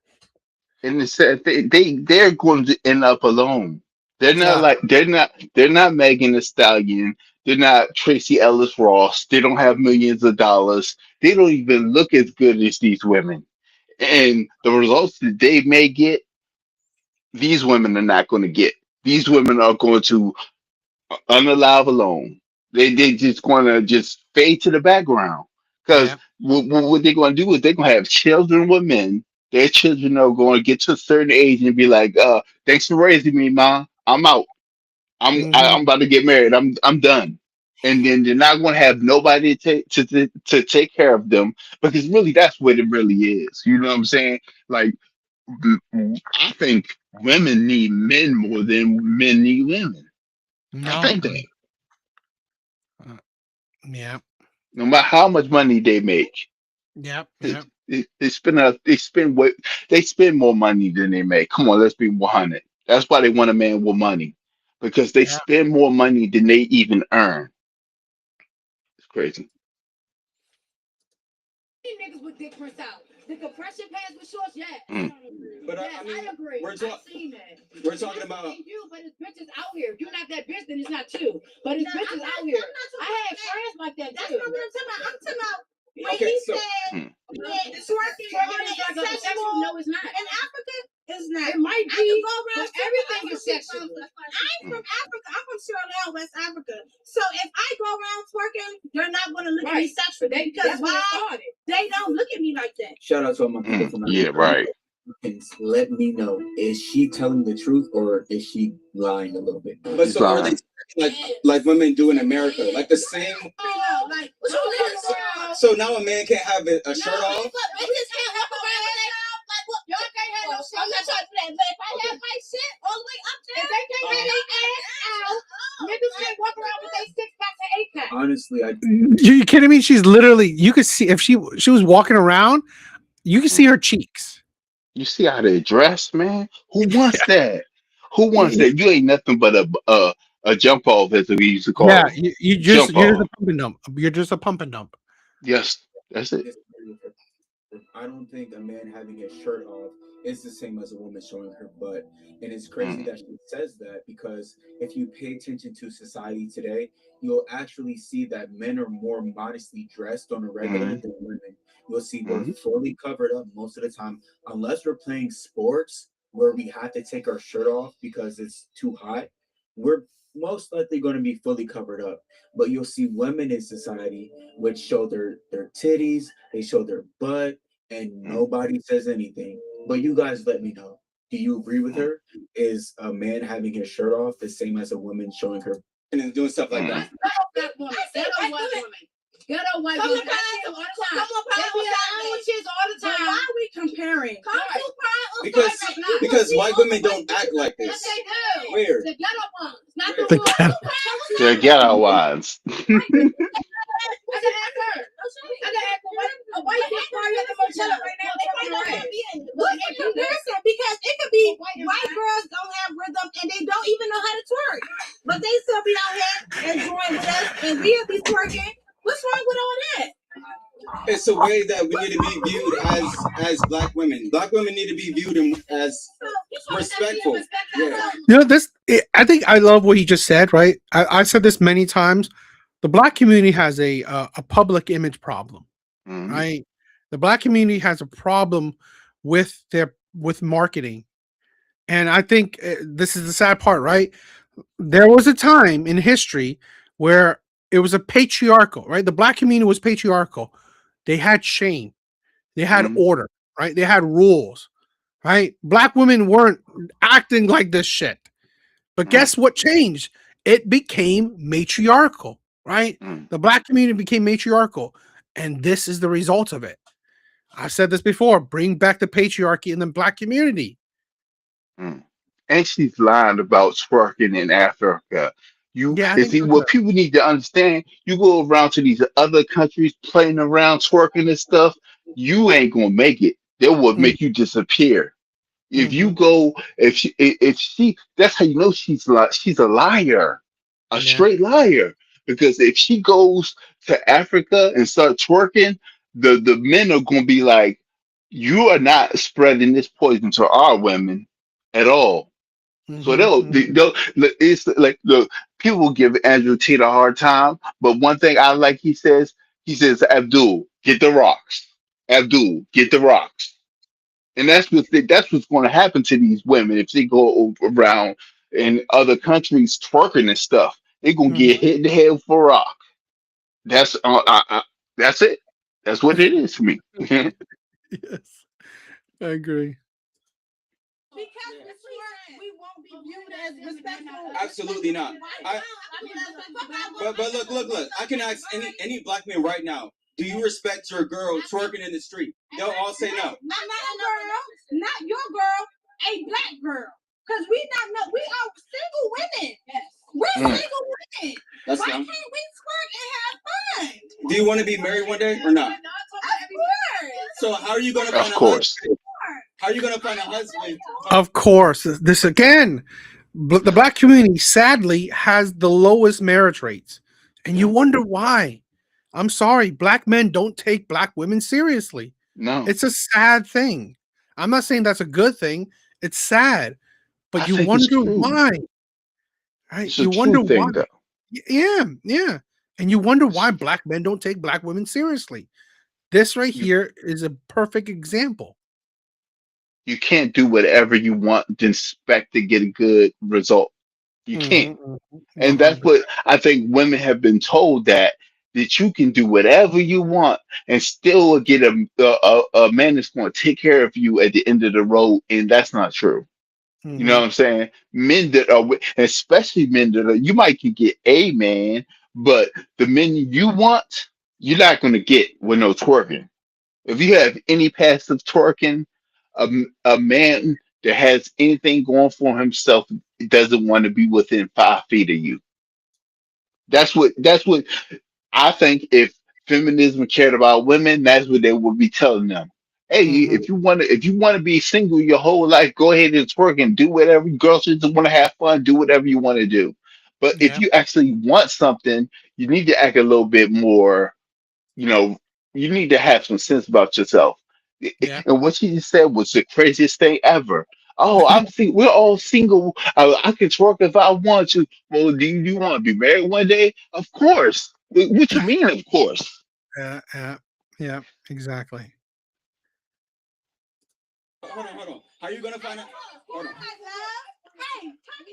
And it's they're going to end up alone. They're not Yeah. like they're not Megan Thee Stallion. They're not Tracy Ellis Ross. They don't have millions of dollars. They don't even look as good as these women. And the results that they may get, these women are not going to get. These women are going to unalive alone. They just going to just fade to the background because Yeah. what they're going to do is they're going to have children with men. Their children are going to get to a certain age and be like, thanks for raising me, ma. I'm out. I'm about to get married. I'm done." And then they're not going to have nobody to take care of them because really that's what it really is. You know what I'm saying? Like I think women need men more than men need women. I No. think that. Yeah. No matter how much money they make, Yep. they, Yep. they spend more money than they make. Come on, let's be 100. That's why they want a man with money because they Yeah. spend more money than they even earn. It's crazy. Niggas with dick prints out. The compression pants with shorts, yeah. Mm. But Yes, I mean, I agree. we're I've seen that. we're talking about. You, but it's bitches out here. If you're not that bitch, then it's not you. But it's bitches out here. I had friends like that too. That's not what I'm talking about. I'm talking about when Okay, he so- said Mm. twerking is like a sexual. No, it's not. In Africa, it's not. It might be. But everything is sexual. I'm from Africa. I'm from Sierra Leone, West Africa. So if I go around twerking, they're not going to look at me sexually because why? They don't look at me like that. Shout out to all my people from Yeah, right. Let me know, is she telling the truth or is she lying a little bit? But so are they like women do in America, like the same? Like, So now a man can't have a shirt off. Y'all can't have no shit. I'm not trying to do that, but if I have my shit all the way up there, if they can't have their ass out, niggas can't walk around with their 6-pack to 8-pack. Honestly, You kidding me? She's literally. You could see if she was walking around. You can see her cheeks. You see how they dress, man? Who wants that? Who wants that? You ain't nothing but a jump off, as we used to call Yeah, it. you're just a pump and dump. You're just a pump and dump. Yes, that's it. I don't think a man having his shirt off is the same as a woman showing her butt. And it's crazy that she says that because if you pay attention to society today, you'll actually see that men are more modestly dressed on a regular than women. You'll see we're fully covered up most of the time, unless we're playing sports where we have to take our shirt off because it's too hot. We're most likely going to be fully covered up. But you'll see women in society which show their titties, they show their butt, and nobody says anything. But you guys let me know. Do you agree with her? Is a man having his shirt off the same as a woman showing her And doing stuff like that. Ghetto white women. I see them all the time. They be out with chicks all the time. Why are we comparing? Because white women don't act like this. Yes, they do. Where? The ghetto ones. The ghetto. The ghetto ones. Why you can't call you at the Marcella right now? They might not be in. Look, if you listen, because it could be white girls don't have rhythm and they don't even know how to twerk, but they still be out here enjoying with us, and we'll be twerking. What's wrong with all that? It's a way that we need to be viewed as black women. Black women need to be viewed as respectful. Yeah. You know, I think I love what he just said, right? I said this many times. The black community has a public image problem, right? The black community has a problem with marketing. And I think this is the sad part, right? There was a time in history where it was a patriarchal, right? The black community was patriarchal. They had shame. They had order, right? They had rules, right? Black women weren't acting like this shit. But guess what changed? It became matriarchal, right? The black community became matriarchal. And this is the result of it. I've said this before. Bring back the patriarchy in the black community. And she's lying about twerking in Africa. I See think what people need to understand. You go around to these other countries playing around twerking and stuff. You ain't gonna make it. They will make you disappear. If you go, if she, that's how you know she's a liar, a straight liar. Because if she goes to Africa and start twerking, the men are gonna be like, you are not spreading this poison to our women at all. So it's like the people give Andrew Tate a hard time, but one thing I like, he says, Abdul, get the rocks. Abdul, get the rocks. And that's what's going to happen to these women if they go around in other countries twerking and stuff. They're gonna get hit in the head with a rock. That's that's it. That's what it is for me. Yes, I agree. Because we won't be viewed as respectful. Absolutely not. But look. I can ask any black man right now. Do you respect your girl twerking in the street? They'll all say no. Not a girl, not your girl, a black girl. Because we are single women. Yes. We're single women. Why can't we twerk and have fun? Do you want to be married one day or not? Of course. So how are you going to find Of course. How are you going to find a husband? Of course. This again, the black community sadly has the lowest marriage rates. And you wonder why. I'm sorry, black men don't take black women seriously. No. It's a sad thing. I'm not saying that's a good thing. It's sad. But you wonder why. Right? It's you a wonder true thing, why. though. Yeah. And you wonder why black men don't take black women seriously. This right here is a perfect example. You can't do whatever you want and expect to get a good result. You can't. And that's what I think women have been told, that you can do whatever you want and still get a man that's going to take care of you at the end of the road. And that's not true. You know what I'm saying? Men that are, especially men that are, you might could get a man, but the men you want, you're not going to get with no twerking. If you have any passive twerking, a man that has anything going for himself doesn't want to be within 5 feet of you. That's what I think. If feminism cared about women, that's what they would be telling them. Hey, if you want to be single your whole life, go ahead and twerk and do whatever. Girls just want to have fun, do whatever you want to do. But if you actually want something, you need to act a little bit more, you need to have some sense about yourself. And what she just said was the craziest thing ever. Oh, I'm single. We're all single. I can twerk if I want to. Well, do you want to be married one day? Of course. What you mean, of course? Yeah, exactly. Hold on. How are you gonna find out? Hold on. Hey, come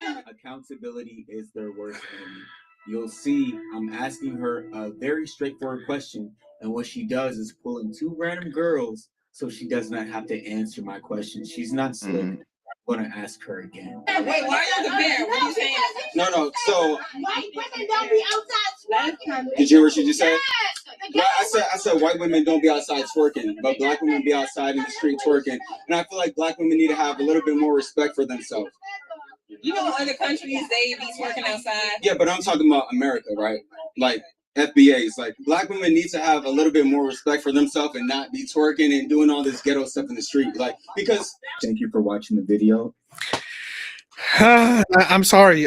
here. Accountability is their worst enemy. You'll see I'm asking her a very straightforward question, and what she does is pulling two random girls so she does not have to answer my question. She's not slick. I'm gonna ask her again. Wait, why are you comparing? What are you saying? No. So White women don't be outside twerking. did you hear what she just said? I said white women don't be outside twerking, but black women be outside in the street twerking. And I feel like black women need to have a little bit more respect for themselves. You know, other countries, they be twerking outside. Yeah, but I'm talking about America, right? Like FBAs, like black women need to have a little bit more respect for themselves and not be twerking and doing all this ghetto stuff in the street. Like, because Thank you for watching the video. I'm sorry.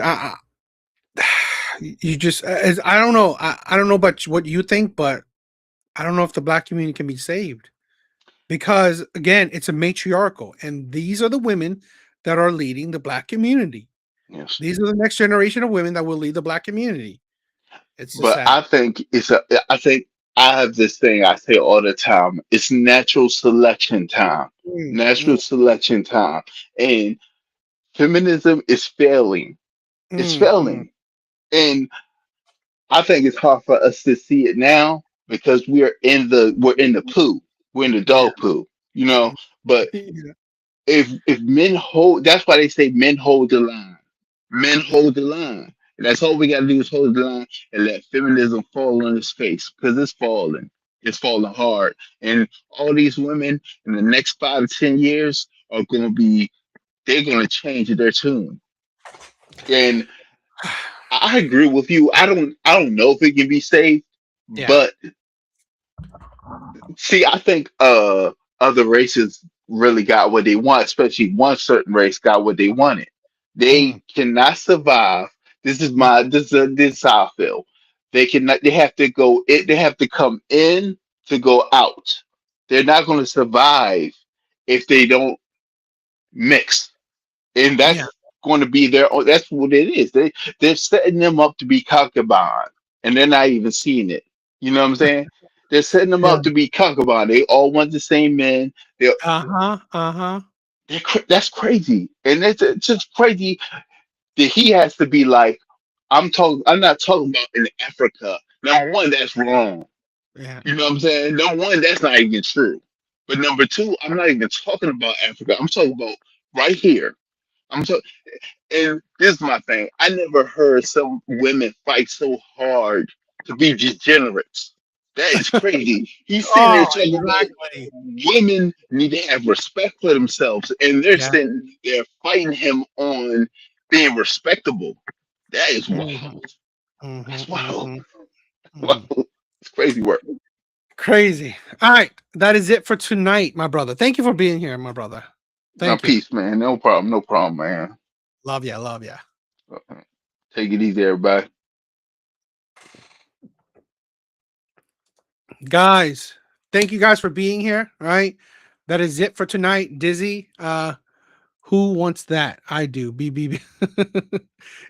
You just, I don't know. I don't know about what you think, but I don't know if the black community can be saved because, again, it's a matriarchal, and these are the women that are leading the black community. Yes. These are the next generation of women that will lead the black community. It's just But sad. I think I think I have this thing I say all the time. It's natural selection time. Natural selection time. And feminism is failing. It's failing. And I think it's hard for us to see it now because we're in the poo. We're in the Yeah. dog poo, you know. But Yeah. if men hold, that's why they say men hold the line. Men hold the line. And that's all we gotta do is hold the line and let feminism fall on its face because it's falling. It's falling hard. And all these women in the next 5 to 10 years are gonna be they're gonna change their tune. And I agree with you. I don't know if it can be saved, Yeah. but see, I think other races really got what they want, especially one certain race got what they wanted. They cannot survive. This is how I feel. They cannot they have to go it they have to come in to go out. They're not gonna survive if they don't mix. And Yeah. that's going to be their own. That's what it is. They're setting them up to be concubine, and they're not even seeing it. You know what I'm saying? They're setting them Yeah. up to be concubine. They all want the same men. Uh-huh. Uh-huh. That's crazy, and it's just crazy that he has to be like. I'm talking. I'm not talking about in Africa. Number one, that's wrong. Yeah. You know what I'm saying? Number one, that's not even true. But number two, I'm not even talking about Africa. I'm talking about right here. I'm talking. And this is my thing. I never heard some women fight so hard to be degenerates. That is crazy. He's sitting there Oh, talking about exactly. women need to have respect for themselves, and they're Yeah. sitting there fighting him on being respectable. That is Mhm. wild. Mhm. That's wild. Mhm. Wow. Mhm. It's crazy work. Crazy. All right. That is it for tonight, my brother. Thank you for being here, my brother. Now, Thank you. peace, man. No problem. No problem, man. Love ya. Love ya. Take it easy, everybody. Guys, thank you guys for being here. All right. That is it for tonight. Dizzy. Who wants that? I do. BBB.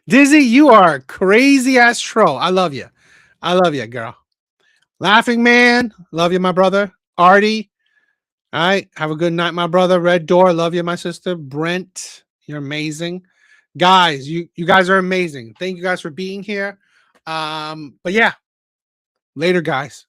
Dizzy, you are a crazy ass troll. I love you. I love you, girl. Laughing man. Love you, my brother. Artie. All right. Have a good night, my brother. Red Door. Love you, my sister. Brent. You're amazing. Guys, you guys are amazing. Thank you guys for being here. But yeah. Later, guys.